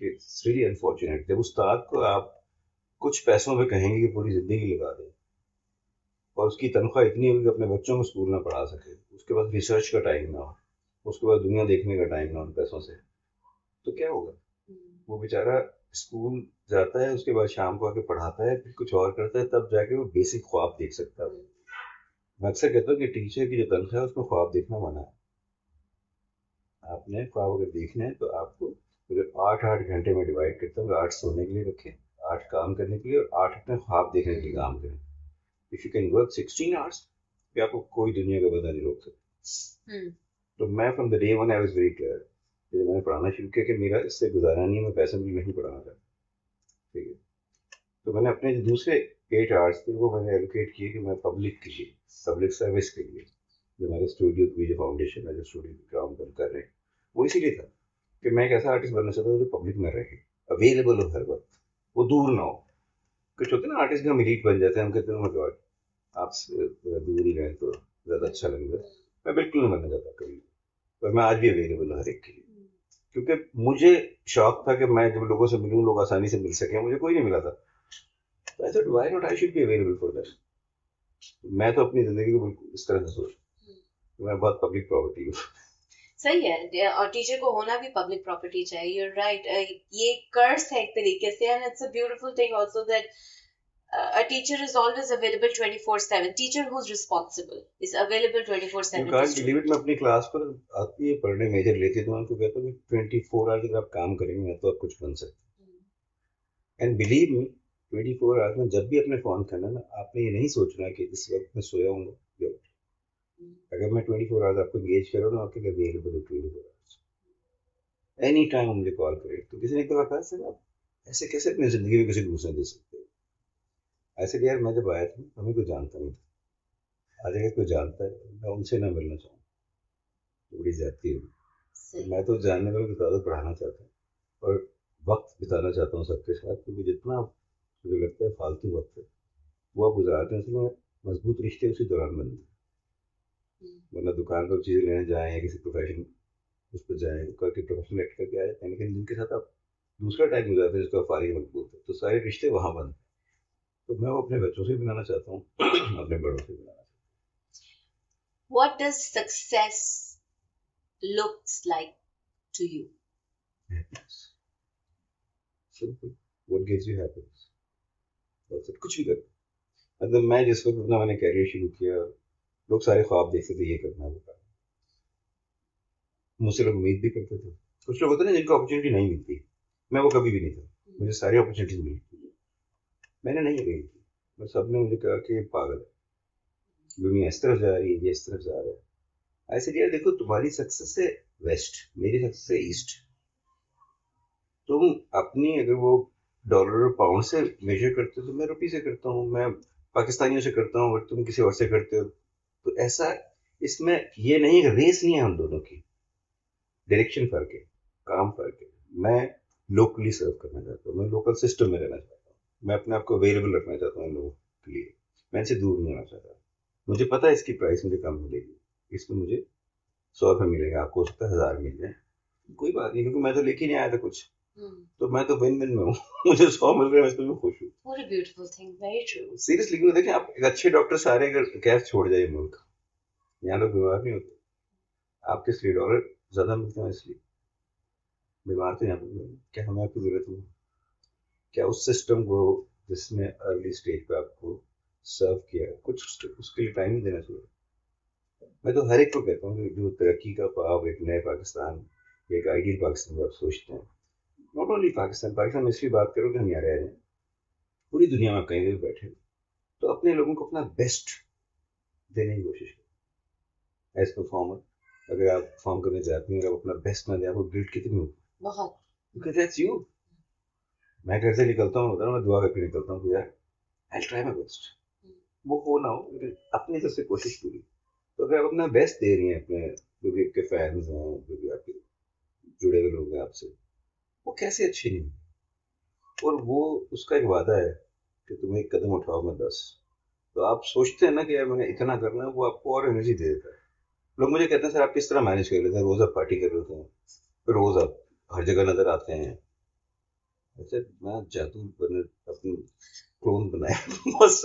कि इट्स रियली अनफॉर्चुनेट। जब उस्ताद को आप कुछ पैसों में कहेंगे कि पूरी जिंदगी लगा दें, और उसकी तनख्वाह इतनी होगी कि अपने बच्चों को स्कूल ना पढ़ा सके, उसके पास रिसर्च का टाइम ना हो, उसके पास दुनिया देखने का टाइम ना हो उन पैसों से, तो क्या होगा? वो बेचारा स्कूल जाता है, उसके बाद शाम को आके पढ़ाता है, फिर कुछ और करता है, तब जाके वो बेसिक ख्वाब देख सकता है। मैं अक्सर कहता हूँ कि टीचर की जो तनख्वाह है उसमें ख्वाब देखना मना है। आपने ख्वाब अगर देखने हैं तो आपको पूरे 8 8 घंटे में डिवाइड करते हैं, 8 सोने के लिए रखें, 8 काम करने के लिए, और 8 अपने ख्वाब देखने के लिए काम करें। If you can work 16 hours, फिर आपको कोई दुनिया का बंदा नहीं रोक सकता। तो मैं from the day one I was very clear, जब मैंने पढ़ाना शुरू किया, कि मेरा इससे गुजारा नहीं है, मैं पैसे भी नहीं पढ़ाना चाहता। ठीक है। तो मैंने अपने जो दूसरे 8 आवर्स थे वो मैंने एलोकेट किए कि मैं पब्लिक के लिए, पब्लिक सर्विस के लिए, जो हमारे स्टूडियो की जो फाउंडेशन है, जो स्टूडियो के काम कर रहे हैं, वो इसीलिए था कि मैं एक ऐसा आर्टिस्ट बनना चाहता हूँ जो पब्लिक में रहे, अवेलेबल हो हर वक्त, वो दूर ना हो। कुछ होते हैं ना आर्टिस्ट का हम एलीट बन जाते हैं, हम कहते हैं गॉड आपसे दूर ही रहें तो ज़्यादा अच्छा लगेगा। मैं बिल्कुल नहीं बनना चाहता कभी, पर मैं आज भी अवेलेबल हूँ हर एक के लिए, क्योंकि मुझे शौक था कि मैं जब लोगों से मिलूँ, लोग आसानी से मिल सकें। मुझे कोई नहीं मिला था, तो I thought why not I should be available for that. मैं तो अपनी ज़िंदगी को बिल्कुल इस तरह से सोचता हूँ, मैं बहुत पब्लिक प्रॉपर्टी हूँ। सही है, और टीचर को होना भी पब्लिक प्रॉपर्टी चाहिए। You right. ये कर्स है एक तरीके से, and it's a beautiful thing also that a teacher is always available 24/7. Teacher who's responsible is available you 24/7 to can't believe it. student. मैं अपनी क्लास पर आती है पढ़ने, मेजर लेती है, तो मैं उनको कहता हूँ कि 24 आवर्स अगर आप काम करेंगे ना तो आप कुछ बन सकते हैं। एंड बिलीव मी, 24 आवर्स में जब भी अपने फोन करना ना, आपने ये नहीं सोचना कि इस वक्त मैं सोया हूँ या उठा। अगर मैं 24 आवर्स आपको एंगेज कर रहा हूँ, आपके लिए अवेलेबल है 24 आवर्स, एनी टाइम मुझे कॉल करें। तो किसी ने एक दफा कहा, सर आप ऐसे कैसे अपनी जिंदगी में किसी दूसरे दे सकते हो? ऐसे यार, मैं जब आया था हमें कोई जानता नहीं था, आज अगर कोई जानता है, मैं उनसे ना मिलना चाहूँ तो बड़ी ज्यादती होगी। तो मैं तो जानने वालों को ज़्यादा पढ़ाना चाहता हूँ, और वक्त बिताना चाहता हूँ सबके साथ, क्योंकि जितना मुझे लगता है फालतू वक्त है वो आप गुजारते हैं, उसमें मजबूत रिश्ते उसी दौरान बनते हैं। वरना दुकान पर चीज़ें लेने जाएं या किसी प्रोफेशन उस पर जाएं, करके प्रोफेशनल एक्ट करके आए, लेकिन जिनके साथ आप दूसरा टाइम गुजारते हैं, जिसका फारिग वक्त बोलते हैं, तो सारे रिश्ते वहाँ बनते हैं। तो मैं वो अपने बच्चों से भी बनाना चाहता हूँ, अपने बड़ों से भी बनाना What does success looks like to you? चाहता हूँ। Happiness, simple. What gives you happiness, बस कुछ भी कर। मतलब मैं जिस वक्त अपना मैंने कैरियर शुरू किया, लोग सारे ख्वाब देखते थे ये करना वो करना, मुझसे लोग उम्मीद भी करते थे। कुछ लोग होते हैं ना जिनको अपॉर्चुनिटी नहीं मिलती, मैं वो कभी भी नहीं था। मुझे सारी अपॉर्चुनिटीज मिली, मैंने नहीं गई थी। मैं सबने मुझे कहा कि ये पागल है, दुनिया इस तरफ जा रही है, ये इस तरफ जा रहा है। ऐसे यार देखो, तुम्हारी सक्सेस है वेस्ट, मेरी सक्सेस है ईस्ट। तुम अपनी अगर वो डॉलर और पाउंड से मेजर करते हो तो मैं रुपी से करता हूँ, मैं पाकिस्तानियों से करता हूँ, और तुम किसी और से करते हो। तो ऐसा इसमें ये नहीं, रेस नहीं है हम दोनों की, डायरेक्शन फर्क है, काम फर्क है। मैं लोकली सर्व करना चाहता हूँ, मैं लोकल सिस्टम में रहना चाहता हूँ, मैं अपने आप को अवेलेबल रखना चाहता हूँ लोगों के लिए, मैं इनसे दूर नहीं होना चाहता। मुझे पता है इसकी प्राइस मुझे कम मिलेगी, इसमें मुझे 100 रुपये मिलेगा, आपको हो सकता है 1000 मिल जाए, कोई बात नहीं, क्योंकि मैं तो लेके नहीं आया था कुछ। तो मैं तो विन विन में हूँ। मुझे 100 मिल रहा है, मैं इसमें भी खुश हूँ। What a beautiful thing. Very true. Seriously, क्योंकि देखिए आप एक अच्छे डॉक्टर सारे अगर कैश छोड़ जाए मुल्क, यहाँ लोग बीमार नहीं होते, आपके इसलिए डॉलर ज्यादा मिलते हैं, इसलिए बीमार तो यहाँ पे क्या हमें आपकी जरूरत नहीं। क्या उस सिस्टम को जिसने अर्ली स्टेज पे आपको सर्व किया, कुछ उसके लिए टाइम ही देना चाहिए। मैं तो हर एक को कहता हूँ कि जो तरक्की का ख्वाब एक नए पाकिस्तान, एक आइडियल पाकिस्तान को आप सोचते हैं, नॉट ओनली पाकिस्तान, पाकिस्तान में इसलिए बात करो कि हम यहाँ रह रहे हैं, पूरी दुनिया में कहीं भी बैठे हो, तो अपने लोगों को अपना बेस्ट देने की कोशिश करो एज परफॉर्मर। अगर आप परफॉर्म करने जाती हैं, अगर आप अपना बेस्ट ना दें, आपको गिल्ट कितनी होगी, बहुत, बिकॉज दैट्स यू। मैं घर से निकलता हूँ, मैं दुआ करके निकलता हूँ कि यार आई ट्राई माई बेस्ट, वो हो ना हो लेकिन अपनी तरफ से कोशिश पूरी। तो अगर आप अपना बेस्ट दे रही हैं, अपने जो भी आपके फैंस हैं, जो भी आपके जुड़े हुए लोग हैं आपसे, वो कैसे अच्छे नहीं होंगे। और वो उसका एक वादा है कि तुम एक कदम उठाओ मैं 10। तो आप सोचते हैं ना कि यार मैंने इतना करना है, वो आपको और एनर्जी दे देता है। लोग मुझे कहते हैं सर आप किस तरह मैनेज कर लेते हैं, रोज आप पार्टी कर लेते हैं, फिर रोज आप हर जगह नजर आते हैं। ऐसे मैं जादू बने अपनी क्लोन बनाया बस।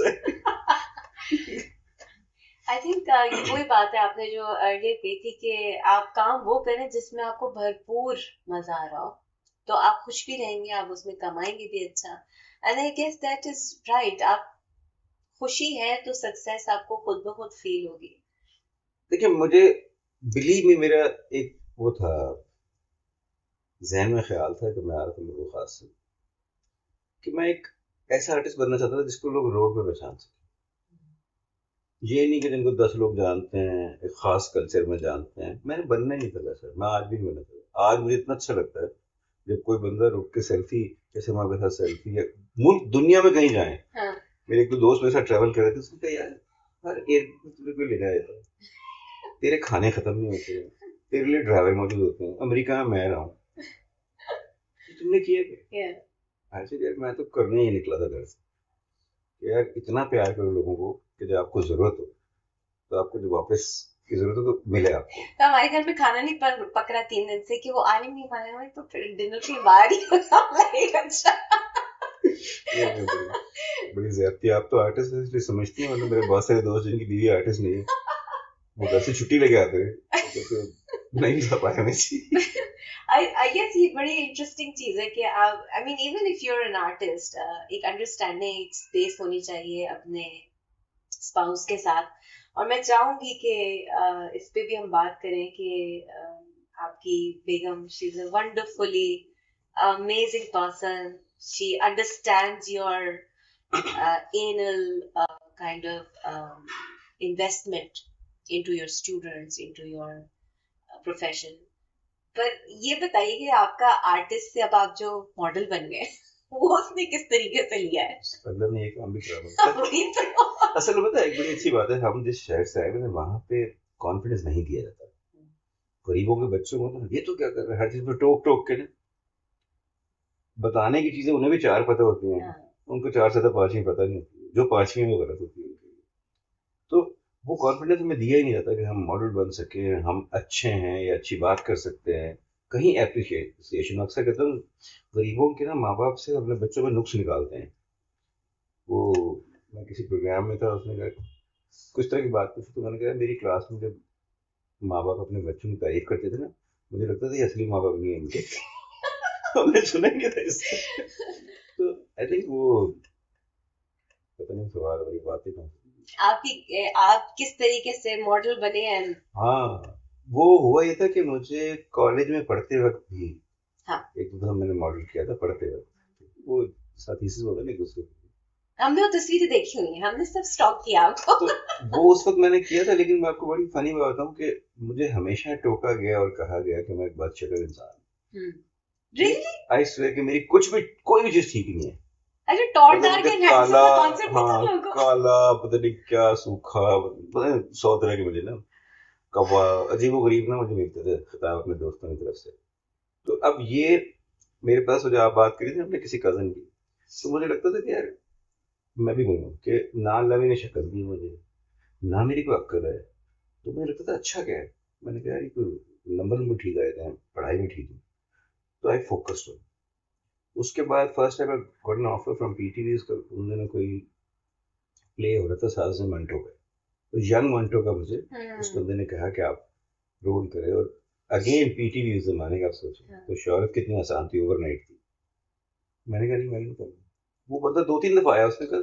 आई थिंक ये वही बात है आपने जो अर्लियर कही थी कि आप काम वो करें जिसमें आपको भरपूर मजा आ रहा हो, तो आप खुश भी रहेंगे, आप उसमें कमाएंगे भी अच्छा। And I guess that is right. आप खुशी है तो सक्सेस आपको खुद ब खुद फील होगी। देखिए मुझे बिलीव में मेरा एक वो था, जहन में ख्याल था कि मैं आ रहा था मेरे को खास से, कि मैं एक ऐसा आर्टिस्ट बनना चाहता था जिसको लोग रोड पे पहचान सकें। ये नहीं कि जिनको 10 लोग जानते हैं, एक खास कल्चर में जानते हैं। मैंने बनना ही नहीं था वैसा, मैं आज भी नहीं बनना चाहता। आज मुझे इतना अच्छा लगता है जब कोई बंदा रुक के सेल्फी, जैसे हमारे साथ सेल्फी, या मुल्क दुनिया में कहीं जाए, हाँ। मेरे एक दो दोस्त मेरे साथ ट्रैवल कर रहे थे, उसने कहा यार हर एयरपोर्ट तुझे कोई ले जाएगा, तेरे खाने खत्म नहीं होते हैं, तेरे लिए ड्राइवर मौजूद होते हैं, अमेरिका में मैं रहा हूँ, तुमने किया क्या? ऐसे यार मैं तो करने ही निकला था घर से कि यार इतना प्यार करो लोगों को कि जब आपको जरूरत हो तो आपको जो वापस की जरूरत हो तो मिले आपको। तो हमारे घर में खाना नहीं पक रहा 3 दिन से कि वो आने नहीं वाले हैं, तो फिर डिनर की बाहर ही लाइक अच्छा। ये बड़ी ज्यादती। आप तो आर्टिस्ट है इसलिए समझती हैं, मतलब मेरे बहुत सारे दोस्त जिनकी बीवी आर्टिस्ट नहीं है, वो घर से छुट्टी लेके आते हैं तो नहीं जा पाया मैं जी। I guess ये बड़ी इंटरेस्टिंग चीज है कि आप, I mean even if you're an artist, एक अंडरस्टैंडिंग, एक स्पेस होनी चाहिए अपने स्पाउस के साथ। और मैं चाहूंगी कि इस पे भी हम बात करें कि आपकी बेगम, she is a wonderfully amazing person. She understands your anal kind of investment into your students, into your profession. पर ये बताइए कि आपका आर्टिस्ट से अब आप जो मॉडल बन गए वो उसने किस तरीके से लिया है? अल्लाह ने ये काम भी करा। वही तो। असल में पता है एक बड़ी अच्छी बात है, हम जिस शहर से आए हुए वहां पे कॉन्फिडेंस नहीं दिया जाता गरीबों के बच्चों को। ना ये तो क्या कर रहे हैं, हर चीज पे टोक टोक के ना बताने की चीजें उन्हें भी 4 पता होती हैं, उनको 4 से 5वीं पता नहीं होती, जो 5वीं है वो गलत होती है उनके लिए। तो वो कॉन्फिडेंस हमें दिया ही नहीं जाता कि हम मॉडल बन सके, हम अच्छे हैं या अच्छी बात कर सकते हैं, कहीं एप्रिसिएशन। अक्सर कहता हूँ गरीबों के ना माँ बाप से अपने बच्चों में नुक्स निकालते हैं। वो मैं किसी प्रोग्राम में था, उसने कहा कुछ तरह की बात पूछी, तो मैंने कहा मेरी क्लास में जब माँ बाप अपने बच्चों की तारीफ करते थे ना, मुझे लगता था ये असली माँ बाप नहीं है इनके। हमने सुना ही नहीं था इससे। तो आई थिंक वो पता नहीं सवाल वाली बात ही आपकी, आप किस तरीके से मॉडल बने हैं? हाँ, वो हुआ ये था कि मुझे कॉलेज में पढ़ते वक्त भी हाँ। एक दो मैंने मॉडल किया था पढ़ते वक्त, वो थीसिस होता नहीं दूसरे। हमने वो तस्वीरें देखी हुई हैं, हमने सब स्टॉक किया आपको। तो वो उस वक्त मैंने किया था, लेकिन मैं आपको बड़ी फनी बात बताऊं कि मुझे हमेशा टोका गया और कहा गया कि मैं एक बदशक्ल इंसान हूं। रियली? आई स्वेयर कि मेरी कुछ भी कोई भी चीज ठीक नहीं है। अरे टॉट मतलब डाल मुझे के काला, कॉन्सेप्ट नहीं था हाँ लोगों को। काला, पता नहीं क्या सूखा, पता नहीं 100 तरह के मुझे ना कौवा अजीबो गरीब ना मुझे मिलते थे खिताब अपने दोस्तों की तरफ से। तो अब ये मेरे पास जो आप बात करी थी अपने किसी कजन की, तो मुझे लगता था कि यार मैं भी बोलूँ कि ना अल्लाह ने शक्ल दी मुझे, ना मेरी कोई अक्ल है, तो मुझे लगता था अच्छा क्या है। मैंने कहा यार ये कोई नंबर नंबर ठीक आए थे, पढ़ाई में ठीक है, तो आई फोकस्ड ऑन। उसके बाद first time I got an offer from PTV, उसका उन दिनों कोई प्ले हो रहा था साजिद मंटो का, तो यंग मंटो का मुझे उस बंदे ने कहा कि आप रोल करें। और अगेन पीटीवी उस जमाने का आप सोचें तो शोहरत कितनी आसान थी, ओवरनाइट थी। मैंने कहा नहीं, मैं नहीं करना। वो बंदा 2-3 दफा आया, उसने कहा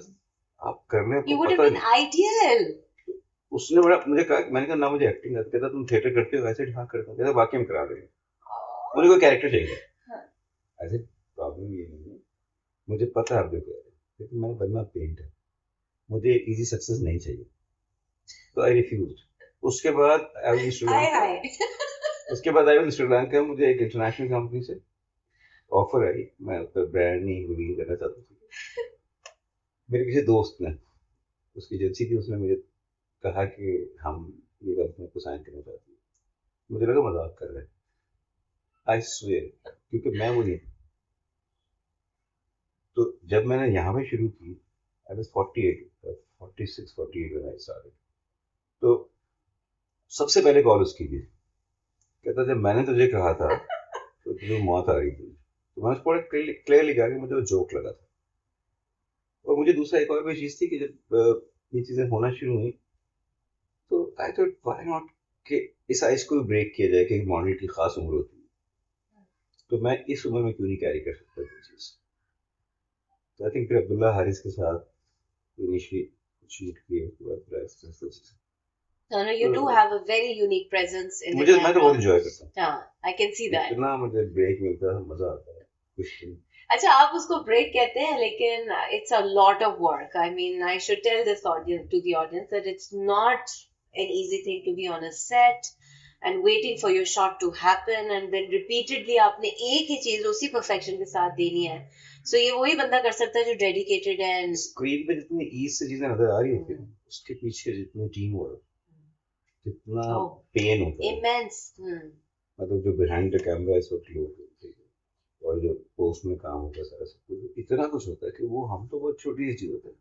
आप कर रहे हैं, You आपको would have पता been नहीं। ideal. उसने बड़ा मुझे कहा, मैंने कहा ना मुझे एक्टिंग आती। कहता तुम थिएटर करते हो? ऐसे हाँ करता हूँ। कहता वाकई में करा रहे हैं, मुझे कोई कैरेक्टर चाहिए। ऐसे प्रॉब्लम ये नहीं है, मुझे पता है आप जो कह रहे हैं, लेकिन मैंने बनना पेंटर, मुझे इजी सक्सेस नहीं चाहिए, तो आई रिफ्यूज। उसके बाद I was Hi, Sri Lanka. hi. उसके बाद आई वाज श्रीलंका, मुझे एक इंटरनेशनल कंपनी से ऑफर आई, मैं उसका ब्रांड नहीं रिवील करना चाहता था। मेरे किसी दोस्त ने, उसकी एजेंसी थी, उसने मुझे कहा कि हम ये कंपनी को साइन करना चाहते हैं। मुझे लगा मजाक कर रहे हैं, आई स्वेयर, क्योंकि मैं वो नहीं। तो जब मैंने यहाँ पे शुरू की, I was 48, 46 48 when I started. तो सबसे पहले कॉल उसकी थी। कहता जब मैंने तुझे कहा था तो तुझे मौत आ रही थी, तो मैंने उसको बड़ा क्लियरली कहा कि मुझे वो जोक लगा था। और मुझे दूसरा एक और भी चीज़ थी कि जब ये चीज़ें होना शुरू हुई, तो आई थॉट व्हाई नॉट कि इस आइस को ब्रेक किया जाए, कि मॉडल की खास उम्र होती है, तो मैं इस उम्र में क्यों नहीं कैरी कर सकता कोई चीज़। तो आई थिंक फिर अब्दुल्ला हारिस के साथ इनिशियली शूट किए, उसके बाद फिर आहिस्ता-आहिस्ता। No, no, you do तो have a very unique presence in the मुझे, मैं तो बहुत camera. इंजॉय करता हूँ, Yeah, I can see that. इतना मुझे ब्रेक मिलता है, मजा आता है कुछ दिन। अच्छा आप उसको ब्रेक कहते हैं लेकिन it's a lot of work. I mean, I should tell this audience to the audience that it's not an easy thing to be on a set and waiting for your shot to happen and then repeatedly आपने एक ही चीज उसी perfection के साथ देनी है. So ये वही बंदा कर सकता है जो dedicated है and स्क्रीन पे जितनी ईज से चीजें नजर आ रही होती है, उसके पीछे जितनी टीम वर्क, जितना oh, पेन होता है, immense. मतलब जो बिहाइंड द कैमरा इस वक्त लोग होते हैं, और जो पोस्ट में काम होता है, सारा सब कुछ इतना कुछ होता है कि वो हम तो बहुत छोटी सी चीज होता है।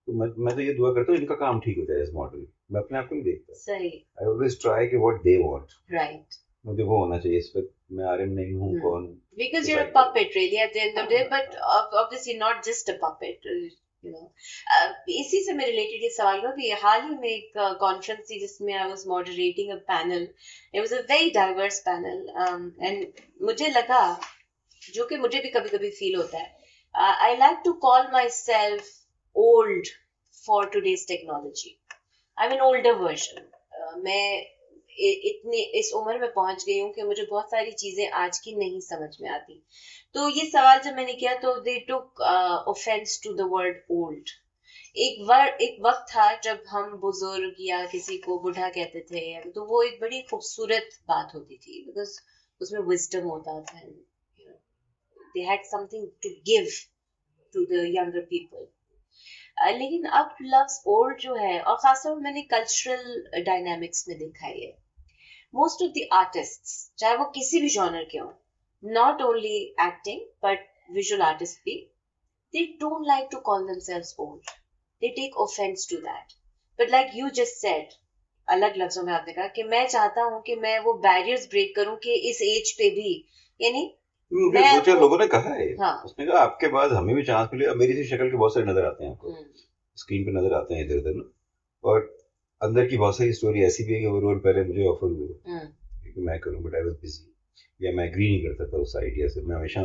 तो मैं तो ये दुआ करता हूँ इनका काम ठीक हो जाए इस मॉडल। मैं अपने आप को नहीं देखता, सही आई ऑलवेज ट्राई कि व्हाट दे वांट, right. मुझे वो होना चाहिए। इस पर मैं आर्यन नहीं हूँ, कौन Because you're a डिसाइड करेगा। puppet really at the end of the day, but obviously not just a puppet, you know. इसी से मैं related ये सवाल हुआ कि हाल ही में एक conference थी जिसमें I was moderating a panel. It was a very diverse panel, and मुझे लगा, जो कि मुझे भी कभी कभी फील होता है, I like to call myself old for today's technology. I'm an older version. मैं इतने इस उम्र में पहुंच गई हूँ कि मुझे बहुत सारी चीजें आज की नहीं समझ में आती। तो ये सवाल जब मैंने किया तो they took offence to the word old. एक वक्त था जब हम बुजुर्ग या किसी को बूढ़ा कहते थे, तो वो एक बड़ी खूबसूरत बात होती थी, बिकॉज उसमें विजडम होता था, they had something to give to the younger people. लेकिन अब लव्स ओल्ड जो है, और खासतौर में मैंने कल्चरल डायनामिक्स में देखा है, most of the artists, चाहे वो किसी भी genre के हों, not only acting but visual artists भी, they don't like to call themselves old. They take offense to that. But like you just said, अलग लफ्जों में आपने कहा कि मैं चाहता हूँ कि मैं वो बैरियर्स ब्रेक करूँ कि इस एज पे भी, यानी मुझे मैं दो चार वो, लोगों ने कहा है, हाँ, उसने कहा आपके बाद हमें भी चांस मिले। अब मेरी सी शक्ल के बहुत सारे नजर आते हैं आपको, स्क्रीन पे नजर आते हैं इधर उधर ना, और अंदर की बहुत सारी स्टोरी ऐसी भी है कि वो रोल पहले मुझे ऑफर हुए कि मैं करूं, बट आई वाज बिजी, या मैं एग्री नहीं करता था उस आइडिया से। मैं हमेशा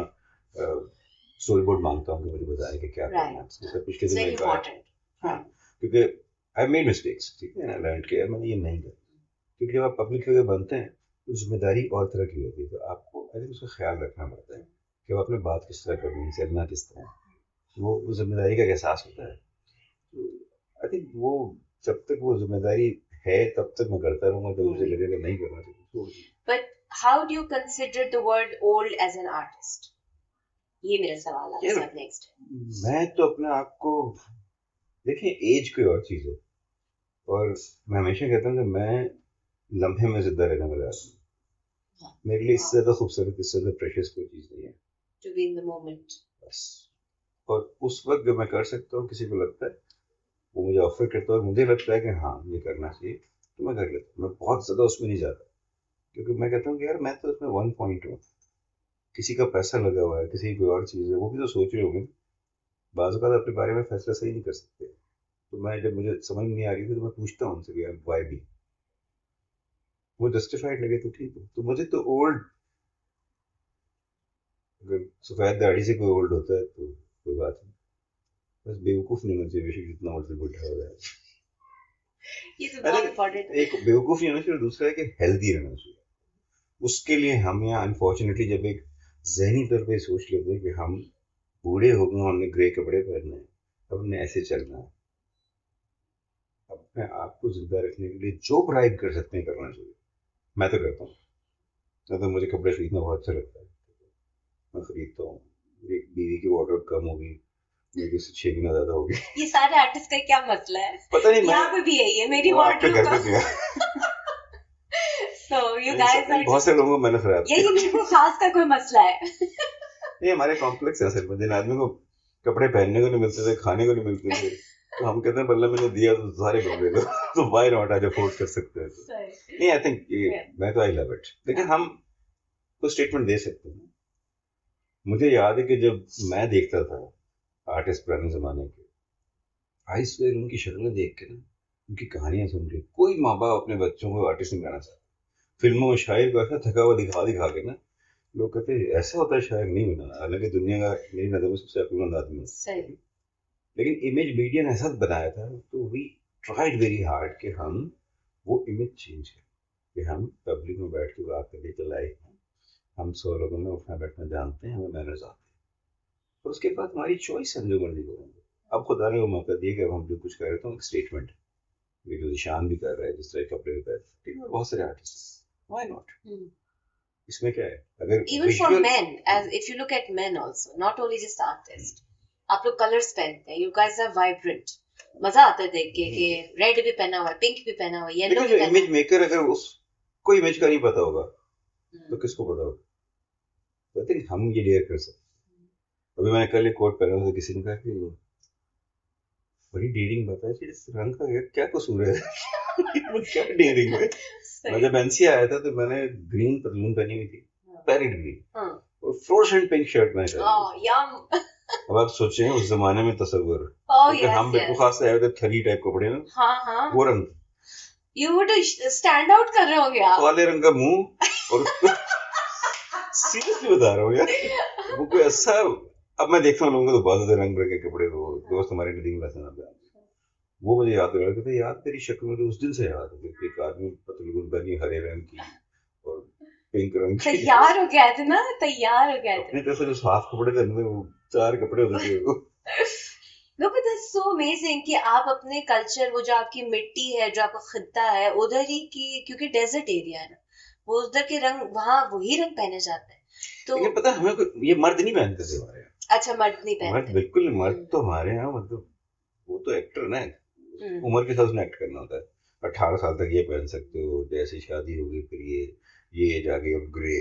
स्टोरी बोर्ड मांगता हूँ कि मुझे बताएं कि क्या करना है, सब पिछले दिन में ट्राई। हाँ, क्योंकि आई मेड मिस्टेक्स, ठीक है ना, लर्न किया मैंने ये नहीं करना। क्योंकि जब आप पब्लिक फिगर बनते हैं तो जिम्मेदारी और तरह की होती है, तो आपको आई थिंक उसका ख्याल रखना पड़ता है कि आप अपने बात किस तरह करनी है, चलना किस तरह, वो जिम्मेदारी का एहसास होता है। आई थिंक वो जब तक वो जिम्मेदारी है तब तक मैं करता रहूंगा, जब मुझे लगेगा नहीं करना चाहिए छोड़ दूँ। but how do you consider the word old as an artist? ये मेरा सवाल आपसे अब नेक्स्ट है। मैं तो अपने आप को, देखिए एज कोई और चीज है, और मैं हमेशा कहता हूँ कि मैं लम्हे में जिंदा रहने वाला आदमी हूँ। मेरे लिए इससे ज्यादा खूबसूरत, इससे ज्यादा प्रेशियस कोई चीज नहीं है। To be in the moment. बस, और उस वक्त जो मैं कर सकता हूँ, किसी को लगता है, वो मुझे ऑफर करता है और मुझे लगता है कि हाँ ये करना चाहिए, तो मैं कर लेता हूँ। मैं बहुत ज्यादा उसमें नहीं जाता, क्योंकि मैं कहता हूँ कि यार मैं तो उसमें 1 पॉइंट हूँ, किसी का पैसा लगा हुआ है, किसी की कोई और चीज़ है, वो भी तो सोच रहे होंगे। बाज़ औक़ात अपने बारे में फैसला सही नहीं कर सकते। तो मैं, जब मुझे समझ नहीं आ रही थी, तो मैं पूछता हूँ उनसे कि यार वाई भी, वो जस्टिफाइड लगे तो ठीक है। तो मुझे तो ओल्ड अगर सफेद दाढ़ी से कोई ओल्ड होता है तो कोई बात नहीं, बस बेवकूफ नहीं होना चाहिए बेशक जितना ओल्ड से बुढ़ा हो जाए। ये तो बहुत इम्पोर्टेंट है। एक बेवकूफ नहीं होना चाहिए, दूसरा है कि हेल्दी रहना चाहिए। उसके लिए हम यहाँ अनफॉर्चुनेटली जब एक जहनी तौर पे सोच लेते हैं कि हम बूढ़े हो गए, हमने ग्रे कपड़े पहनने हैं, अब हमने ऐसे चलना है, अपने आप को जिंदा रखने के लिए जो प्रोवाइड कर सकते हैं करना चाहिए। मैं तो करता हूँ, तो मुझे कपड़े खरीदना बहुत अच्छा लगता है, मैं खरीदता हूँ। मेरी बीवी की वार्डरोब कम होगी, मेरी से 6 गुना ज्यादा होगी। ये सारे आर्टिस्ट का क्या मसला है? पता नहीं, यहाँ पे भी है ये मेरी आपके घर वार्डरोब पे का। क्या So you guys are बहुत से लोगों को मैंने खराब ये बिल्कुल खास का कोई मसला है। ये हमारे कॉम्प्लेक्स है असल में, जिन आदमी को कपड़े पहनने को नहीं मिलते थे, खाने को नहीं मिलते थे, तो हम कहते हैं बल्ला मैंने दिया तो सारे बदले लो, तो व्हाई नॉट, आज अफोर्ड कर सकते हैं तो। नहीं, आई थिंक मैं तो आई लव इट, लेकिन हम कुछ स्टेटमेंट दे सकते हैं। मुझे याद है कि जब मैं देखता था आर्टिस्ट पुराने जमाने के, आई स्वेयर उनकी शक्लें देख के ना, उनकी कहानियां सुन के, कोई माँ बाप अपने बच्चों को आर्टिस्ट नहीं बनाना चाहता। फिल्मों में शायर को ऐसा थका हुआ दिखा दिखा के ना, लोग कहते हैं ऐसा होता है शायर नहीं बनाना, हालांकि दुनिया का मेरी नजर में सबसे अक्लमंद आदमी है, लेकिन इमेज मीडिया ने ऐसा बनाया था, तो वी ट्राइड वेरी हार्ड कि हम वो इमेज चेंज करें, कि हम पब्लिक में बैठ के बात करने के लायक हैं, हम 100 लोगों में उठना बैठना जानते हैं, हमें मैनर्स आते हैं, और उसके बाद हमारी चॉइस हम जो मर्जी करेंगे। अब खुदा ने वो मौका दिया कि अब हम जो कुछ कर रहे थे एक स्टेटमेंट, ये जो ईशान भी कर रहा है जिस तरह के कपड़े पहनते हैं, बहुत सारे आर्टिस्ट, व्हाई नॉट, इसमें क्या है? अगर even for men, as if you look at men also, not only just artists, आप लोग कलर्स पहनते हैं, you guys are vibrant, मजा आता है देख के कि रेड भी पहना हुआ है, पिंक भी पहना हुआ है, येलो भी पहना हुआ है। इमेज मेकर अगर उसको इमेज का नहीं पता होगा तो किसको पता होगा? तो आई थिंक हम ये डेयर कर सकते हैं। अभी मैंने कल एक कोट पहना था, किसी ने कहा कि बड़ी डेयरिंग बात है, इस रंग का क्या कसूर है? क्या डेयरिंग है? मैं जब एनसी आया था तो मैंने ग्रीन पतलून पहनी हुई थी, पैरेट ग्रीन, और फ्लोरेसेंट पिंक शर्ट मैंने पहनी। अब आप सोचें उस जमाने में तस्वीर, हम बिल्कुल खास आए थे, थरी टाइप कपड़े में, वो रंग, यू वुड स्टैंड आउट कर रहे होंगे आप, काले रंग का मुंह, और सीरियसली बता रहा हूँ यार, वो कोई ऐसा, अब मैं देखता हूँ लोगों को तो बहुत ज्यादा रंग बिरंगे कपड़े, वो दोस्त हमारे मीटिंग में ऐसा, वो मुझे याद रहा कहते याद तेरी शक्ल में तो उस दिन से याद है कि एक आदमी पतलून पहनी हरे रंग की और पिंक रंग की, तैयार हो गया था ना, तैयार हो गया था अपनी तरफ से जो साफ कपड़े थे वो 4 कपड़े होते थे वो। Look at this, so amazing कि आप अपने कल्चर, वो जो आपकी मिट्टी है, जो आपका खित्ता है उधर ही की, क्योंकि डेजर्ट एरिया है ना, वो उधर के रंग, वहाँ वही रंग पहने जाते हैं। तो लेकिन पता है हमें ये मर्द नहीं पहनते थे हमारे यहाँ। अच्छा, मर्द नहीं पहनते? मर्द बिल्कुल, मर्द तो हमारे यहाँ मतलब वो तो एक्टर ना, उम्र के साथ उसने एक्ट करना होता है। 18 साल तक ये पहन सकते हो, जैसे शादी होगी फिर ये जाके अब ग्रे,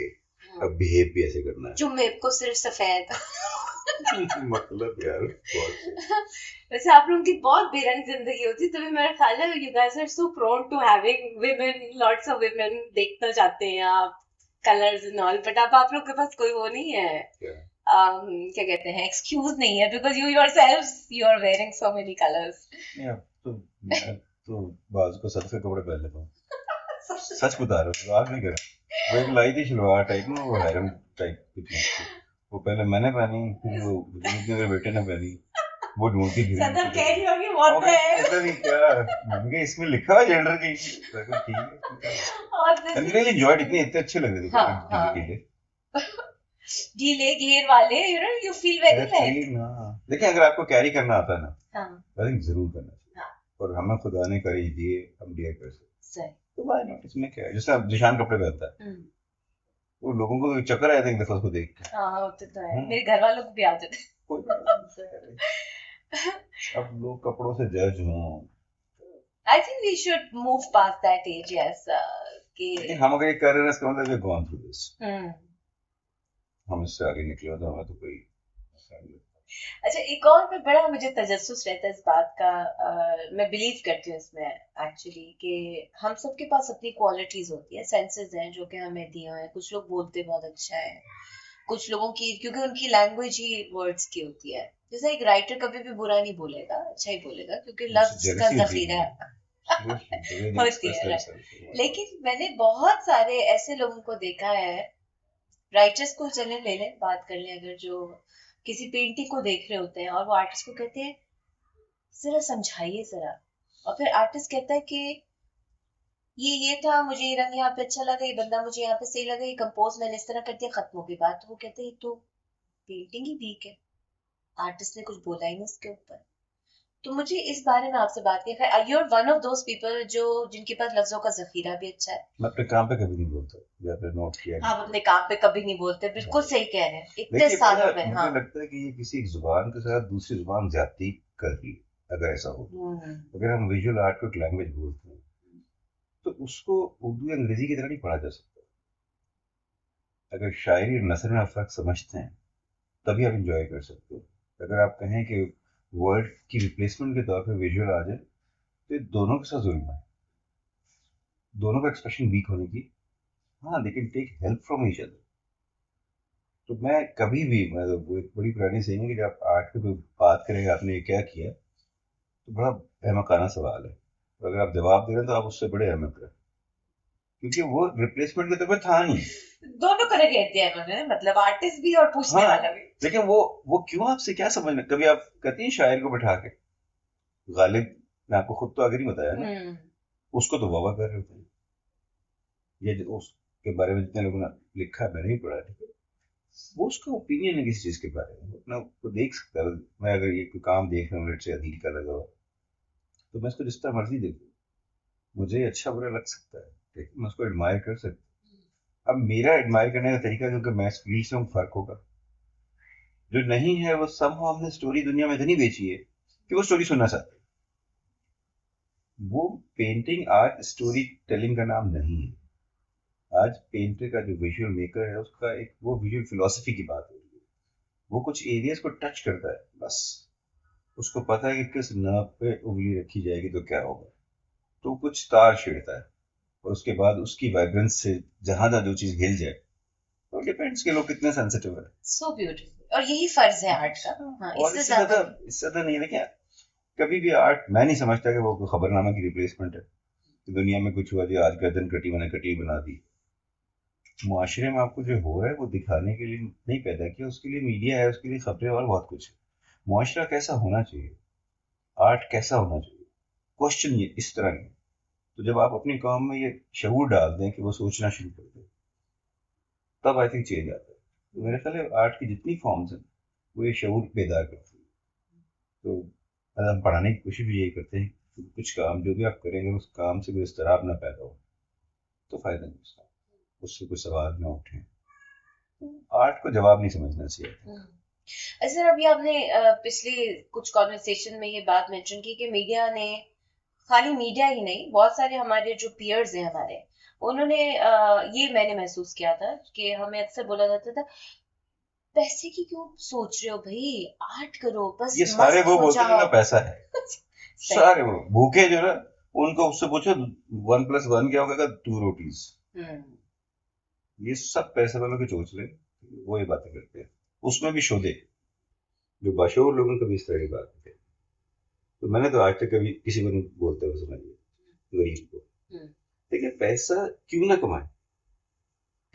अब बिहेव भी ऐसे करना है, जुम्मे को सिर्फ सफेद। मतलब यार वैसे आप लोगों की बहुत बेरंग जिंदगी होती, तभी मेरा ख्याल है you guys are so prone to having women, lots of women देखना चाहते हैं आप, कलर्स एंड ऑल, बट अब आप लोग के पास कोई वो नहीं है, क्या कहते हैं, एक्सक्यूज नहीं है, because you yourselves you are wearing so many colours. तो मैं तो बाजू को सर से कपड़े पहन लेता हूँ, सच बता रहा हूँ, बात नहीं कर रहा। वो एक लाई थी शलवार टाइप में, वो हैरम टाइप की थी, वो पहले मैंने पहनी, फिर वो मेरे बेटे ने पहनी, वो ढूंढती थी, सदर कह रही होगी बहुत है, पता नहीं क्या मैंने इसमें लिखा है जेंडर की, ठीक है, एंड रियली एंजॉयड, इतने अच्छे लग रहे थे ढीले घेर वाले, you know, you feel very like. देखिए अगर आपको कैरी करना आता है ना, आई थिंक जरूर करना चाहिए, और हमें खुदा ने करेज दिए, हम डेयर कर सकते हैं, तो व्हाई नॉट, इसमें क्या है? जैसे अब जिशान कपड़े पहनता है, वो लोगों को चक्कर आया था एक दफा उसको देख के, होते तो है, मेरे घर वालों को भी आते थे। अब लोग कपड़ों से जज हों, I think we should move past that age, yes, कि हम अगर ये कर रहे हैं इसका मतलब gone through this, हम इससे आगे निकले तो हमें तो कोई। अच्छा, एक और में बड़ा मुझे तजस्सुस रहता है इस बात का, मैं बिलीव करती हूँ इसमें एक्चुअली, कि हम सबके पास अपनी क्वालिटीज होती है, सेंसेस हैं जो कि हमें दिए हुए हैं, कुछ लोग बोलते बहुत अच्छा है, कुछ लोगों की, क्योंकि उनकी लैंग्वेज ही वर्ड्स की होती है, जैसे एक राइटर कभी भी बुरा नहीं बोलेगा, अच्छा ही बोलेगा, क्योंकि लफ्ज का जखीरा होती है। लेकिन मैंने बहुत सारे ऐसे लोगों को देखा है राइटर्स को चले ले लें, बात कर लें, अगर जो किसी पेंटिंग को देख रहे होते हैं और वो आर्टिस्ट को कहते हैं जरा समझाइए जरा, और फिर आर्टिस्ट कहता है कि ये था, मुझे ये रंग यहाँ पे अच्छा लगा, ये बंदा मुझे यहाँ पे सही लगा, ये कंपोज मैंने इस तरह कर दिया, खत्म हो गई बात। तो वो कहते हैं ये तो पेंटिंग ही वीक है, आर्टिस्ट ने कुछ बोला ही नहीं उसके ऊपर। तो मुझे इस बारे में आपसे बात की, you are one of those people जो जिनके पास लफ्जों का जखीरा भी अच्छा है। मैं अपने काम पे कभी नहीं बोलता, या फिर नोट किया आप अपने काम पे कभी नहीं बोलते, बिल्कुल सही कह रहे हैं, इतने देखिए सालों में। हाँ, मुझे लगता है कि ये किसी एक जुबान के साथ दूसरी जुबान ज्यादती कर रही है। अगर ऐसा हो, अगर हम विजुअल आर्ट को एक लैंग्वेज बोलते हैं तो उसको उर्दू या अंग्रेजी की तरह नहीं पढ़ा जा सकता। अगर शायरी और नसर में आप फर्क समझते हैं तभी आप इंजॉय कर सकते हो। अगर आप कहें कि वर्ड की रिप्लेसमेंट के तौर पर विजुअल आ जाए तो ये दोनों के साथ जुल्म है, दोनों का एक्सप्रेशन वीक होने की। हाँ, they can take help from each other. तो मैं कभी भी, मतलब वो एक बड़ी पुरानी सेइंग है कि जब आर्ट की कोई बात करेगा आपने ये क्या किया, तो बड़ा अहमकाना सवाल है, तो अगर आप जवाब दे रहे हैं तो आप उससे बड़े अहमक हैं, क्योंकि वो रिप्लेसमेंट के तौर पर था नहीं। दोनों को कह दिया इन्होंने, मतलब आर्टिस्ट भी और पूछने हाँ, वाला भी। लेकिन वो क्यों आपसे क्या समझना। कभी आप कहती हैं शायर को बैठा के, गालिब ने आपको खुद तो आगे नहीं बताया ना, उसको तो वाह कर रहे होते हैं। ये जो उसके बारे में जितने लोगों ने लिखा है, मैंने ही पढ़ा, ठीक है, वो उसका ओपिनियन है किसी चीज के बारे में, वो अपना वो देख सकता है। मैं अगर ये कोई काम देख रहा हूँ, लेट से अदील का लगा हुआ, तो मैं इसको जिस तरह मर्जी देखूँ, मुझे अच्छा बुरा लग सकता है, ठीक है, मैं उसको एडमायर कर सकता हूँ। अब मेरा एडमायर करने का तरीका, क्योंकि मैं इस फील्ड से हूँ, फर्क होगा। जो नहीं है वो सब हमने स्टोरी दुनिया में इतनी बेची है कि वो स्टोरी सुनना चाहते हैं। वो पेंटिंग आर्ट स्टोरी टेलिंग का नाम नहीं है। आज पेंटर का जो विजुअल मेकर है, उसका एक वो विजुअल फिलोसफी की बात हो रही है। वो कुछ एरियाज को टच करता है बस, उसको पता है कि किस नर्व पे उंगली रखी जाएगी तो क्या होगा, तो कुछ तार छेड़ता है, और उसके बाद उसकी वाइब्रेंस से जहां जहां जो चीज हिल जाए, तो डिपेंड्स के लोग कितने सेंसिटिव है। सो ब्यूटीफुल, और यही फर्ज है आर्ट का। हाँ, और इससे ज्यादा नहीं। देखिए, कभी भी आर्ट मैं नहीं समझता कि वो खबरनामा की रिप्लेसमेंट है, कि दुनिया में कुछ हुआ जी आज गर्दन कटी मैंने कटी बना दी। मुआशरे में आपको जो हो रहा है वो दिखाने के लिए नहीं पैदा किया, उसके लिए मीडिया है, उसके लिए खबरें और बहुत कुछ है। मुआशरा कैसा होना चाहिए, आर्ट कैसा होना चाहिए, क्वेश्चन ये इस तरह के। तो जब आप अपनी कौम में ये शऊर डाल दें कि वो सोचना शुरू कर दें, तब आई थिंक चेंज आता है। तो मेरे ख्याल है आर्ट की जितनी फॉर्म्स हैं वो ये शऊर बेदार करती है। तो हम पढ़ाने की कोशिश भी यही करते हैं कि कुछ काम जो भी आप करेंगे उस काम से कोई इस्तेराब ना पैदा हो, तो फायदा नहीं उसका, उससे कोई सवाल ना उठे। आर्ट को जवाब नहीं समझना चाहिए। अच्छा, अभी आपने पिछले कुछ कॉन्वर्सेशन में ये बात मेंशन की कि मीडिया ने, खाली मीडिया ही नहीं, बहुत सारे हमारे जो पियर्स हैं हमारे, उन्होंने ये मैंने महसूस किया था कि हमें अक्सर बोला जाता था पैसे की क्यों सोच रहे हो भाई, आर्ट करो बस, ये सारे मस्त वो हो बोलते हैं जाओ। जिनका पैसा है। सारे वो भूखे जो ना, उनको उससे पूछो 1+1 क्या होगा, 2 रोटीज। ये सब पैसे वालों के चोचले, वो ये बातें करते हैं, उसमें भी शोधे जो बाशऊर लोगों को भी इस तरह की बात है। तो मैंने तो आज तक कभी किसी को नहीं बोलते हुए सुना, गरीब को। लेकिन पैसा क्यों ना कमाए,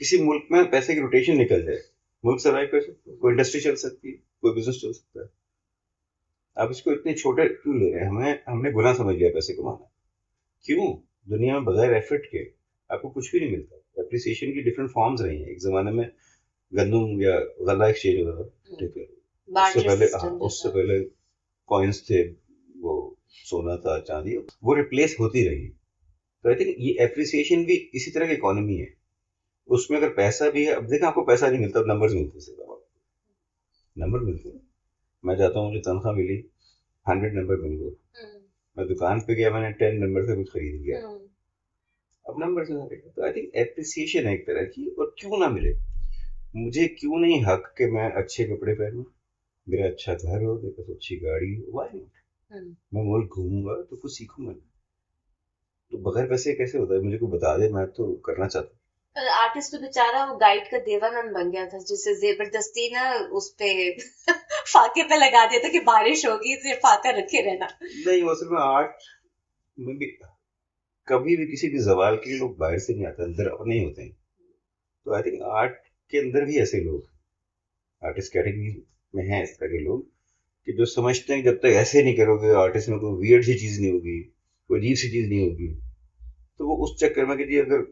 किसी मुल्क में पैसे की रोटेशन निकल जाए, मुल्क सर्वाइव कर सकता है, कोई इंडस्ट्री चल सकती है, कोई बिजनेस चल सकता है। आप इसको इतने छोटे क्यों ले रहे हैं, हमने गुनाह समझ लिया पैसे कमाना। क्यों, दुनिया में बगैर एफर्ट के आपको कुछ भी नहीं मिलता। एप्रिसिएशन की डिफरेंट फॉर्म्स रही हैं। एक जमाने में गंदम या गल्ला एक्सचेंज होता था, ठीक है, उससे पहले कॉइन्स थे, वो सोना था, चांदी, वो रिप्लेस होती रही। तो आई थिंक ये एप्रिसिएशन भी इसी तरह की इकोनॉमी है। उसमें अगर पैसा भी है, अब देखिए आपको पैसा नहीं मिलता, नंबर्स मिलते, सिर्फ नंबर मिलते हैं। मैं जाता हूँ, मुझे तनख्वाह मिली, 100 नंबर मिल गए, मैं दुकान पे गया, मैंने 10 नंबर से कुछ खरीद लिया, अब नंबर से मिलेगा। तो आई थिंक एप्रिसिएशन है एक तरह की, और क्यों ना मिले, मुझे क्यों नहीं हक कि मैं अच्छे कपड़े पहनूं, मेरा अच्छा घर हो, मेरे पास अच्छी गाड़ी हो, वाई नॉट। मैं मुल्क घूमूंगा तो कुछ सीखूंगा। तो बगैर पैसे कैसे होता है, मुझे कोई बता दे, मैं तो करना चाहता हूँ। आर्टिस्ट तो बेचारा वो गाइड का देवानंद बन गया था, जिसे जबरदस्ती ना उस पे फाके पे लगा दिया था कि बारिश होगी सिर्फ फाका रखे रहना। नहीं, वो सिर्फ आर्ट में भी कभी भी किसी भी सवाल के लिए लोग बाहर से नहीं आते, अंदर अपने ही होते हैं। तो आई थिंक आर्ट के अंदर भी ऐसे लोग, आर्टिस्ट कैटेगरी में हैं इस तरह के लोग कि जो समझते हैं कि जब तक ऐसे नहीं करोगे आर्टिस्ट में कोई वियर्ड सी चीज़ नहीं होगी, कोई अजीब सी चीज़ नहीं होगी, तो वो उस चक्कर में कि जी अगर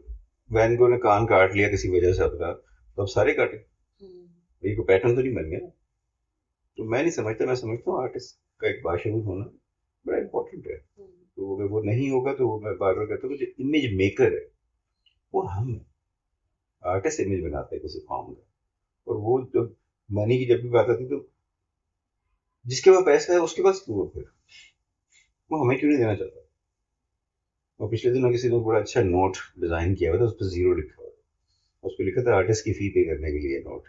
वैन गो ने कान काट लिया किसी वजह से अपना, तो अब सारे काटे, ये कोई पैटर्न तो नहीं बन गया। तो मैं नहीं समझता, मैं समझता हूँ आर्टिस्ट का एक बाशऊर होना बड़ा इंपॉर्टेंट है। तो अगर वो नहीं होगा तो वो मैं बार बार कहता हूँ कि जो इमेज मेकर है वो हम हैं। आर्टिस्ट इमेज बनाते हैं किसी फॉर्म का, और वो जब मनी की जब भी बात आती तो जिसके पास पैसा है उसके पास क्यों, फिर वो हमें क्यों नहीं देना चाहता। और पिछले दिनों किसी ने बड़ा अच्छा नोट डिजाइन किया हुआ था, उस पर 0 लिखा हुआ था, उस पर लिखा था आर्टिस्ट की फी पे करने के लिए नोट।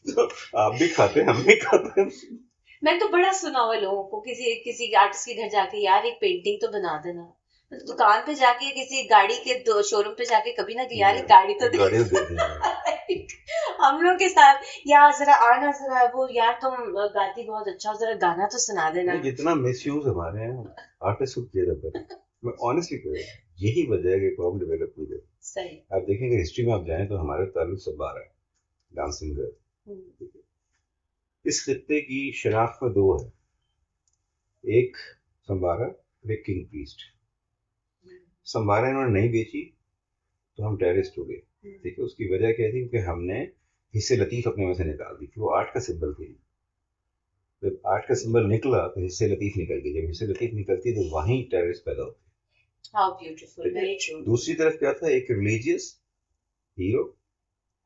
तो आप भी खाते हैं, हम भी खाते हैं। मैं तो बड़ा सुना हुआ लोगों को, किसी किसी आर्टिस्ट के घर जाके, यार एक पेंटिंग तो बना देना, तो दुकान पे जाके किसी गाड़ी के शोरूम पे जाके कभी ना कि यार एक गाड़ी तो दे। गाड़ी तो दे हम लोग के साथ, यार जरा आना, जरा वो, यार तुम गाती बहुत अच्छा, जरा गाना तो सुना देना। जितना मिसयूज हमारे हैं आर्टिस्ट को किया जाता है, मैं ऑनेस्टली कह रहा हूँ, यही वजह है कि कॉम डेवलप नहीं है। सही। आप देखेंगे हिस्ट्री में आप जाएं तो हमारे ताल्लुक सब बारह है, डांसिंग गर्ल। इस खित्ते की शनाख्त में 2 है, एक संबारा और एक किंग प्रीस्ट। संबारा इन्होंने नहीं बेची तो हम टेररिस्ट हो गए, ठीक है। उसकी वजह क्या थी कि हमने हिस्से लतीफ़ अपने में से निकाल दी थी, वो आर्ट का सिंबल थी। जब आर्ट का सिंबल निकला तो हिस्से लतीफ़ निकल गई, जब हिस्से लतीफ़ निकलती तो वहीं टेररिस्ट पैदा होते। How beautiful, very true. दूसरी तरफ क्या था, एक रिलीजियस हीरो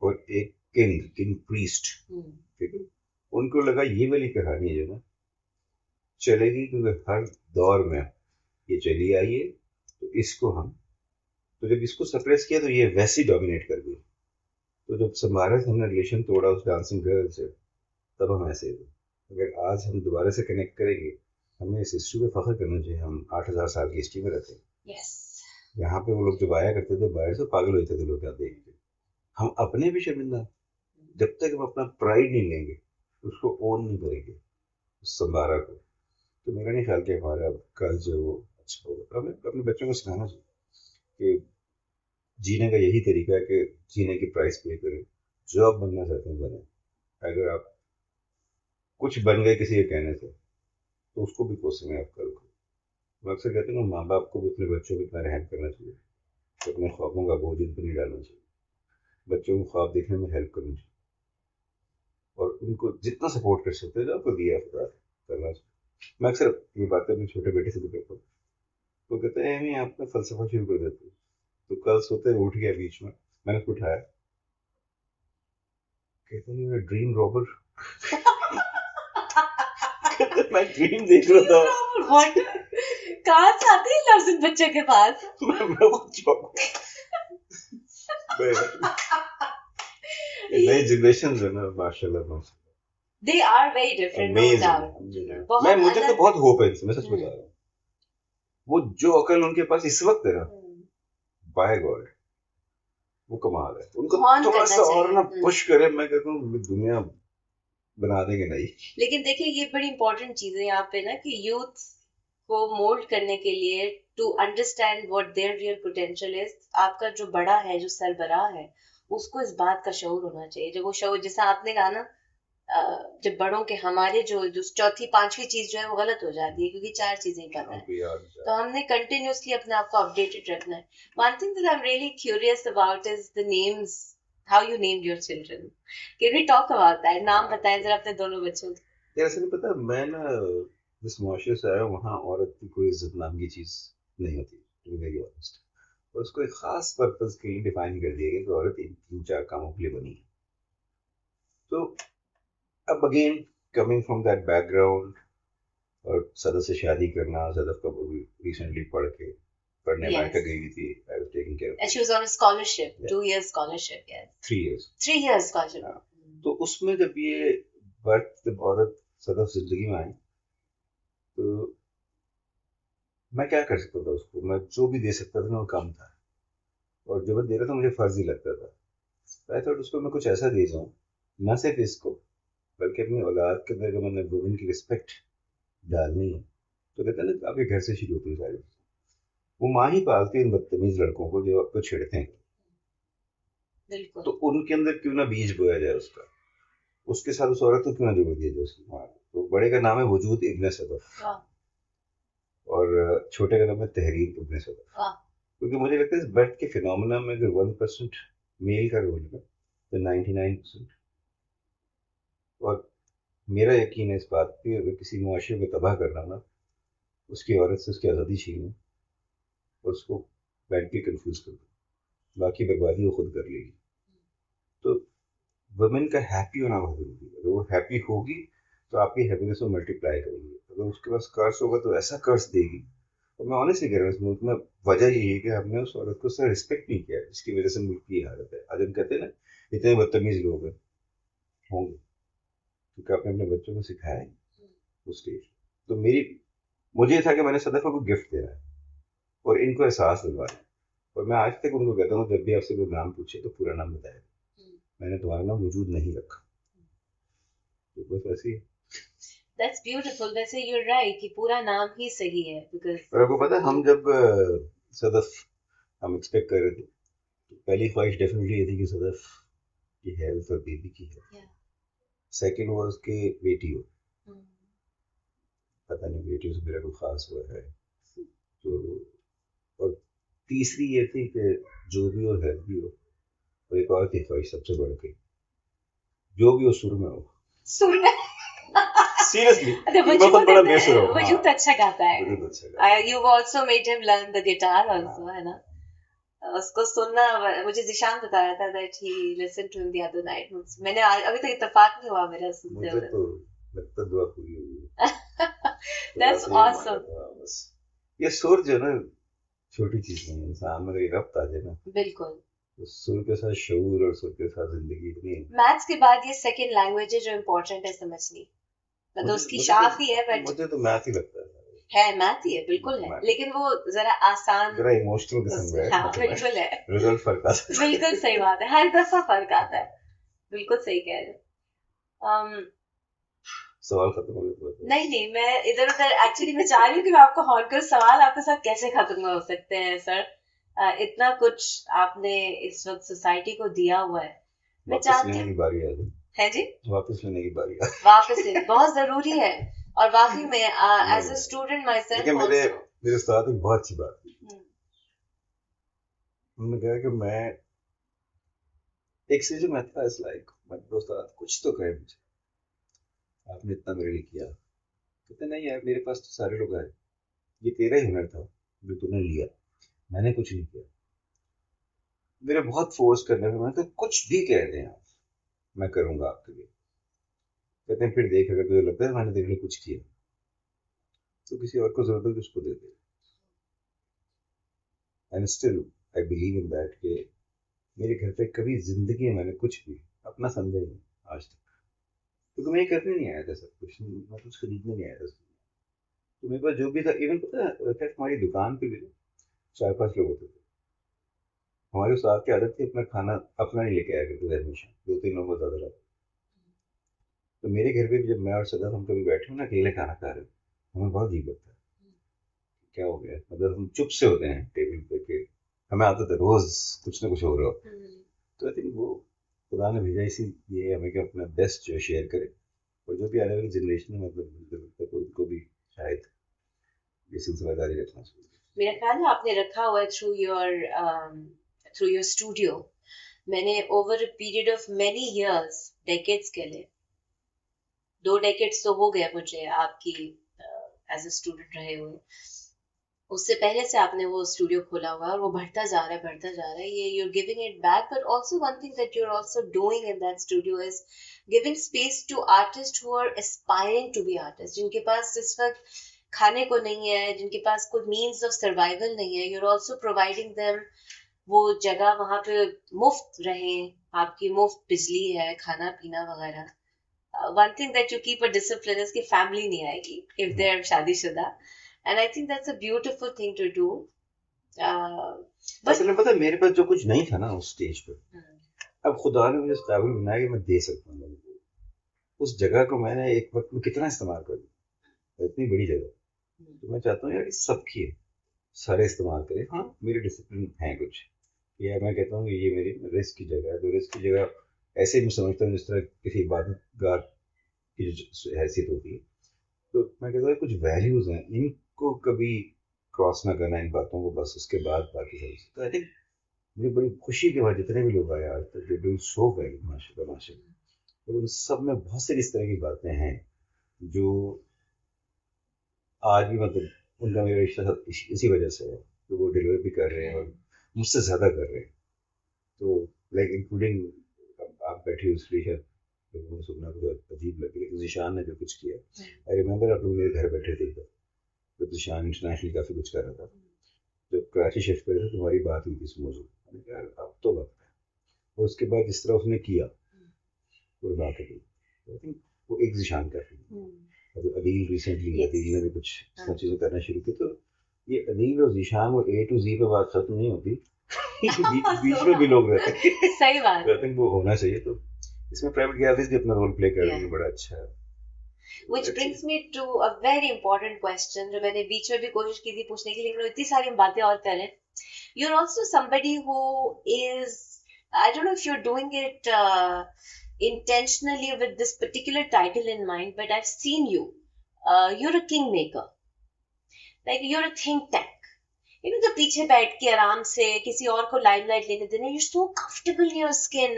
और एक किंग प्रीस्ट, ठीक है। उनको लगा ये वाली कहानी जो ना चलेगी, क्योंकि हर दौर में ये चली आई है, तो इसको हम, तो जब इसको सप्रेस किया तो ये वैसे ही डोमिनेट कर गई। तो जब समारा से हमने रिलेशन तोड़ा उस डांसिंग गर्ल से, तब हम ऐसे थे। अगर आज हम दोबारा से कनेक्ट करेंगे, हमें इस हिस्ट्री पे फख्र करना चाहिए, हम 8000 साल की हिस्ट्री में रहते हैं। yes. यहाँ पे वो लोग जब आया करते थे बाहर से पागल होते थे लोग क्या देख के। हम अपने भी शर्मिंदा, जब तक हम अपना प्राइड नहीं लेंगे, उसको ओन नहीं करेंगे उस संबारा को, तो मेरा नहीं ख्याल कि हमारा कल जो वो अच्छा होगा। हमें अपने बच्चों को सिखाना चाहिए कि जीने का यही तरीका है कि जीने की प्राइस पे करें, जो आप बनना चाहते हैं बने। अगर आप कुछ बन गए किसी के कहने से तो उसको भी कोसेंगे आप कल को। मैं अक्सर कहता हूँ माँ बाप को भी अपने बच्चों को इतना रहम करना चाहिए कि अपने ख्वाबों का बोझ इन पर नहीं डालना चाहिए, बच्चों को ख्वाब देखने में हेल्प करनी चाहिए, और उनको जितना सपोर्ट कर सकते हैं जो आपको दिया खुदा करना चाहिए। मैं अक्सर ये बातें अपने छोटे बेटे से भी कहता हूँ, तो कहते हैं मैं आपका फलसफा शुरू कर देते हूँ। तो कल सोते उठ गया बीच में, मैंने उसको उठाया, कहते हैं ड्रीम रॉबर। मैं ड्रीम देख रहा था। कहाँ से आते हैं लफ्ज़ बच्चे के पास? नई जनरेशन है ना, माशाल्लाह। They are very different, no doubt. मैं मुझे तो बहुत होप है इनसे, मैं सच बता रहा हूँ। वो जो अकल उनके पास इस वक्त है ना, बाय गॉड वो कमाल है। उनको थोड़ा सा और ना पुश करे, मैं कहता हूँ दुनिया बना देंगे नहीं। लेकिन देखिए ये बड़ी इंपॉर्टेंट चीज है यहाँ पे ना, कि यूथ को मोल्ड करने के लिए, to understand what their real potential is, आपका जो बड़ा है, जो सरबराह है, उसको इस बात का शऊर होना चाहिए। जब वो शऊर, जैसा आपने कहा ना, जब बड़ों के, हमारे जो चौथी पांचवी चीज जो है वो गलत हो जाती है, क्योंकि 4 चीजें पता है, तो हमने कंटिन्यूसली अपने आप को अपडेटेड रखना है। One thing that I am really curious about is the names, how you named your children. Can we talk about that? नाम बताएं जरा अपने दोनों बच्चों के। यार ऐसा नहीं पता, मैं ना जिस मुआशरे से आया वहाँ औरत की कोई इज्जत नाम की चीज नहीं होती, टू बी वेरी ऑनेस्ट। और उसको एक खास पर्पज के लिए डिफाइन कर दिया गया कि औरत इन 3-4 कामों के लिए बनी है। तो अब again coming from that background, और सदफ से शादी करना, सदफ का रिसेंटली पढ़ने अमेरिका गई थी, I was taking care of, she was on scholarship, 2 years scholarship, yes 3 years scholarship. तो उसमें जब ये बर्थ, जब औरत सदफ जिंदगी में आई, तो मैं क्या कर सकता था उसको, मैं जो भी दे सकता था ना वो कम था, और जो मैं दे रहा था मुझे फर्ज ही लगता था। आई थॉट उसको मैं कुछ ऐसा दे जाऊँ, न सिर्फ इसको बल्कि अपनी औलाद के अंदर, मैंने वुमेन की रिस्पेक्ट डालनी है, तो कहते हैं ना आपके घर से शुरू होती है सारी। वो माँ ही पालती है इन बदतमीज लड़कों को जो आपको छेड़ते हैं। बिल्कुल। तो उनके अंदर क्यों ना बीज बोया जाए उसका, उसके साथ उस औरत को क्यों ना जोड़ दिया जाए उसकी माँ। तो बड़े का नाम है वजूद इब्न सदफ, वाह और छोटे का नाम है तहरीर इब्न सदफ। वाह। क्योंकि मुझे लगता है इस बर्थ के फिनोमिना में अगर 1% मेल का रोल है तो 99%। और मेरा यकीन है इस बात पे, अगर किसी मुआशरे को तबाह करना ना, उसकी औरत से उसकी आज़ादी छीनना और उसको मेंटली कंफ्यूज कर दो, बाकी बर्बादी वो खुद कर लेगी। तो वुमेन का हैप्पी होना बहुत जरूरी है। अगर वो हैप्पी होगी तो आपकी हैप्पीनेस को मल्टीप्लाई करेगी। अगर उसके पास कर्ज होगा तो ऐसा कर्ज देगी। और मैं ऑनेस्टली कह रहा हूँ, इस मुल्क में वजह यही है कि हमने उस औरत को उससे रिस्पेक्ट नहीं किया, जिसकी वजह से मुल्क की हालत है। आज हम कहते हैं ना, इतने बदतमीज लोग हैं होंगे क्योंकि आपने अपने बच्चों को सिखाया है उस स्टेज। तो मुझे ये था कि मैंने सदफा को गिफ्ट देना है और इनको एहसास दिलवाना है। और मैं आज तक उनको कहता हूँ, जब भी आपसे कोई नाम पूछे तो पूरा नाम बताए, मैंने तुम्हारा नाम वजूद नहीं रखा। तो बस ऐसे ही। That's beautiful. वैसे you're right कि पूरा नाम ही सही है because और आपको पता है, हम जब सदफ हम एक्सपेक्ट कर रहे थे, तो पहली ख्वाहिश डेफिनेटली ये थी कि सदफ की हेल्थ और बेबी की है। yeah. सेकंड वाज कि बेटी हो। Hmm. पता नहीं बेटियों से मेरा कोई खास हुआ है तो। और तीसरी ये थी कि जो भी हो हेल्थ भी हो। और एक और थी ख्वाहिश सबसे बढ़ के, जो भी हो सुर में हो। सुर में सीरियसली अच्छा मैं खुद बड़ा बेसुर हूँ। वजूद अच्छा गाता है। वजूद अच्छा गाता है। You've also made him learn the guitar also है ना। उसको सुनना मुझे जिशान बताया था that he listened to him the other night। मैंने अभी तक इत्तेफाक नहीं हुआ मेरा सुनते मुझे हुए। तो लगता दुआ पूरी हुई। That's तो ऐसे ही awesome। मांगा था बस। ये सुर जो है ना, छोटी चीज नहीं है। इंसान में अगर ये रब्त आ जाए ना, बिल्कुल। तो सुर के साथ शऊर और सुर के साथ जिंदगी इतनी है। मैथ्स के बाद ये सेकंड लैंग्वेज है जो इम्पोर्टेंट है समझनी। मतलब उसकी शाख ही है बट मुझे तो मैथ ही लगता है मैथ ही है बिल्कुल है मैथ। लेकिन वो जरा आसान जरा इमोशनल किस्म का है। हाँ मतलब बिल्कुल है। रिजल्ट फर्क आता है। बिल्कुल सही बात है हर दफा फर्क आता है। बिल्कुल सही कह रहे हो। सवाल खत्म हो गया तो नहीं नहीं मैं इधर उधर एक्चुअली मैं चाह रही हूँ कि मैं आपको हॉन कर सवाल आपके साथ कैसे खत्म हो सकते हैं सर। इतना कुछ आपने इस वक्त सोसाइटी को दिया हुआ है। मैं वापस चाहती लेने की हूँ बारी आ गई। है जी वापस लेने की बारी आ वापस से बहुत जरूरी है। और वाकई में एज अ गई। स्टूडेंट माई देखिए सेल्फ मेरे उस्ताद ने बहुत अच्छी बात की। ऑल्सो। उन्होंने कहा कि मैं एक से जो मैं था इस लाइक, मैं उस्ताद कुछ तो कहे मुझे, आपने इतना मेरे लिए किया। कहते नहीं यार, मेरे पास तो सारे लोग आए, ये तेरा ही हुनर था जो तूने लिया, मैंने कुछ नहीं किया। मेरे बहुत फोर्स करने में, मैंने कहा कुछ भी कह दें आप, मैं करूंगा आपके लिए। कहते हैं फिर देख, अगर तुझे लगता है मैंने तेरे लिए कुछ किया तो किसी और को जरूरत है तो उसको दे दे। And still I believe in that कि मेरे घर पे कभी जिंदगी में मैंने कुछ भी अपना समझा ही नहीं आज तक। क्योंकि मैं ये करने नहीं आया था सब कुछ, मैं कुछ खरीदने नहीं आया था। तो मेरे पास जो भी था, इवन पता है क्या, हमारी दुकान पे भी ना 4-5 लोग होते थे। हमारे उस की आदत थी अपना खाना अपना नहीं लेके आया करते थे हमेशा, 2-3 लोगों को ज्यादा रहता। तो मेरे घर पे भी जब मैं और सदा हम कभी बैठे हो ना अकेले खाना खा रहे हो, हमें बहुत अजीब लगता है। क्या हो गया, मतलब हम चुप से होते हैं टेबल पे के, हमें आदत है रोज कुछ ना कुछ हो रहा हो। तो आई थिंक वो खुदा ने भेजा इसी ये हमें कि अपना बेस्ट जो शेयर करे, और जो भी आने वाली जनरेशन है, मतलब मुझे लगता है कि उनको भी शायद ये सिलसिला जारी रखना चाहिए। मेरा ख्याल है आपने रखा हुआ है थ्रू योर स्टूडियो। मैंने over a period of many years decades के लिए 2 डेकेड्स तो हो गए मुझे आपकी एज अ स्टूडेंट रहे हुए। उससे पहले से आपने वो स्टूडियो खोला हुआ है और वो बढ़ता जा रहा है बढ़ता जा रहा है। ये you're giving it back but also one thing that you're also doing in that studio is giving space to artists who are aspiring to be artists, जिनके पास इस वक्त खाने को नहीं है, जिनके पास कोई means of survival नहीं है। you're also providing them वो जगह वहां पे मुफ्त रहे, आपकी मुफ्त बिजली है, खाना पीना वगैरह। one thing that you keep a discipline is कि family नहीं आएगी if they're शादीशुदा, and I think that's a beautiful thing to do. But असल में पता है, मेरे पास जो कुछ नहीं था ना उस स्टेज पर, अब खुदा ने मुझे इस काबिल बनाया कि मैं दे सकता हूँ लोगों को। उस जगह को मैंने एक वक्त में कितना इस्तेमाल कर लिया, इतनी बड़ी जगह। तो मैं चाहता हूँ यार कि सबकी है, सारे इस्तेमाल करें। हाँ मेरे डिसिप्लिन हैं कुछ या मैं कहता हूँ कि ये मेरी रिस्क की जगह है, तो रिस्क की जगह ऐसे मैं समझता हूँ जिस तरह किसी इबादतगाह की जो हैसियत होती है। तो मैं कहता हूँ कुछ वैल्यूज हैं, इनको कभी क्रॉस ना करना इन बातों को, बस उसके बाद बाकी सब। तो आई थिंक मुझे बड़ी खुशी के बाद जितने भी लोग आए आज तक, दे डूइंग सो वेल माशाल्लाह माशाल्लाह। तो उन सब में बहुत सारी इस तरह की बातें हैं जो आज भी मतलब उनका मेरा रिश्ता इसी वजह से है कि वो डिलीवर भी कर रहे हैं और मुझसे ज़्यादा कर रहे हैं। तो लाइक इंक्लूडिंग आप बैठी हुई स्त्री है, लोगों को सुनना कुछ अजीब लगे, लेकिन जिशान ने जो कुछ किया, आई रिमेम्बर आप लोग मेरे घर बैठे थे जब जिशान इंटरनेशनल काफ़ी कुछ कर रहा था, जब कराची शिफ्ट करे थे तुम्हारी बात हुई थी इस मौजूद, मैंने कहा यार अब तो वक्त है। और उसके बाद जिस तरह उसने किया पूरी बात है, आई थिंक वो एक जिशान का थी। अभी अदील रिसेंटली अदील ने भी कुछ इस तरह चीज़ें करना शुरू की, तो ये अदील और जिशान वो ए टू जी पे बात खत्म नहीं होती बीच में भी लोग रहते हैं। सही बात। आई थिंक वो होना चाहिए। तो इसमें प्राइवेट गैलरीज भी अपना रोल प्ले कर रही है, बड़ा अच्छा है। Which brings me to a very important question जो मैंने बीच में भी कोशिश की थी पूछने की, लेकिन इतनी सारी बातें और करें. You're also somebody who is, I don't know if you're doing it intentionally with this particular title in mind, but I've seen you. You're a kingmaker. Like you're a think tank. You know, the पीछे बैठ के आराम से किसी और को limelight लेने देना. You're so comfortable in your skin.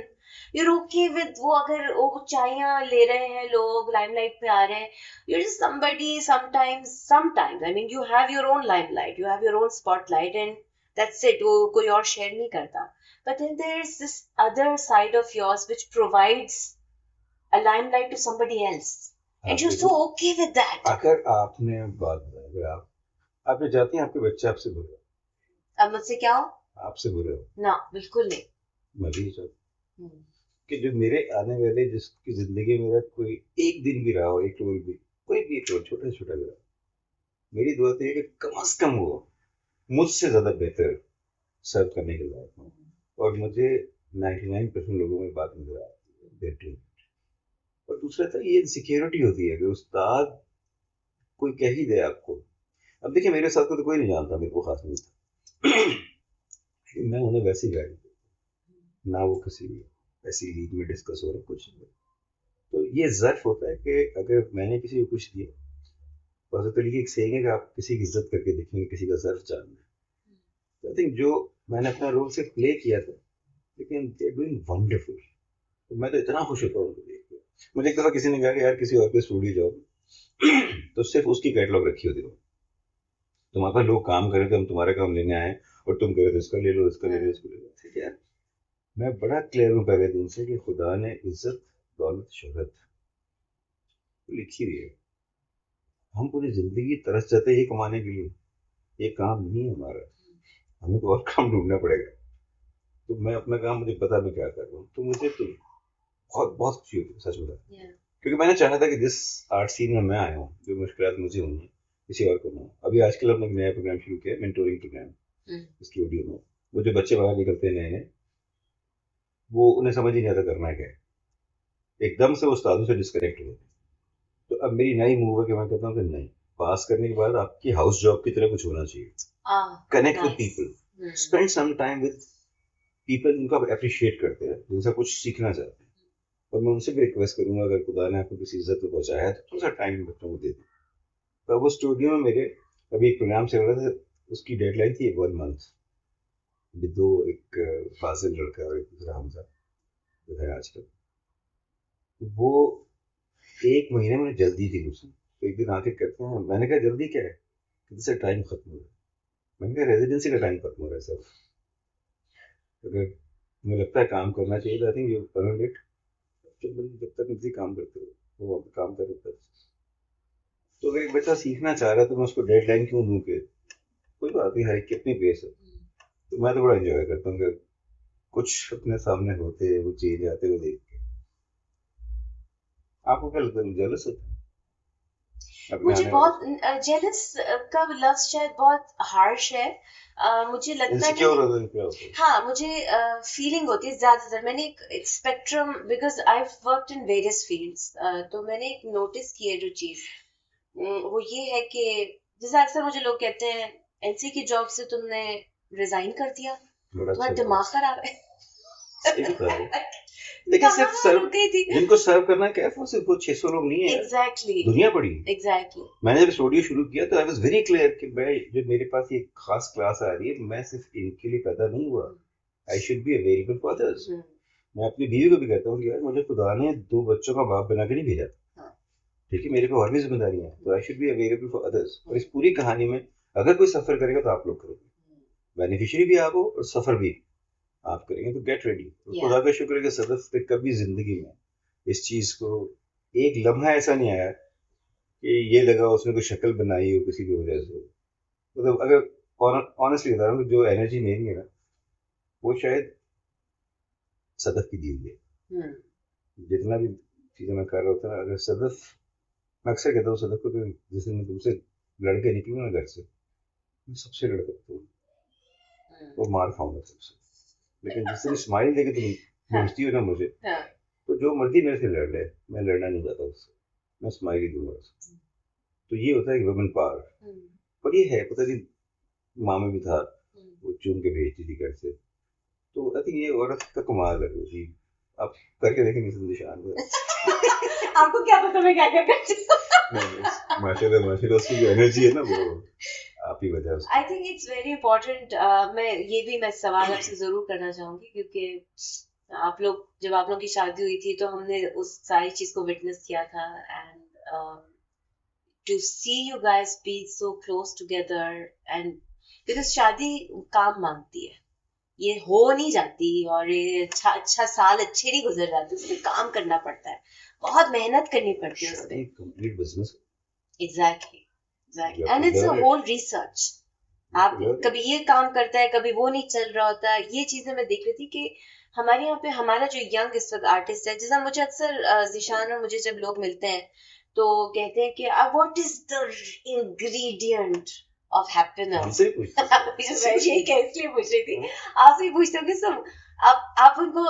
You're okay with वो अगर वो ऊंचाइयां ले रहे हैं लोग, लाइमलाइट पे आ रहे हैं. You're just somebody sometimes. I mean, you have your own limelight. You have your own spotlight, and that's it. वो कोई और शेयर नहीं करता. But then there's this other side of yours which provides a limelight to somebody else. And you're so okay with that. अगर आपने बात अगर आप जाती हैं, आपके बच्चे आपसे बुरे हो, अब मुझसे क्या हो? आपसे बुरे हो ना, बिल्कुल नहीं. मैं भी चाहता कि जो मेरे आने वाले जिसकी जिंदगी में मेरा कोई एक दिन भी रहा हो, एक रोल भी, कोई भी एक रोल छोटा छोटा भी रहा, मेरी दुआ तो ये कि कम से कम वो मुझसे ज्यादा बेहतर सर्व करने के लायक हो। और मुझे 99% लोगों में बात नजर आती है बेहतरीन। और दूसरा था ये सिक्योरिटी होती है कि उस्ताद कोई कह ही दे आपको। अब देखिए मेरे साथ को तो कोई नहीं जानता, मेरे को खास नहीं था मैं उन्हें वैसे ही गाइड करता, ना वो किसी ऐसी लीग में डिस्कस हो रहा कुछ नहीं। तो ये ज़र्फ होता है कि अगर मैंने किसी को कुछ दिया, तो तरीके एक सेइंग है कि आप किसी की इज्जत करके देखेंगे, किसी का ज़र्फ जानना है। तो आई थिंक जो मैंने अपना रोल से प्ले किया था, लेकिन दे आर डूइंग वंडरफुल। तो मैं तो इतना खुश होता हूँ उनको देख के। मुझे एक दफ़ा किसी ने कहा कि यार किसी और के स्टूडियो जाओ तो सिर्फ उसकी कैटलॉग रखी होती हो, तुम्हारे पास लोग काम करे थे, हम तुम्हारा काम लेने आए और तुम कह रहे थे इसका ले लो, इसका ले लो, इसको ले लो। ठीक है, मैं बड़ा क्लियर हूँ पहले दिन से कि खुदा ने इज्जत, दौलत, शोहरत लिखी हुई है। हम पूरी जिंदगी तरस जाते हैं ये कमाने के लिए, ये काम नहीं है हमारा, हमें तो और काम ढूंढना पड़ेगा। तो मैं अपना काम, मुझे पता मैं क्या कर रहा हूँ, तो मुझे तो बहुत बहुत खुशी होती है सच बता, क्योंकि मैंने चाहा था कि जिस आर्ट सीन में मैं आया हूँ, जो मुश्किलात मुझे हुई हैं किसी और को ना। अभी आजकल हमने एक नया प्रोग्राम शुरू किया, मेंटोरिंग प्रोग्राम स्टूडियो में। वो जो बच्चे बाहर निकलते हैं नए नए, वो उन्हें समझ ही नहीं आता करना क्या है, एकदम से वो उस्तादों से डिस्कनेक्ट हो जाते। तो अब मेरी नई मूव है कि मैं कहता हूँ कि नहीं, पास करने के बाद आपकी हाउस जॉब की तरह कुछ होना चाहिए। Connect with people, spend some time with people जिनको आप अप्रिशिएट करते हैं, जिनसे कुछ सीखना चाहते हैं। और मैं उनसे भी रिक्वेस्ट करूंगा, अगर खुदा ने आपको किसी इज्जत पे पहुंचाया है तो थोड़ा सा टाइम बच्चों को दे दें। तो वो स्टूडियो में मेरे अभी एक प्रोग्राम चल रहा था, उसकी डेडलाइन थी 1 मंथ। अभी दो, एक फाजिल लड़का और एक दूसरा हमजा जो है आजकल, वो 1 महीने में जल्दी थी मुझसे। तो एक दिन आके कहते हैं, मैंने कहा जल्दी क्या है, किसी टाइम खत्म हो रहा है। मैंने कहा रेजिडेंसी का टाइम खत्म हो रहा है सर, अगर तुम्हें लगता है काम करना चाहिए तो I think you earn it. जब तक मुझे काम करते हो वो काम कर रहे। तो अगर एक बच्चा सीखना चाह रहा है तो मैं उसको डेडलाइन क्यों दूं कि कोई बात नहीं, हर एक की अपनी बेस है। तो मैं तो बड़ा एंजॉय करता हूँ कि कुछ अपने सामने होते वो चीज आते हुए देख के। आपको क्या लगता है, जेलस होता है? मुझे बहुत जेलस का लफ्ज शायद बहुत हार्श है। मुझे लगता है हाँ, मुझे फीलिंग होती है ज्यादातर। मैंने एक spectrum, because I worked in various fields, तो मैंने एक नोटिस की है जो चीज, वो ये है कि जैसे अक्सर मुझे लोग कहते हैं एनसी की जॉब से तुमने रिजाइन कर दिया, बड़ा अच्छा तुम्हारा दिमाग खराब है। सही बता रहे हो। लेकिन सिर्फ कहाँ सर्व रुक गई थी? जिनको सर्व करना है कैफ वो सिर्फ वो 600 लोग नहीं है, एग्जैक्टली दुनिया पड़ी है। एग्जैक्टली मैंने जब स्टूडियो शुरू किया तो आई वाज वेरी क्लियर कि मैं जो मेरे पास ये खास क्लास आ रही है मैं सिर्फ इनके लिए पैदा नहीं हुआ, I should be available for others. मैं अपनी बीवी को भी कहता हूँ कि यार मुझे खुदा ने 2 बच्चों का बाप बना के नहीं भेजा, ठीक है, मेरे को और भी जिम्मेदारियां हैं, तो I should be available for others. और इस पूरी कहानी में अगर कोई सफर करेगा तो आप लोग करोगे, बेनिफिशियरी भी आप हो और सफर भी आप करेंगे, तो गेट रेडी। खुदा का शुक्र है कि सदफ पे कभी जिंदगी में इस चीज को एक लम्हा ऐसा नहीं आया कि ये लगा उसने कोई शक्ल बनाई हो किसी की वजह से। मतलब अगर ऑनेस्टली बता रहा हूँ, जो एनर्जी मेरी है ना वो शायद सदफ की दी हुई है। जितना भी चीजें मैं कर रहा होता ना, अगर सदफ, मैं अक्सर कहता हूँ सदफ को कि जिस दिन मैं तुमसे लड़के निकलूँ ना घर से, मैं सबसे लड़ सकता हूँ, वो मार खाऊंगा सबसे, लेकिन जिस दिन स्माइल देके तुम भेजती हो ना मुझे, तो जो मर्जी मेरे से लड़ ले, मैं लड़ना नहीं चाहता उससे, मैं स्माइल ही दूंगा उससे। तो ये होता है कि वुमेन पावर। पर ये है पता नहीं, माँ में भी था, वो चूम के भेजती थी घर से, तो आई थिंक ये औरत का कमाल है जी। आप करके देखेंगे इस निशान को। आपको क्या पता मैं क्या क्या करती हूँ? माशाल्लाह माशाल्लाह, उसकी जो एनर्जी है ना वो आप ही वजह से। I think it's very important. मैं सवाल आपसे जरूर करना चाहूंगी क्योंकि आप लोग, जब आप लोग की शादी हुई थी तो हमने उस सारी चीज को विटनेस किया था, and to see you guys be so close together, and because शादी काम मांगती है, ये हो नहीं जाती, और ये अच्छा साल अच्छे नहीं गुजर जाते, उसमें काम करना पड़ता है, बहुत मेहनत करनी पड़ती है उसमें। Complete business. Exactly and it's a whole research. आप कभी ये काम करता है, कभी वो नहीं चल रहा होता। ये चीजें मैं देख रही थी कि हमारे यहाँ पे हमारा जो यंग इस वक्त आर्टिस्ट है, जैसा मुझे अक्सर जिशान और मुझे जब लोग मिलते हैं तो कहते हैं कि what is the ingredient of happiness. मैं यही इसलिए पूछ रही थी, आपसे पूछते हो कि सब आप उनको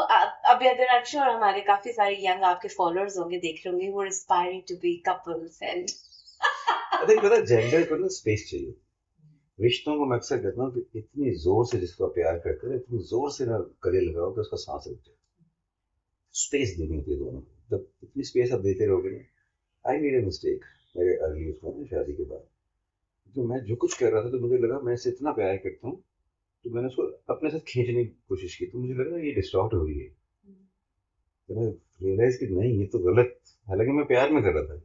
अभी अगर I'm sure हमारे काफी सारे यंग आपके फॉलोअर्स होंगे, देख रहे होंगे, who are aspiring to be couples and I think पता जेंडर को ना स्पेस चाहिए। रिश्तों को मैं अक्सर कहता हूँ कि इतनी जोर से जिसको आप प्यार करते हैं इतनी जोर से ना गले लगाओ कि उसका सांस रुक जाए। स्पेस देनी होती है दोनों को, जब इतनी स्पेस आप देते रहोगे ना। आई मेड ए मिस्टेक मेरे अर्ली उसमें शादी के बाद, तो मैं जो कुछ कर रहा था तो मुझे लगा मैं इसे इतना प्यार करता हूँ, तो मैंने उसको अपने साथ खींचने की कोशिश की, तो मुझे लगा ये डिस्टॉर्ट हो रही है। तो मैं रियलाइज कि नहीं ये तो गलत, हालांकि मैं प्यार में कर रहा था,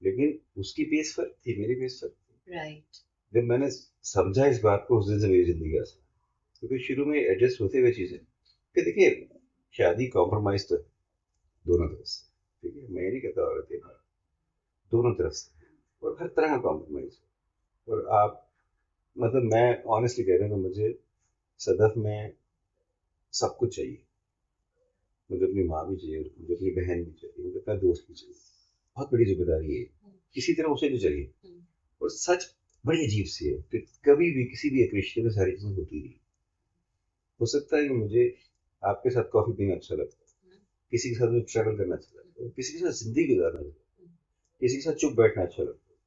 लेकिन उसकी पेस फर्क थी, मेरी पेस फर्क थी। राइट। जब मैंने समझा इस बात को, उस दिन से मेरी जिंदगी आसान, क्योंकि शुरू में एडजस्ट होते हुए चीजें, कि देखिए शादी कॉम्प्रोमाइज तो है दोनों तरफ से, ठीक है, मैं नहीं कहता औरत है, दोनों तरफ से, और हर तरह का कॉम्प्रोमाइज। और आप मतलब मैं ऑनेस्टली कह रहा हूँ कि मुझे सदफ में सब कुछ चाहिए। मुझे अपनी माँ भी चाहिए, मुझे अपनी बहन भी चाहिए, मुझे अपना दोस्त भी चाहिए, बहुत बड़ी जिम्मेदारी है, किसी तरह उसे भी चाहिए। और सच बड़ी अजीब सी है कि कभी भी किसी भी एक रिश्ते में सारी चीजें होती नहीं। हो सकता है कि मुझे आपके साथ कॉफी पीना अच्छा लगता है, किसी के साथ मुझे ट्रैवल करना अच्छा लगता है, किसी के साथ जिंदगी गुजारना लगता है, किसी के साथ चुप बैठना अच्छा लगता है।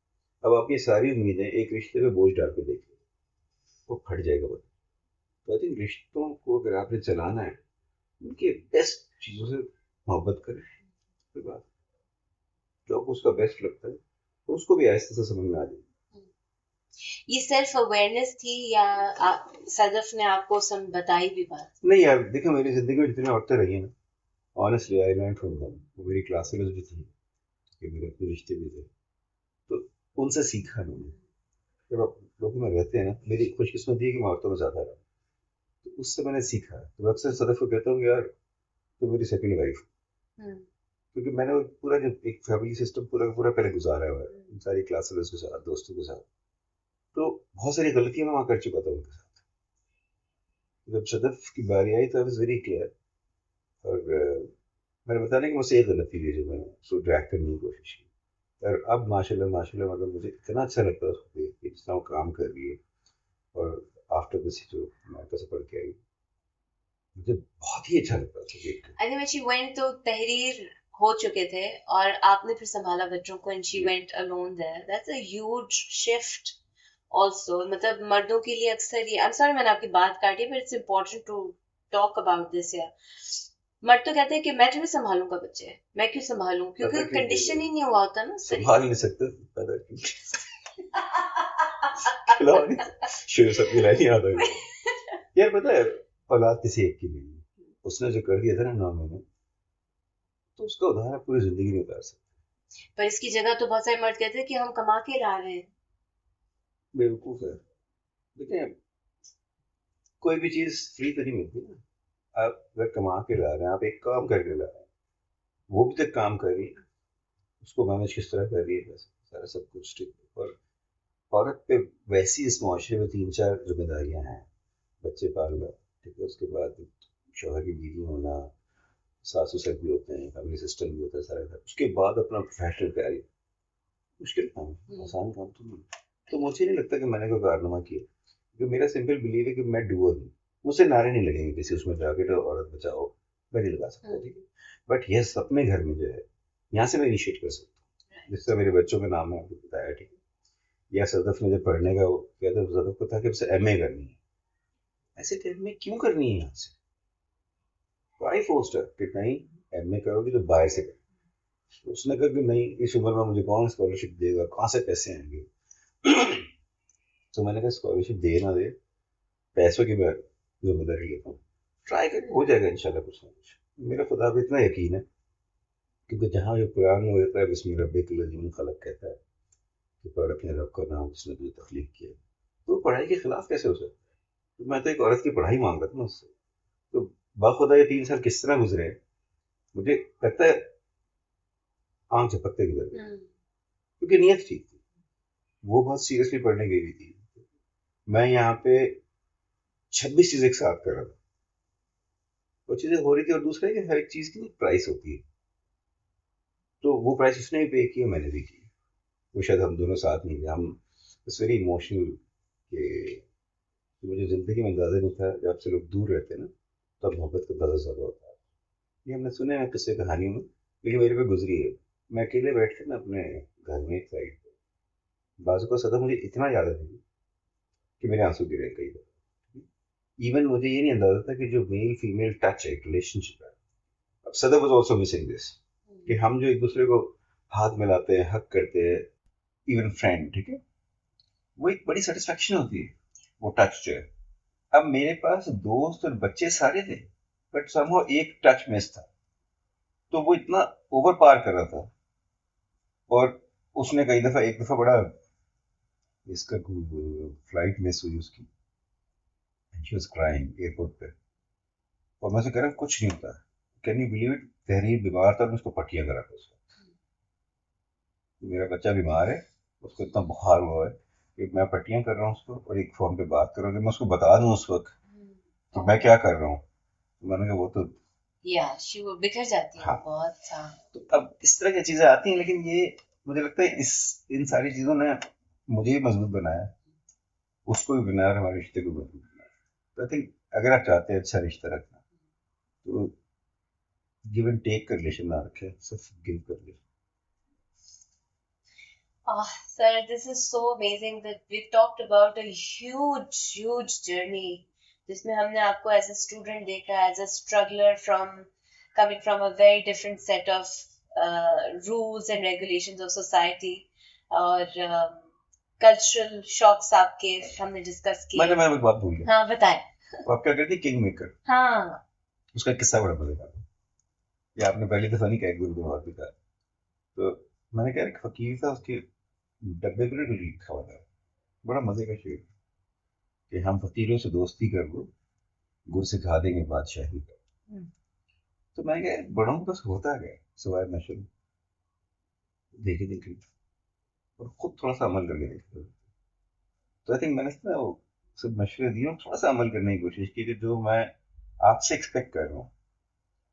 अब आप ये सारी उम्मीदें एक रिश्ते में बोझ डाल के देखिए, वो फट जाएगा बस। तो आई थिंक रिश्तों को अगर आपने चलाना है, उनके बेस्ट चीजों से मोहब्बत करें, कोई बात जो आपको उसका बेस्ट लगता है तो उसको भी आहिस्ते से समझ में आ जाए। ये सेल्फ अवेयरनेस थी या सदफ ने आपको बताई भी बात? नहीं यार देखो, मेरी जिंदगी में जितनी औरतें रही हैं ना, honestly I learn from them. वो मेरी क्लासमेट्स भी थी, कि मेरे अपने रिश्ते भी थे, तो उनसे सीखा मैंने। जब आप लोगों में रहते हैं ना, मेरी खुशकिस्मती है कि मैं औरतों में ज्यादा रहा, तो उससे मैंने सीखा। तो अक्सर सदफ को कहता हूँ यार तो मेरी सेकंड वाइफ, क्योंकि मैंने वो पूरा जो एक फैमिली सिस्टम पूरा पूरा पहले गुजारा हुआ है, सारी क्लासमेट्स के साथ, दोस्तों के साथ, तो बहुत सारी गलतियां मैं वहां कर चुका था उनके साथ। जब सदफ की बारी आई तो आई वाज वेरी क्लियर, और मैंने बताने की मुझसे एक गलती थी जो मैंने उसको ड्रैग करने की कोशिश की। और अब माशाल्लाह माशाल्लाह मतलब मुझे इतना अच्छा लगता है उसको देख के, जिस तरह वो काम कर रही है। और आफ्टर दिस जो अमेरिका से पढ़ के आई, मुझे बहुत ही अच्छा लगता है उसको देख के। I think when she went तो तहरीर हो चुके थे और आपने फिर संभाला बच्चों को, and she went alone there, that's a huge shift also मतलब मर्दों के लिए अक्सर ये, आई एम सॉरी मैंने आपकी बात काटी, but it's important to talk about this यार। मर्द तो कहते हैं कि मैं तुम्हें संभालूंगा बच्चे, मैं क्यों संभालूं, क्योंकि पता क्यों कंडीशन ही नहीं हुआ होता ना उस संभाल तरीके नहीं सकते, पता क्यों खिला नहीं शेर सब नहीं आता यार। पता है औलाद किसी एक की नहीं है, उसने जो कर दिया था ना 9 महीने, तो उसका उदाहरण पूरी जिंदगी नहीं उतार सकते। पर इसकी जगह तो बहुत सारे मर्द कहते हैं कि हम कमा के ला रहे हैं। बेवकूफ है। देखिए कोई भी चीज फ्री तो नहीं मिलती ना। आप अगर कमा के ला रहे हैं, आप एक काम करके ला रहे हैं, वो भी तो काम कर रही है, उसको मैनेज किस तरह कर रही है, बस सारा सब कुछ ठीक है। और औरत पे वैसी इस मुआशरे में 3-4 जिम्मेदारियां हैं, बच्चे पालना, ठीक है, उसके बाद शौहर की बीवी होना, सास ससुर भी होते हैं, फैमिली सिस्टम भी होता है सारा घर, उसके बाद अपना प्रोफेशनल कैरियर, मुश्किल काम है, आसान काम तो नहीं। तो मुझे नहीं लगता कि मैंने कोई कारनामा किया, क्योंकि मेरा सिंपल बिलीव है कि मैं डूअर हूँ। मुझसे नारे नहीं लगेंगे किसी उसमें जाके तो औरत बचाओ, मैं नहीं लगा सकता, ठीक है। बट यस अपने घर में जो है, यहाँ से मैं इनिशिएट कर सकता हूँ, जिससे मेरे बच्चों के नाम है आपको बताया, ठीक है। या सदफ ने जब पढ़ने का कहते हैं, सदफ को था कि उसे एमए करनी है, ऐसे टाइम में क्यों करनी है यहाँ से, वाई फोर्स्ड कि नहीं एमए करोगी तो बाहर से कर। उसने कहा कि नहीं इस उम्र में मुझे कौन स्कॉलरशिप देगा, कहाँ से पैसे आएंगे तो मैंने कहा स्कॉलरशिप दे ना दे, पैसों की मैं जिम्मेदारी लेता हूँ, ट्राई कर, हो जाएगा इंशाल्लाह कुछ ना कुछ। मेरा खुदा पे इतना यकीन है, क्योंकि जहाँ ये कुरान में होता है बिस्मिल्लाह रब्बिकल्लज़ी खलक कहता है कि पढ़ अपने रब का नाम जिसने तुझे तख्लीक किया, तो पढ़ाई के खिलाफ कैसे हो सकता है। तो मैं तो एक औरत की पढ़ाई मांग रहा था ना उससे, तो बाखुदा ये 3 साल किस तरह गुजरे, मुझे लगता है आंख झपकते गुजर गए, क्योंकि नीयत ठीक थी, वो बहुत सीरियसली पढ़ने गई हुई थी, मैं यहाँ पे 26 चीजें एक साथ कर रहा था, वो चीजें हो रही थी। और दूसरा है कि हर एक चीज की प्राइस होती है, तो वो प्राइस उसने भी पे किया, मैंने भी की, वो शायद हम दोनों साथ नहीं थे, हम इट्स वेरी इमोशनल कि मुझे जिंदगी में अंदाजा नहीं था, जब आपसे लोग दूर रहते हैं ना तब मोहब्बत का अंदाजा ज्यादा होता है। ये हमने सुने हैं किस्से कहानियों में, लेकिन मेरे पे गुजरी है। मैं अकेले बैठ के ना अपने घर में एक साइड पे, बाजू का सदा मुझे इतना याद है कि मेरे आंसू गिरे कई बार। इवन मुझे ये नहीं अंदाजा था कि जो मेल फीमेल टच है, एक रिलेशनशिप है, अब सदा वाज आल्सो मिसिंग दिस, कि हम जो एक दूसरे को हाथ मिलाते हैं, हक करते हैं, इवन फ्रेंड, ठीक है, वो एक बड़ी सेटिस्फेक्शन होती है, वो टच जो है। अब मेरे पास दोस्त और बच्चे सारे थे, बट समहाउ एक टच मिस था, तो वो इतना ओवर पार कर रहा था। और उसने कई दफा, एक दफा बड़ा इसका फ्लाइट मिस हुई उसकी, and she was crying airport पे, और मैं उसे कह रहा हूँ कुछ नहीं होता, कैन यू बिलीव इट, तहरीर बीमार था और मैं उसको पट्टियां करा था उसको, मेरा बच्चा बीमार है, उसको इतना बुखार हुआ है कि मैं पट्टियां कर रहा हूँ उसको, और एक फोन पे बात कर रहा हूँ, मैं उसको बता दूं उस वक्त तो मैं क्या कर रहा हूँ, तो मैंने कहा वो तो या वो बिखर जाती है, हाँ। बहुत हाँ। तो अब इस तरह की चीजें आती हैं, लेकिन ये मुझे लगता है इस इन सारी चीजों ने मुझे भी मजबूत बनाया, उसको भी बनाया और हमारे रिश्ते को मजबूत बनाया। तो आई थिंक अगर आप चाहते हैं अच्छा रिश्ता रखना, तो गिव एंड टेक का रिलेशन ना रखें, सिर्फ गिव कर ले। Sir, this is so amazing that we've talked about a huge journey जिसमें हमने आपको as a student देखा, as a struggler coming from a very different set of rules and regulations of society, और cultural shocks आपके हमने discuss किए। मैं एक बात भूल गया, हाँ बताएं। वो आप क्या करती किंग मेकर, हाँ उसका एक किस्सा बड़ा मजेदार है, ये आपने पहली दफा नहीं कहा, एक गुरु और भी कहा। तो मैंने कहा एक फकीर था, उसके डब्बे पर कुछ लिखा हुआ था, बड़ा मजे का शेर, कि हम फकीरों से दोस्ती कर लो, गुर सिखा देंगे बादशाही का। तो मैंने कहा बड़ों को बस होता गया सवाए नशे, देखे देखे, और खुद थोड़ा सा अमल करके देखते। तो आई थिंक मैंने ना वो सब मशवरे दिए और थोड़ा सा अमल करने की कोशिश की, कि जो मैं आपसे एक्सपेक्ट कर रहा हूँ,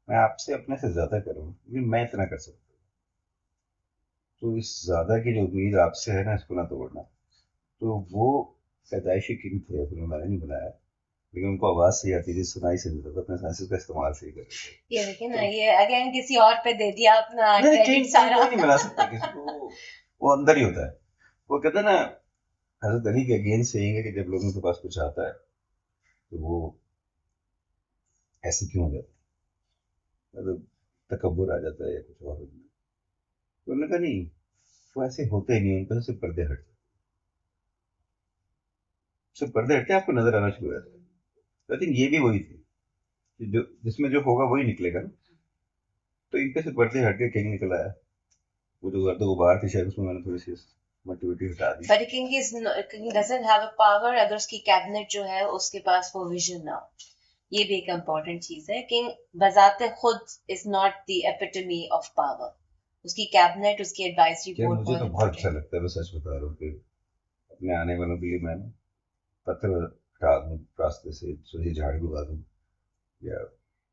मैं आपसे अपने से ज्यादा कर रहा हूँ, लेकिन मैं इतना कर सकता हूँ। तो इस ज्यादा की जो उम्मीद आपसे है ना, इसको ना तोड़ना। तो वो पैदाइशी किंग थे, फिर मैंने नहीं बनाया, लेकिन उनको आवाज सही आती थी, सुनाई से देता था, अपने सेंसेस का इस्तेमाल सही कर रहे थे। ये देखिए ना, ये अगेन किसी और पे दे दिया अपना नहीं क्रेडिट किंग सारा। कोई नहीं बना सकता किसी को, वो अंदर ही होता है। वो कहते हैं ना हजरत अली के अगेन सेइंग है कि जब लोगों के पास कुछ आता है तो वो ऐसे क्यों हो जाता है, मतलब तकब्बुर आ जाता है या कुछ और। तो उन्होंने कहा नहीं, वो ऐसे होते ही नहीं, उनका सिर्फ पर्दे हट, सिर्फ पर्दे हटते आपको नजर आना शुरू हो जाता है। आई थिंक ये भी वही थी कि जो जिसमें जो होगा वही निकलेगा ना। तो इनके से पर्दे हट के किंग निकल आया। वो जो गर्द गुबार थी शायद उसमें मैंने थोड़ी सी मोटिविटी हटा दी। But king doesn't have a power अगर उसकी कैबिनेट जो है उसके पास वो विजन ना हो। ये भी एक इम्पोर्टेंट चीज है। किंग बजाते खुद is not the epitome of power. उसकी कैबिनेट, उसकी एडवाइजरी यार बोर्ड मुझे बहुत तो बहुत इम्पोर्टेंट अच्छा लगता है, मैं सच बता रहा हूँ कि अपने आने वालों के लिए मैं ना पत्थर हटा दूँ रास्ते से, सोची झाड़ लगा दूँ, या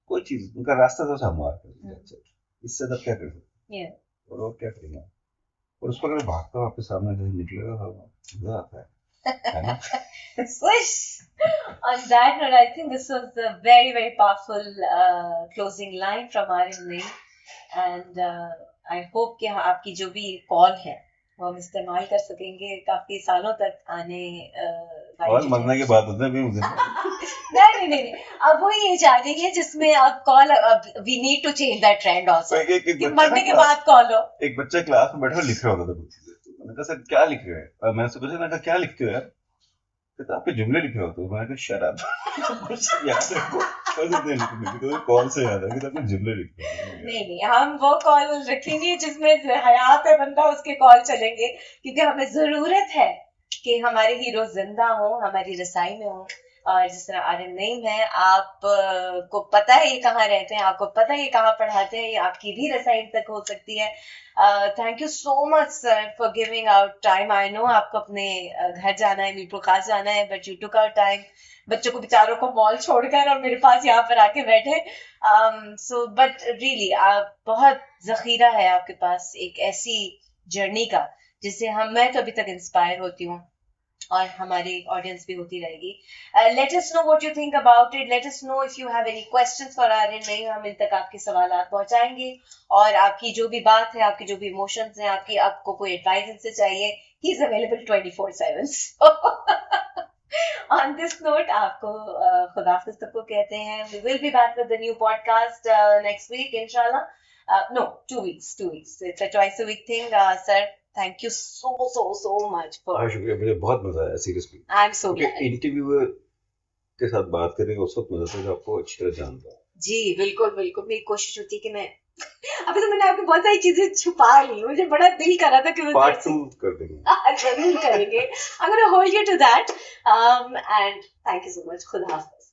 कोई चीज उनका रास्ता तो हमवार कर दूँ। अच्छा, इससे ज्यादा क्या कर सकते है। हैं, और क्या करेंगे। और उस पर अगर भागता हुआ आपके सामने कहीं निकलेगा तो मजा आता है ना। Swish! On that note, I think this was a very, very powerful closing line from Arun. And I hope कि आपकी जो भी कॉल है वो हम इस्तेमाल कर सकेंगे काफी सालों तक आने और मरने के बाद होता है भी मुझे नहीं, अब वो ये जा रही है जिसमें अब call, we need to change that trend also कि मरने के बाद कॉल हो। एक बच्चा क्लास में बैठा लिख रहा होता था कुछ चीजें, तो मैंने कहा सर क्या लिख रहे हैं, मैंने उससे पूछा, मैंने कहा क्या लिखते हो यार, कहता आपके जुमले लिख रहे हो। तो मैंने कहा शराब कुछ याद रखो, तो कौन से याद है कि आपके जुमले लिख रहे हो। नहीं, हम वो कॉल रखेंगे जिसमें हयात है बंदा, उसके कॉल चलेंगे, क्योंकि हमें जरूरत है कि हमारे हीरो जिंदा हो, हमारी रसाई में हो। और जिस तरह आर्यन नईम है, आप को पता है ये कहाँ रहते हैं, आपको पता है ये कहाँ पढ़ाते हैं, ये आपकी भी रसाई तक हो सकती है। Thank you so much sir for giving out time. I know आपको अपने घर जाना है, मीरपुर खास जाना है, but you took out time, बच्चों को बेचारों को मॉल छोड़कर और मेरे पास यहाँ पर आके बैठे। सो बट रियली आप बहुत जखीरा है आपके पास एक ऐसी जर्नी का जिससे मैं तो अभी तक इंस्पायर होती हूँ और हमारी ऑडियंस भी होती रहेगी। Let us know what you think about it, let us know if you have any questions for Aryan. नहीं, हम इन तक आपके सवालात पहुंचाएंगे और आपकी जो भी बात है, आपके जो भी इमोशंस हैं, आपको कोई एडवाइस इनसे चाहिए, he is available 24/7। On this note, आपको खुदाफिज सबको कहते हैं। We will be back with the new podcast next week, inshallah. No, 2 weeks. It's a twice a week thing. Sir, thank you so much for. शुक्रिया, मुझे बहुत मजा आया seriously. I'm so glad. Interviewer के साथ बात करेंगे उस वक्त मजा आता है जब आपको अच्छी तरह जानता है। जी बिल्कुल, मेरी कोशिश होती है कि मैं अभी तो मैंने आपको बहुत सारी चीजें छुपा ली, मुझे बड़ा दिल कर रहा था कि पार्ट 2 कर देंगे। जरूर करेंगे। I'm going to hold you to that. And thank you so much. खुदा हाफिज।